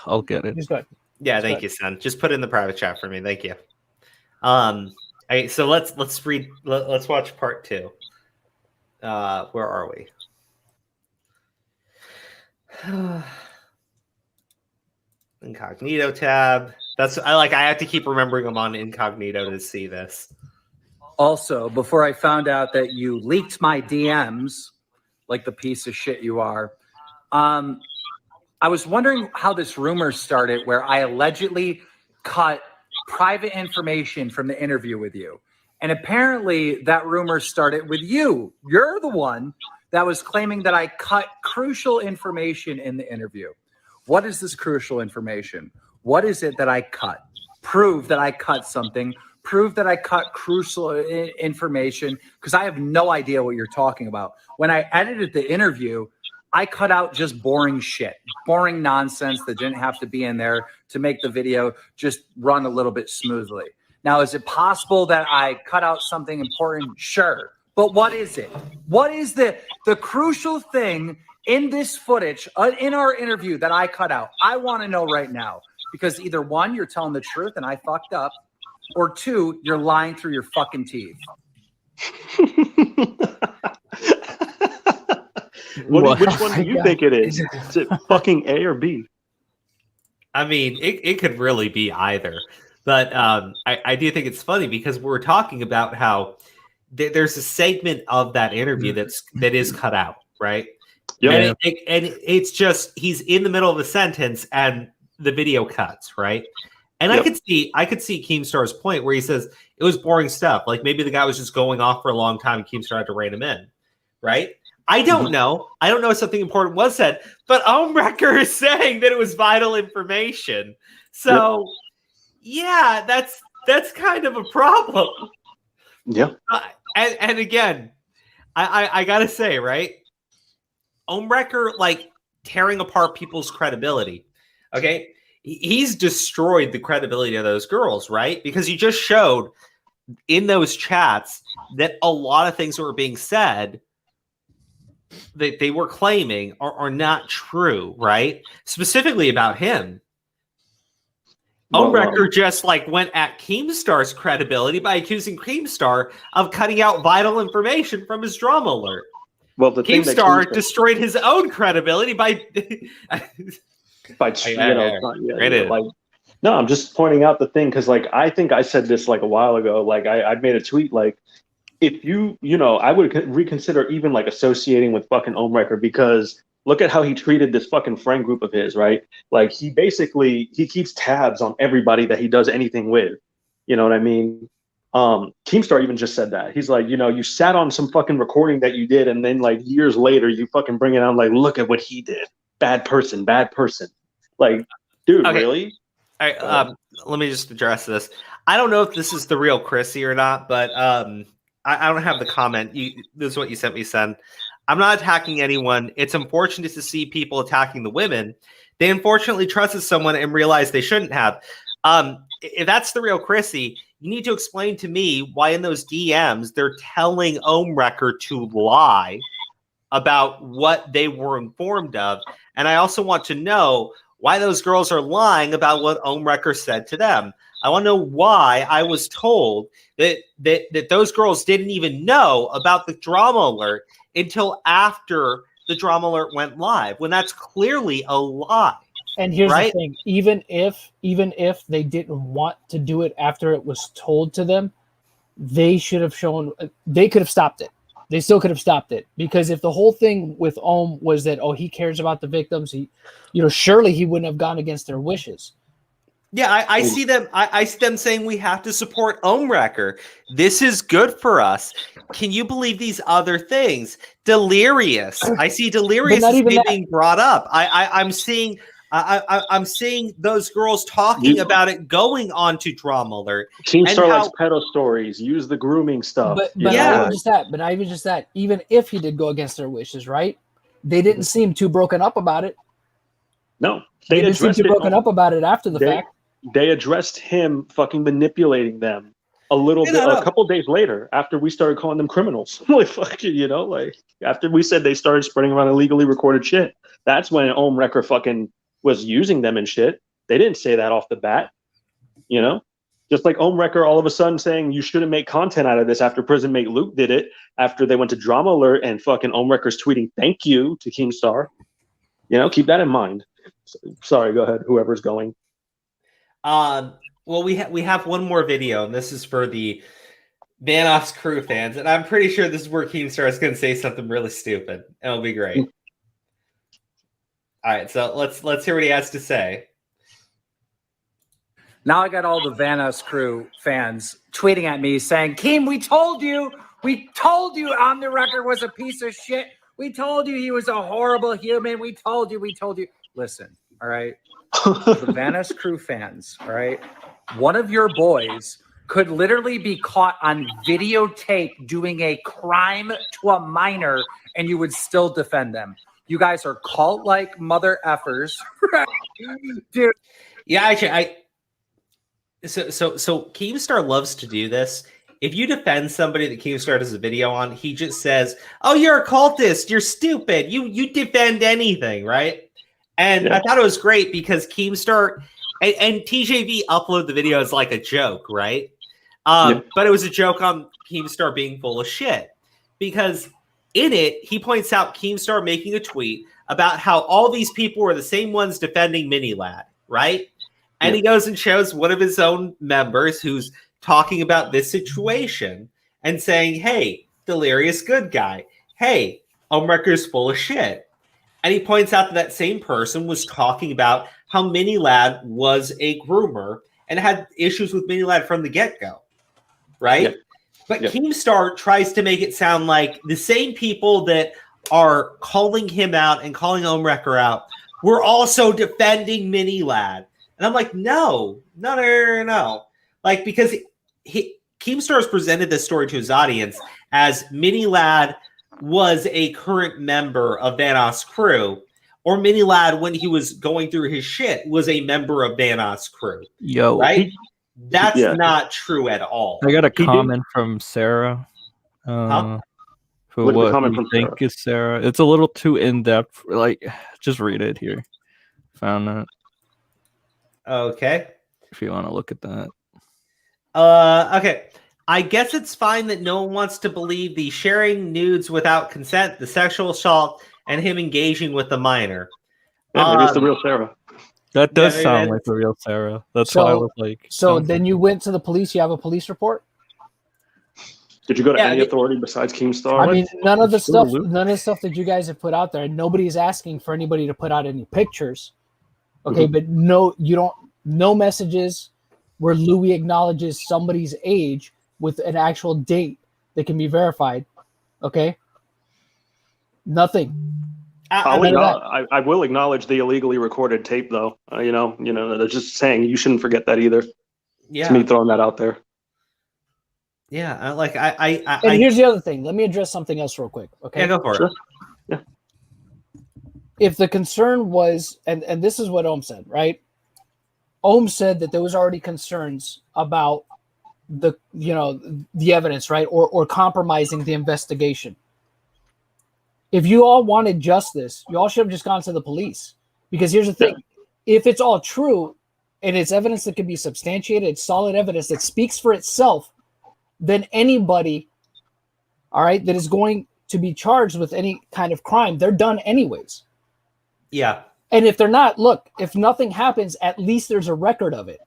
I'll get it. Just go ahead. Yeah, thank you, son. Just put it in the private chat for me. Thank you. So let's read. Let's watch part two. Where are we? Incognito tab. I have to keep remembering I'm on incognito to see this. Also, before I found out that you leaked my DMs, like the piece of shit you are, I was wondering how this rumor started where I allegedly cut private information from the interview with you. And apparently that rumor started with you. You're the one that was claiming that I cut crucial information in the interview. What is this crucial information? What is it that I cut? Prove that I cut something. Prove that I cut crucial information, because I have no idea what you're talking about. When I edited the interview, I cut out just boring shit, boring nonsense that didn't have to be in there to make the video just run a little bit smoothly. Now, is it possible that I cut out something important? Sure. But what is it? What is the crucial thing in this footage, in our interview that I cut out? I want to know right now, because either one, you're telling the truth and I fucked up, or two, you're lying through your fucking teeth. Which one do you think it is? Is it fucking A or B? I mean, it could really be either. But I do think it's funny because we're talking about how there's a segment of that interview that is cut out, right? Yeah. And it's just he's in the middle of a sentence and the video cuts, right? And I could see Keemstar's point where he says it was boring stuff. Like maybe the guy was just going off for a long time and Keemstar had to rein him in, right? I don't know. I don't know if something important was said, but Ohmwrecker is saying that it was vital information. So yeah, that's kind of a problem. Yeah. And again, I gotta say, right? Ohmwrecker, like tearing apart people's credibility. Okay. He's destroyed the credibility of those girls, right? Because he just showed in those chats that a lot of things that were being said that they were claiming are not true, right? Specifically about him. Ohmwrecker just like went at Keemstar's credibility by accusing Keemstar of cutting out vital information from his drama alert. Well, the Keemstar destroyed his own credibility by no, I'm just pointing out the thing because like I think I said this like a while ago. Like I made a tweet like if I would reconsider even like associating with fucking Ohmwrecker because look at how he treated this fucking friend group of his, right? Like he keeps tabs on everybody that he does anything with. You know what I mean? Keemstar even just said that. He's like, you sat on some fucking recording that you did, and then like years later you fucking bring it out like, look at what he did. Bad person. Like, dude, okay. Really? All right, let me just address this. I don't know if this is the real Chrissy or not, but I don't have the comment. This is what you sent me, Sen. I'm not attacking anyone. It's unfortunate to see people attacking the women. They unfortunately trusted someone and realized they shouldn't have. If that's the real Chrissy, you need to explain to me why in those DMs they're telling Ohmwrecker to lie about what they were informed of. And I also want to know why those girls are lying about what Ohmwrecker said to them. I want to know why I was told that those girls didn't even know about the drama alert until after the drama alert went live, when that's clearly a lie. And here's the thing: even if they didn't want to do it after it was told to them, they should have shown. They could have stopped it. They still could have stopped it, because if the whole thing with Ohm was that he cares about the victims, surely he wouldn't have gone against their wishes. Yeah, I see them. I see them saying we have to support Ohmwrecker. This is good for us. Can you believe these other things? Delirious. I see Delirious is being brought up. I'm seeing those girls talking about it going on to Drama Alert. Keemstar likes pedo stories. Use the grooming stuff. But not even just that. Even if he did go against their wishes, right? They didn't seem too broken up about it. No, they didn't seem too broken up about it after the fact. They addressed him fucking manipulating them a little bit, a couple days later, after we started calling them criminals. Like fucking, like after we said they started spreading around illegally recorded shit. That's when Ohmwrecker fucking was using them and shit. They didn't say that off the bat, Just like Ohmwrecker all of a sudden saying you shouldn't make content out of this after Prison Mate Luke did it, after they went to Drama Alert and fucking Ohmwrecker's tweeting thank you to Keemstar. Keep that in mind. Sorry, go ahead, whoever's going. Well, we have one more video, and this is for the Vanoss crew fans, and I'm pretty sure this is where Keemstar is going to say something really stupid. It'll be great. All right, so let's hear what he has to say. Now I got all the Vanoss crew fans tweeting at me saying, Keem, we told you On the Record was a piece of shit. We told you he was a horrible human. We told you. Listen, all right? The Vanoss crew fans, all right? One of your boys could literally be caught on videotape doing a crime to a minor, and you would still defend them. You guys are cult-like mother effers. Dude. Yeah, actually, So Keemstar loves to do this. If you defend somebody that Keemstar does a video on, he just says, "Oh, you're a cultist. You're stupid. You defend anything, right?" And I thought it was great because Keemstar and TJV upload the video as like a joke, right? But it was a joke on Keemstar being full of shit, because in it he points out Keemstar making a tweet about how all these people were the same ones defending Mini Lad, right? And he goes and shows one of his own members who's talking about this situation and saying, hey, Delirious good guy. Hey, Omrecker's full of shit. And he points out that same person was talking about how Minilad was a groomer and had issues with Minilad from the get-go, right? Yep. But Keemstar tries to make it sound like the same people that are calling him out and calling Omrecker out were also defending Minilad. And I'm like, no. Like, because Keemstar has presented this story to his audience as Minilad was a current member of Vanoss crew, or Minilad, when he was going through his shit, was a member of Vanoss crew. Yo, right? That's not true at all. I got a comment from Sarah. For What what comment we from think Sarah? is Sarah. It's a little too in depth. Like, just read it here. Found that. Okay. If you want to look at that. Okay. I guess it's fine that no one wants to believe the sharing nudes without consent, the sexual assault, and him engaging with the minor. Yeah, maybe it's the real Sarah. That does Yeah, sound like the real Sarah. That's So- why I was like. So then you went to the police. You have a police report. Did you go to Yeah, any the- authority besides Keemstar? I mean, none of the Sure, stuff, Luke. none of the stuff that you guys have put out there. Nobody's asking for anybody to put out any pictures. Okay, but no, you don't. No messages where Louis acknowledges somebody's age with an actual date that can be verified. Okay, nothing. I I will acknowledge the illegally recorded tape, though. They're just saying you shouldn't forget that either. Yeah. It's me throwing that out there. Yeah. And here's the other thing. Let me address something else real quick. Okay. Yeah, go for Sure. it. If the concern was, and this is what Ohm said, right? Ohm said that there was already concerns about the evidence, right? Or compromising the investigation. If you all wanted justice, you all should have just gone to the police. Because here's the thing. If it's all true and it's evidence that can be substantiated, it's solid evidence that speaks for itself, then anybody, all right, that is going to be charged with any kind of crime, they're done anyways. Yeah. And if they're not, look, if nothing happens, at least there's a record of it.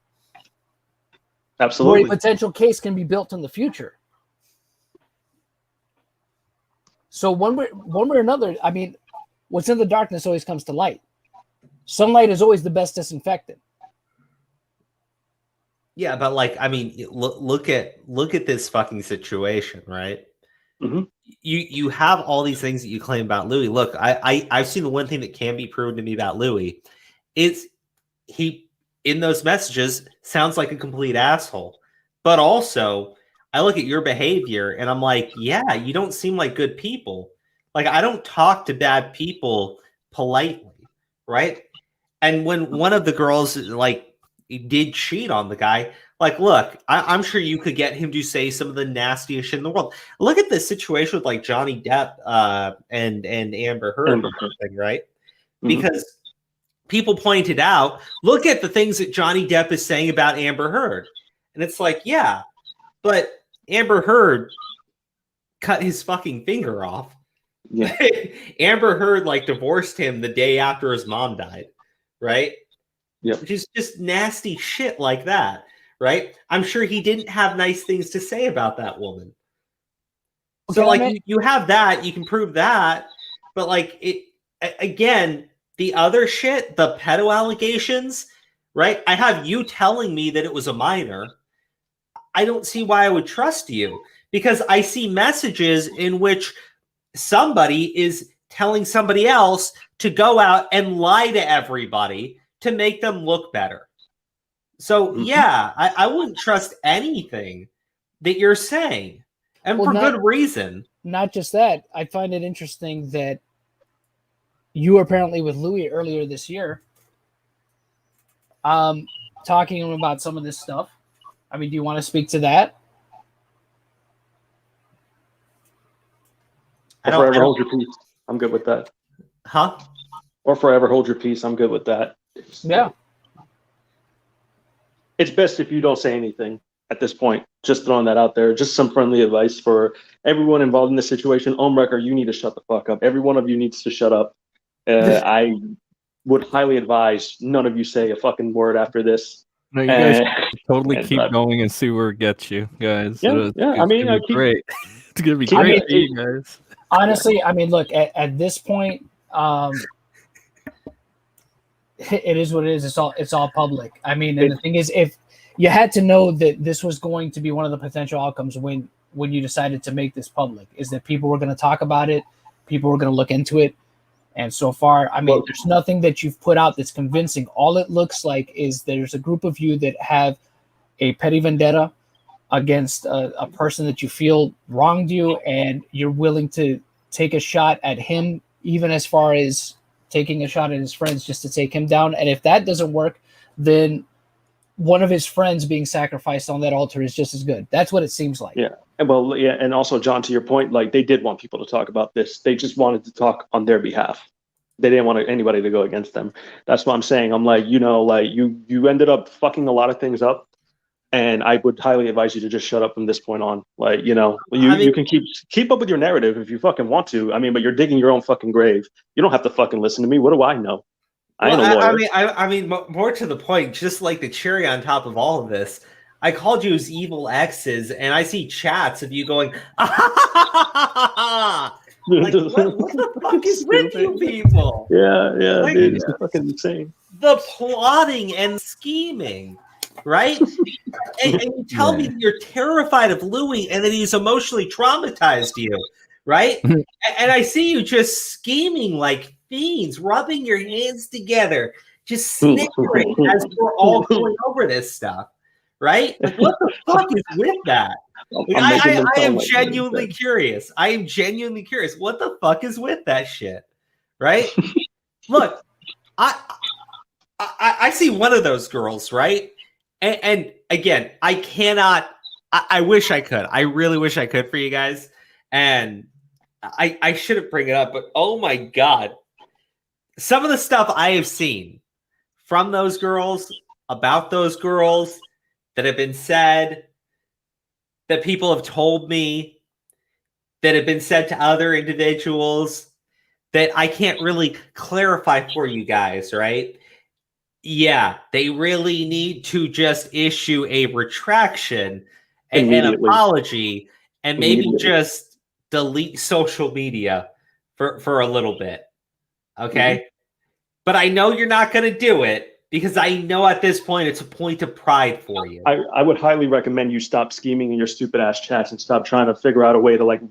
Absolutely. Where a potential case can be built in the future. So one way or another, I mean, what's in the darkness always comes to light. Sunlight is always the best disinfectant. Yeah, but like, I mean, look at this fucking situation, right? Mm-hmm. You have all these things that you claim about Louis. Look, I've seen the one thing that can be proven to me about Louis is he in those messages sounds like a complete asshole. But also, I look at your behavior and I'm like, yeah, you don't seem like good people. Like, I don't talk to bad people politely, right? And when one of the girls like did cheat on the guy, like, look, I'm sure you could get him to say some of the nastiest shit in the world. Look at this situation with like Johnny Depp and Amber Heard, thing, right? Mm-hmm. Because people pointed out, look at the things that Johnny Depp is saying about Amber Heard. And it's like, yeah, but Amber Heard cut his fucking finger off. Yeah. Amber Heard like divorced him the day after his mom died, right? Yeah. Which is just nasty shit like that, right? I'm sure he didn't have nice things to say about that woman. So like you have that, you can prove that, but like it again, the other shit, the pedo allegations, right? I have you telling me that it was a minor. I don't see why I would trust you because I see messages in which somebody is telling somebody else to go out and lie to everybody to make them look better. So yeah, I wouldn't trust anything that you're saying, and for good reason. Not just that, I find it interesting that you were apparently with Louis earlier this year, talking to him about some of this stuff. I mean, do you want to speak to that? Or forever hold your peace. I'm good with that. Huh? Or forever hold your peace. I'm good with that. Yeah. It's best if you don't say anything at this point. Just throwing that out there. Just some friendly advice for everyone involved in this situation. Omrecker, you need to shut the fuck up. Every one of you needs to shut up. would highly advise none of you say a fucking word after this. No, you guys should totally keep going and see where it gets you, guys. Yeah, I mean, it's great. It's gonna be great for you guys. Honestly, I mean, look, at this point, it is what it is. It's all public. I mean, and the thing is, if you had to know that this was going to be one of the potential outcomes when you decided to make this public, is that people were going to talk about it, people were going to look into it, and so far, I mean, there's nothing that you've put out that's convincing. All it looks like is there's a group of you that have a petty vendetta against a person that you feel wronged you, and you're willing to take a shot at him, even as far as taking a shot at his friends just to take him down. And if that doesn't work, then one of his friends being sacrificed on that altar is just as good. That's what it seems like. Yeah. And well, yeah. And also, John, to your point, like, they did want people to talk about this. They just wanted to talk on their behalf. They didn't want anybody to go against them. That's what I'm saying. I'm like, you know, like you ended up fucking a lot of things up. And I would highly advise you to just shut up from this point on. Like, you know, you can keep up with your narrative if you fucking want to. I mean, but you're digging your own fucking grave. You don't have to fucking listen to me. What do I know? I ain't a lawyer. I mean, more to the point, just like the cherry on top of all of this, I called you as evil exes, and I see chats of you going, like, what the fuck is with you people? Yeah, like, dude, it's fucking insane. The plotting and scheming. Right? and you tell me that you're terrified of Louis and that he's emotionally traumatized you, right? And I see you just scheming like fiends, rubbing your hands together, just snickering as we're all going over this stuff, right? Like, what the fuck is with that? Like, I am genuinely curious. I am genuinely curious. What the fuck is with that shit, right? Look, I see one of those girls, right? And again, I cannot. I wish I could. I really wish I could for you guys. And I shouldn't bring it up, but oh my god, some of the stuff I have seen from those girls, about those girls, that have been said, that people have told me, that have been said to other individuals, that I can't really clarify for you guys, right? Yeah, they really need to just issue a retraction and an apology, and maybe just delete social media for a little bit. Okay? But I know you're not going to do it, because I know at this point it's a point of pride for you. I would highly recommend you stop scheming in your stupid ass chats and stop trying to figure out a way to like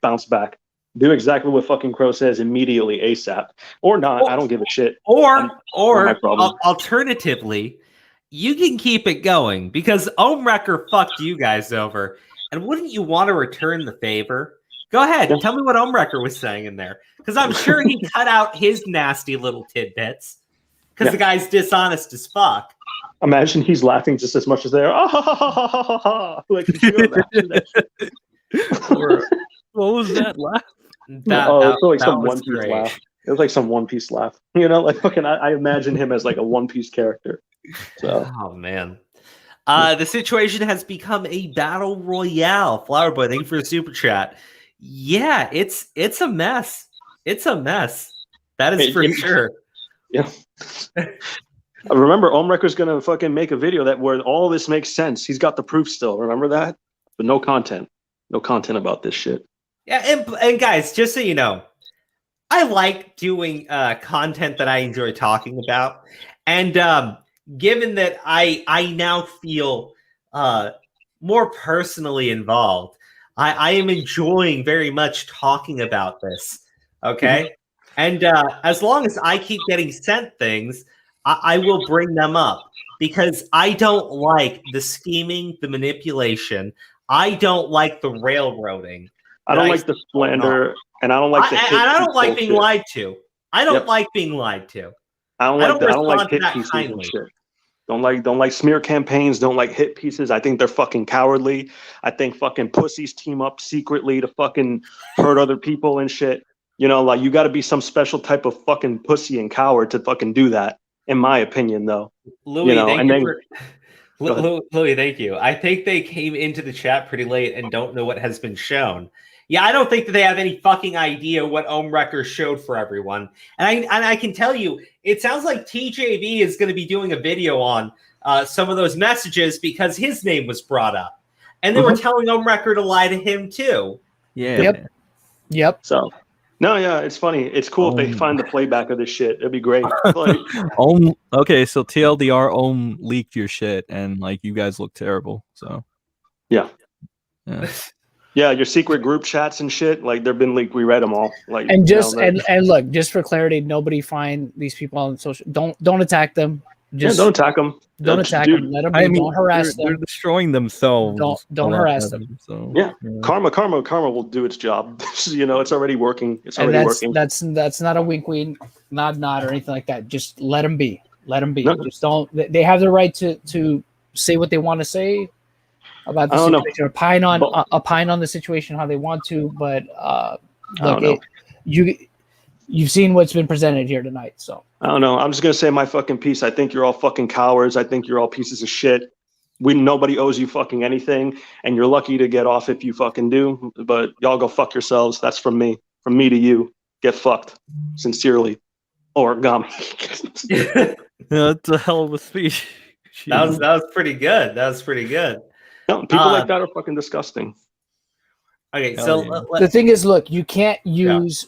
bounce back. Do exactly what fucking Crow says immediately, ASAP, or not. I don't give a shit. Or alternatively, you can keep it going, because Ohmwrecker fucked you guys over, and wouldn't you want to return the favor? Go ahead, tell me what Ohmwrecker was saying in there, because I'm sure he cut out his nasty little tidbits, because the guy's dishonest as fuck. Imagine he's laughing just as much as they're like. Could you imagine that shit? What was that laugh? It was like some One Piece laugh. It was like some One Piece laugh. You know, like fucking. I imagine him as like a One Piece character. So. Oh man. The situation has become a battle royale. Flowerboy, thank you for the super chat. Yeah, it's a mess. It's a mess. That is for sure. Yeah. Remember, Ohmwrecker's gonna fucking make a video where all this makes sense. He's got the proof still. Remember that? But no content. No content about this shit. Yeah, and guys, just so you know, I like doing content that I enjoy talking about, and given that I now feel more personally involved, I am enjoying very much talking about this. Okay, and as long as I keep getting sent things, I will bring them up, because I don't like the scheming, the manipulation. I don't like the railroading. I don't like the slander, and I don't like the. And I don't like being lied to. I don't like being lied to. I don't like hit pieces and shit. Don't like smear campaigns. Don't like hit pieces. I think they're fucking cowardly. I think fucking pussies team up secretly to fucking hurt other people and shit. You know, like, you got to be some special type of fucking pussy and coward to fucking do that, in my opinion, though. Louis, Louis, thank you. I think they came into the chat pretty late and don't know what has been shown. Yeah, I don't think that they have any fucking idea what Ohmwrecker showed for everyone. And I can tell you, it sounds like TJV is going to be doing a video on some of those messages because his name was brought up. And they were telling Ohmwrecker to lie to him too. Yeah. Yep. So, no, yeah, it's funny. It's cool if they find the playback of this shit. It'd be great. Like, okay, so TLDR, Ohm leaked your shit, and like you guys look terrible. So, yeah. Yeah, your secret group chats and shit, like they've been leaked. We read them all. Like, And just and look, just for clarity, nobody find these people on social. Don't attack them. Just don't attack them. Don't attack them. Let them be. Don't harass them. They're destroying themselves. Don't harass them. So yeah, karma will do its job. It's already working. It's already working. That's not a wink, nod, or anything like that. Just let them be. Let them be. No. Just don't. They have the right to say what they want to say about the situation, or opine on the situation how they want to. But look, you've seen what's been presented here tonight, so. I don't know. I'm just gonna say my fucking piece. I think you're all fucking cowards. I think you're all pieces of shit. Nobody owes you fucking anything, and you're lucky to get off if you fucking do. But y'all go fuck yourselves. That's from me. From me to you. Get fucked. Sincerely. Origami. That's a hell of a speech. That was pretty good. That was pretty good. No, people like that are fucking disgusting. Okay, so the thing is, look, you can't use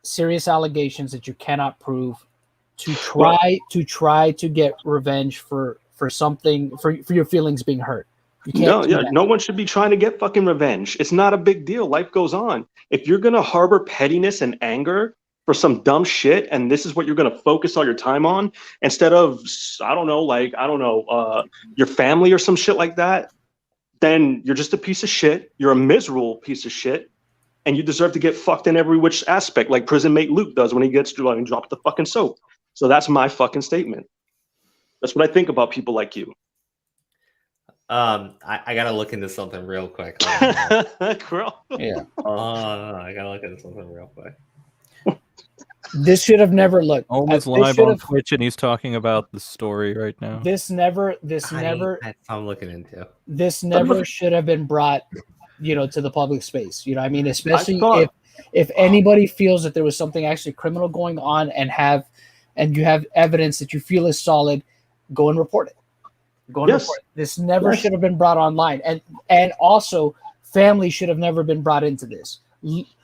serious allegations that you cannot prove to try to get revenge for something, for your feelings being hurt. You can't no one should be trying to get fucking revenge. It's not a big deal. Life goes on. If you're gonna harbor pettiness and anger for some dumb shit, and this is what you're gonna focus all your time on, instead of your family or some shit like that, then you're just a piece of shit. You're a miserable piece of shit. And you deserve to get fucked in every which aspect, like prison mate Luke does when he gets and drops the fucking soap. So that's my fucking statement. That's what I think about people like you. I gotta look into something real quick. Yeah. I gotta look into something real quick. This should have never looked. Almost live on Twitch, and he's talking about the story right now. I'm looking into. This never should have been brought, to the public space. You know what I mean? Especially if anybody feels that there was something actually criminal going on and you have evidence that you feel is solid, go and report it. Report it. This never should have been brought online. And also, family should have never been brought into this.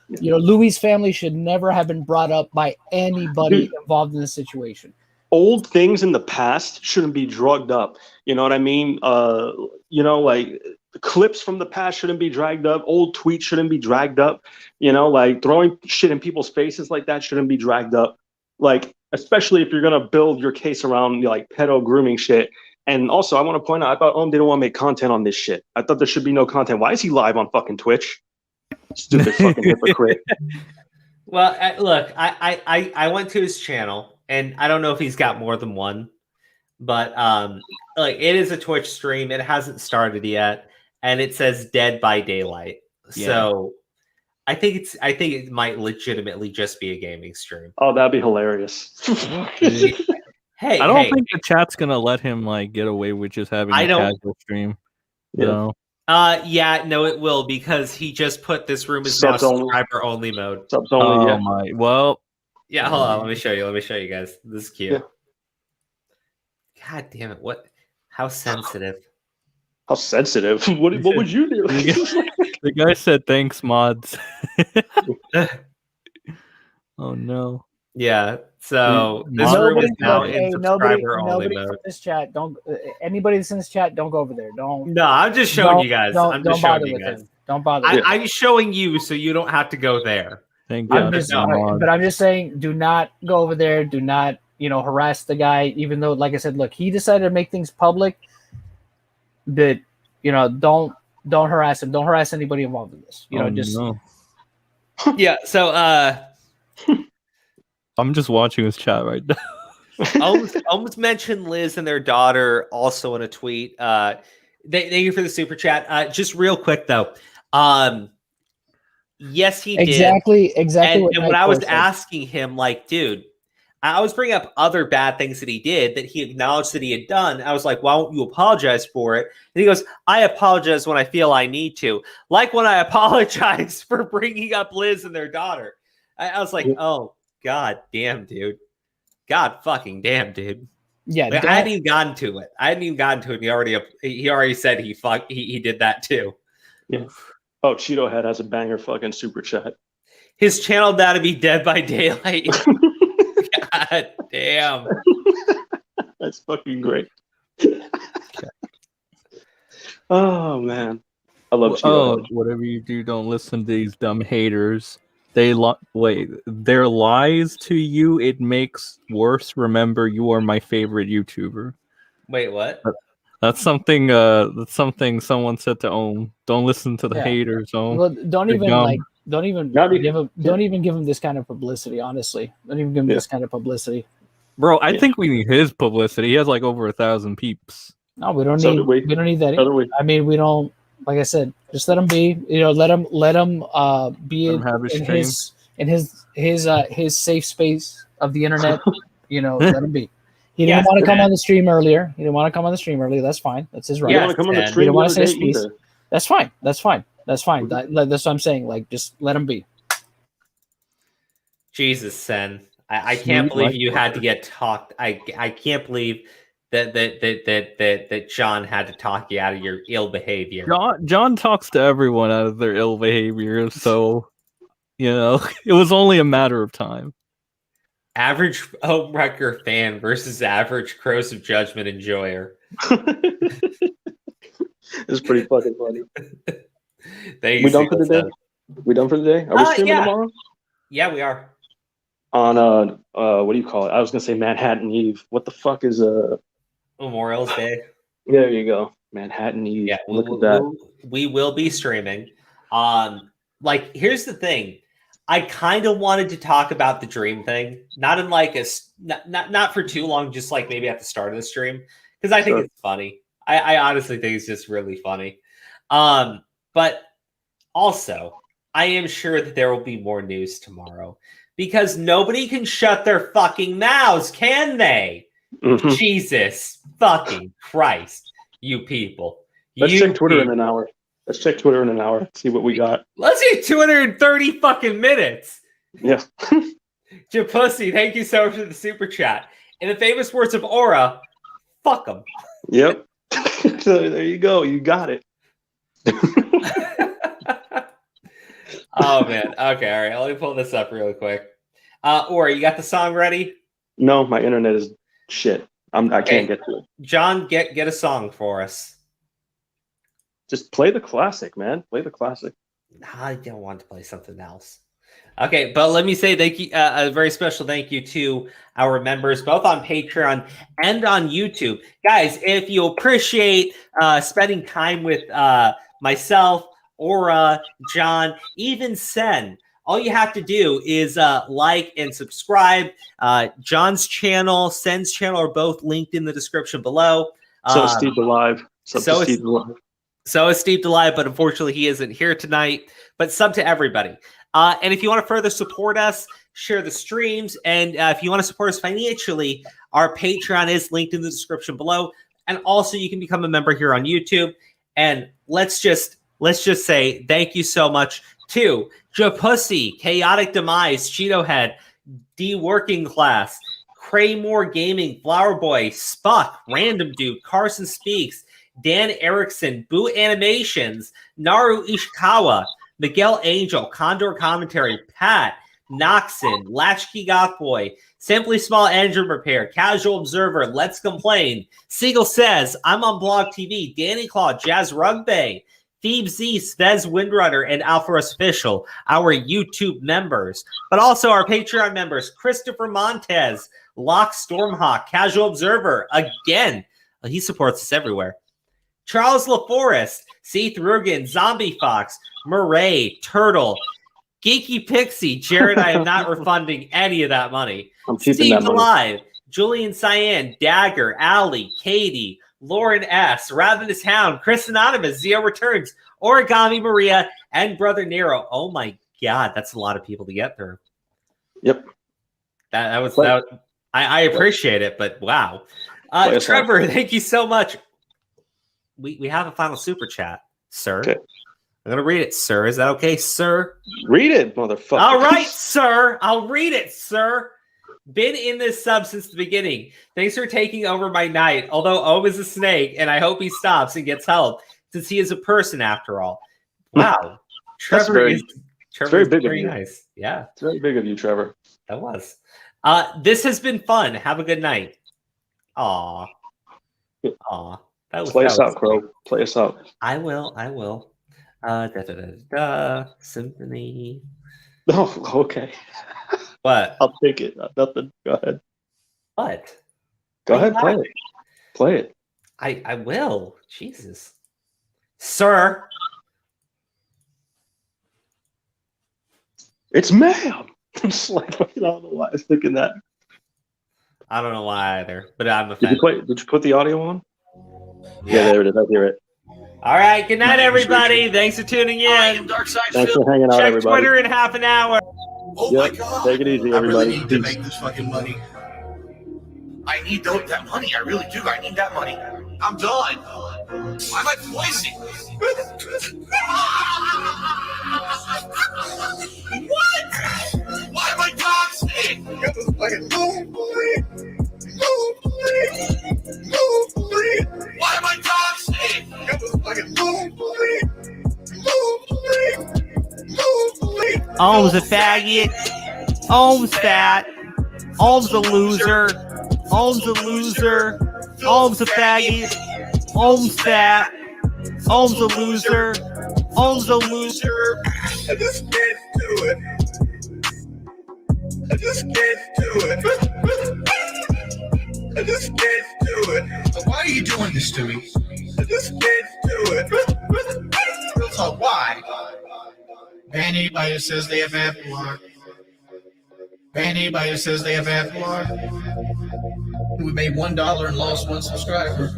Louis' family should never have been brought up by anybody involved in the situation. Old things in the past shouldn't be drugged up. You know what I mean? Like clips from the past shouldn't be dragged up. Old tweets shouldn't be dragged up. Like throwing shit in people's faces like that shouldn't be dragged up. Like, especially if you're going to build your case around like pedo grooming shit. And also, I want to point out, I thought Ohm didn't want to make content on this shit. I thought there should be no content. Why is he live on fucking Twitch? Stupid fucking hypocrite. Well, look, I went to his channel, and I don't know if he's got more than one, but it is a Twitch stream. It hasn't started yet, and it says "Dead by Daylight." Yeah. So I think it might legitimately just be a gaming stream. Oh, that'd be hilarious. Hey, I don't think the chat's gonna let him get away with just having a casual stream. Yeah. It will, because he just put this room is now subscriber only mode. Subs only, my. Well, yeah, hold on, let me show you guys. This is cute. Yeah. God damn it. How sensitive. How sensitive? What would you do? The guy said thanks, mods. Oh no. Yeah. So this room is now in subscriber only mode. In this chat, anybody that's in this chat, don't go over there. Don't. No, I'm just showing you guys. I'm just showing you guys. Don't bother. I'm showing you so you don't have to go there. Thank God. But I'm just saying, do not go over there. Do not, harass the guy. Even though, like I said, look, he decided to make things public. But don't harass him. Don't harass anybody involved in this. No. Yeah. So I'm just watching his chat right now. almost mentioned Liz and their daughter also in a tweet. Thank you for the super chat. Just real quick though. Yes, he did. Exactly. And when I was asking him, dude, I was bringing up other bad things that he did that he acknowledged that he had done. I was like, why won't you apologize for it? And he goes, I apologize when I feel I need to. Like when I apologize for bringing up Liz and their daughter. I was like, oh, God damn, dude. God fucking damn, dude. Yeah, like, I hadn't even gotten to it. He already said he did that too. Yeah. Oh, Cheeto Head has a banger fucking super chat. His channel got to be Dead by Daylight. God damn. That's fucking great. Oh man, I love Cheeto Head. Whatever you do, don't listen to these dumb haters. Their lies to you, it makes worse. Remember, you are my favorite YouTuber. Wait, what? That's something someone said to Ohm. Don't listen to the haters, Ohm. Well, don't even give him this kind of publicity, honestly. Don't even give him this kind of publicity. Bro, I think we need his publicity. He has like over 1,000 peeps. No, we don't need that. I mean, we don't. Like I said, just let him be. You know, let him be in his safe space of the internet. You know, let him be. He didn't want to come on the stream earlier. That's fine. That's his right. You don't want to come on the stream. You don't want to say his piece. That's fine. That's fine. That's what I'm saying. Like, just let him be. Jesus, Sen. I can't believe you had to get talked. I can't believe that John had to talk you out of your ill behavior. John talks to everyone out of their ill behavior, so it was only a matter of time. Average Homewrecker fan versus average Crows of Judgment enjoyer. It's pretty fucking funny. We done for the day? We done for the day? Are we streaming tomorrow? Yeah, we are. On what do you call it? I was gonna say Manhattan Eve. What the fuck is Memorial's Day? There you go. Manhattan Eve. Yeah, look at that. We will be streaming. Like, here's the thing. I kind of wanted to talk about the dream thing, not in like not for too long, just like maybe at the start of the stream, because I think it's funny. I honestly think it's just really funny. But also, I am sure that there will be more news tomorrow because nobody can shut their fucking mouths, can they? Mm-hmm. Jesus fucking Christ, you people. Let's check Twitter in an hour. See what we got. Let's see 230 fucking minutes. Yeah. Japussy, thank you so much for the super chat. In the famous words of Aura, fuck them. Yep. So there you go. You got it. Oh, man. Okay, all right. Let me pull this up really quick. Aura, you got the song ready? No, my internet is shit. I can't get to it. John, get a song for us. Just play the classic, man. Play the classic. I don't want to play something else. Okay, but let me say thank you, a very special thank you to our members, both on Patreon and on YouTube. Guys, if you appreciate spending time with myself, Aura, John, even Sen, all you have to do is like and subscribe. John's channel, Sen's channel are both linked in the description below. So is Steve DeLive. So is Steve DeLive, but unfortunately he isn't here tonight. But sub to everybody. And if you want to further support us, share the streams. And if you want to support us financially, our Patreon is linked in the description below. And also you can become a member here on YouTube. And let's just say thank you so much to Japussy, Chaotic Demise, Cheeto Head, D Working Class, Craymore Gaming, Flower Boy, Spuck, Random Dude, Carson Speaks, Dan Erickson, Boo Animations, Naru Ishikawa, Miguel Angel, Condor Commentary, Pat, Noxin, Latchkey Gothboy, Simply Small Engine Repair, Casual Observer, Let's Complain, Seagull Says, I'm on Blog TV, Danny Claw, Jazz Rugby, Phoebe Z, Svez Windrunner, and Alpharus Official, our YouTube members, but also our Patreon members, Christopher Montez, Locke Stormhawk, Casual Observer, again, he supports us everywhere. Charles LaForest, Seath Rugen, Zombie Fox, Murray, Turtle, Geeky Pixie, Jared, I am not refunding any of that money. I'm keeping that money. Alive, Julian Cyan, Dagger, Allie, Katie, Lauren S., Ravenous Hound, Chris Anonymous, Zio Returns, Origami Maria, and Brother Nero. Oh my God, that's a lot of people to get through. Yep. That I appreciate it, but wow. Trevor, thank you so much. We have a final super chat, sir. Okay. I'm going to read it, sir. Is that okay, sir? Read it, motherfucker. All right, sir. I'll read it, sir. Been in this sub since the beginning. Thanks for taking over my night. Although Ohm is a snake, and I hope he stops and gets help, since he is a person after all. Wow. Trevor is very big of you. Nice. Yeah. It's very big of you, Trevor. That was. This has been fun. Have a good night. Aw. Play us out, Crow. Play us out. I will. Symphony. Oh, okay. What? I'll take it. Nothing. Go ahead. What? Go ahead. Play it. Play it. I will. Jesus. Sir. It's ma'am. I'm just like, I don't know why I was thinking that. I don't know why either, but I'm a fan. Did you put the audio on? Yeah, there it is. I hear it. All right. Good night, everybody. Thanks for tuning in. Thanks for hanging out, Check everybody. Twitter in half an hour. Oh my God. Take it easy, I everybody. really need to make this fucking money. I need that money. I really do. I need that money. I'm done. Why am I poisoning? What? Why am I toxic? Get this fucking Why am I toxic? Get this fucking Ohm's a faggot. Ohm's fat. Ohm's a loser. Ohm's a loser. Ohm's a faggot. Ohm's fat. Ohm's a loser. Ohm's a loser. I just can't do it. I just can't do it. I just can't do it. So why are you doing this to me? I just can't do it. Real talk, why? Ban anybody that says they have Apple. Ban anybody that says they have Apple. We made $1 and lost 1 subscriber.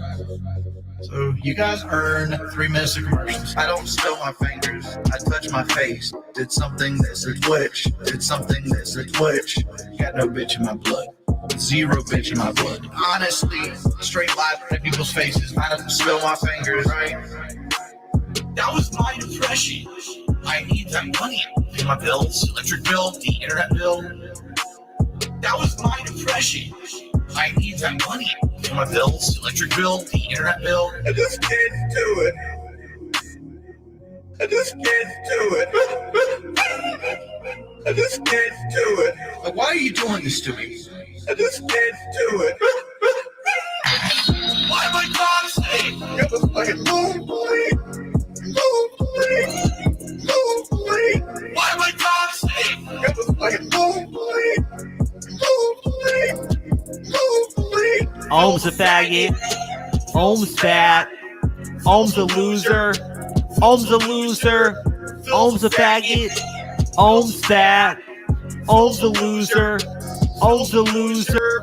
So you guys earn 3 minutes of commercials. I don't spill my fingers. I touch my face. Did something that's a twitch. Did something that's a twitch. Got no bitch in my blood. 0 bitch in my blood. Honestly, straight live in people's faces. I don't spill my fingers, right? That was my depression. I need that money. Pay my bills, electric bill, the internet bill. That was my depression. I need that money. Pay my bills, electric bill, the internet bill. I just can't do it. I just can't do it. I just can't do it. Like, why are you doing this to me? I just can't do it. Why am I toxic? It was like lonely. Why am I toxic? It was like lonely. Ohm's a faggot. Ohm's fat. Ohm's a loser. Ohm's a loser. Ohm's a faggot. Ohm's fat. Ohm's a loser. Ohm's a loser.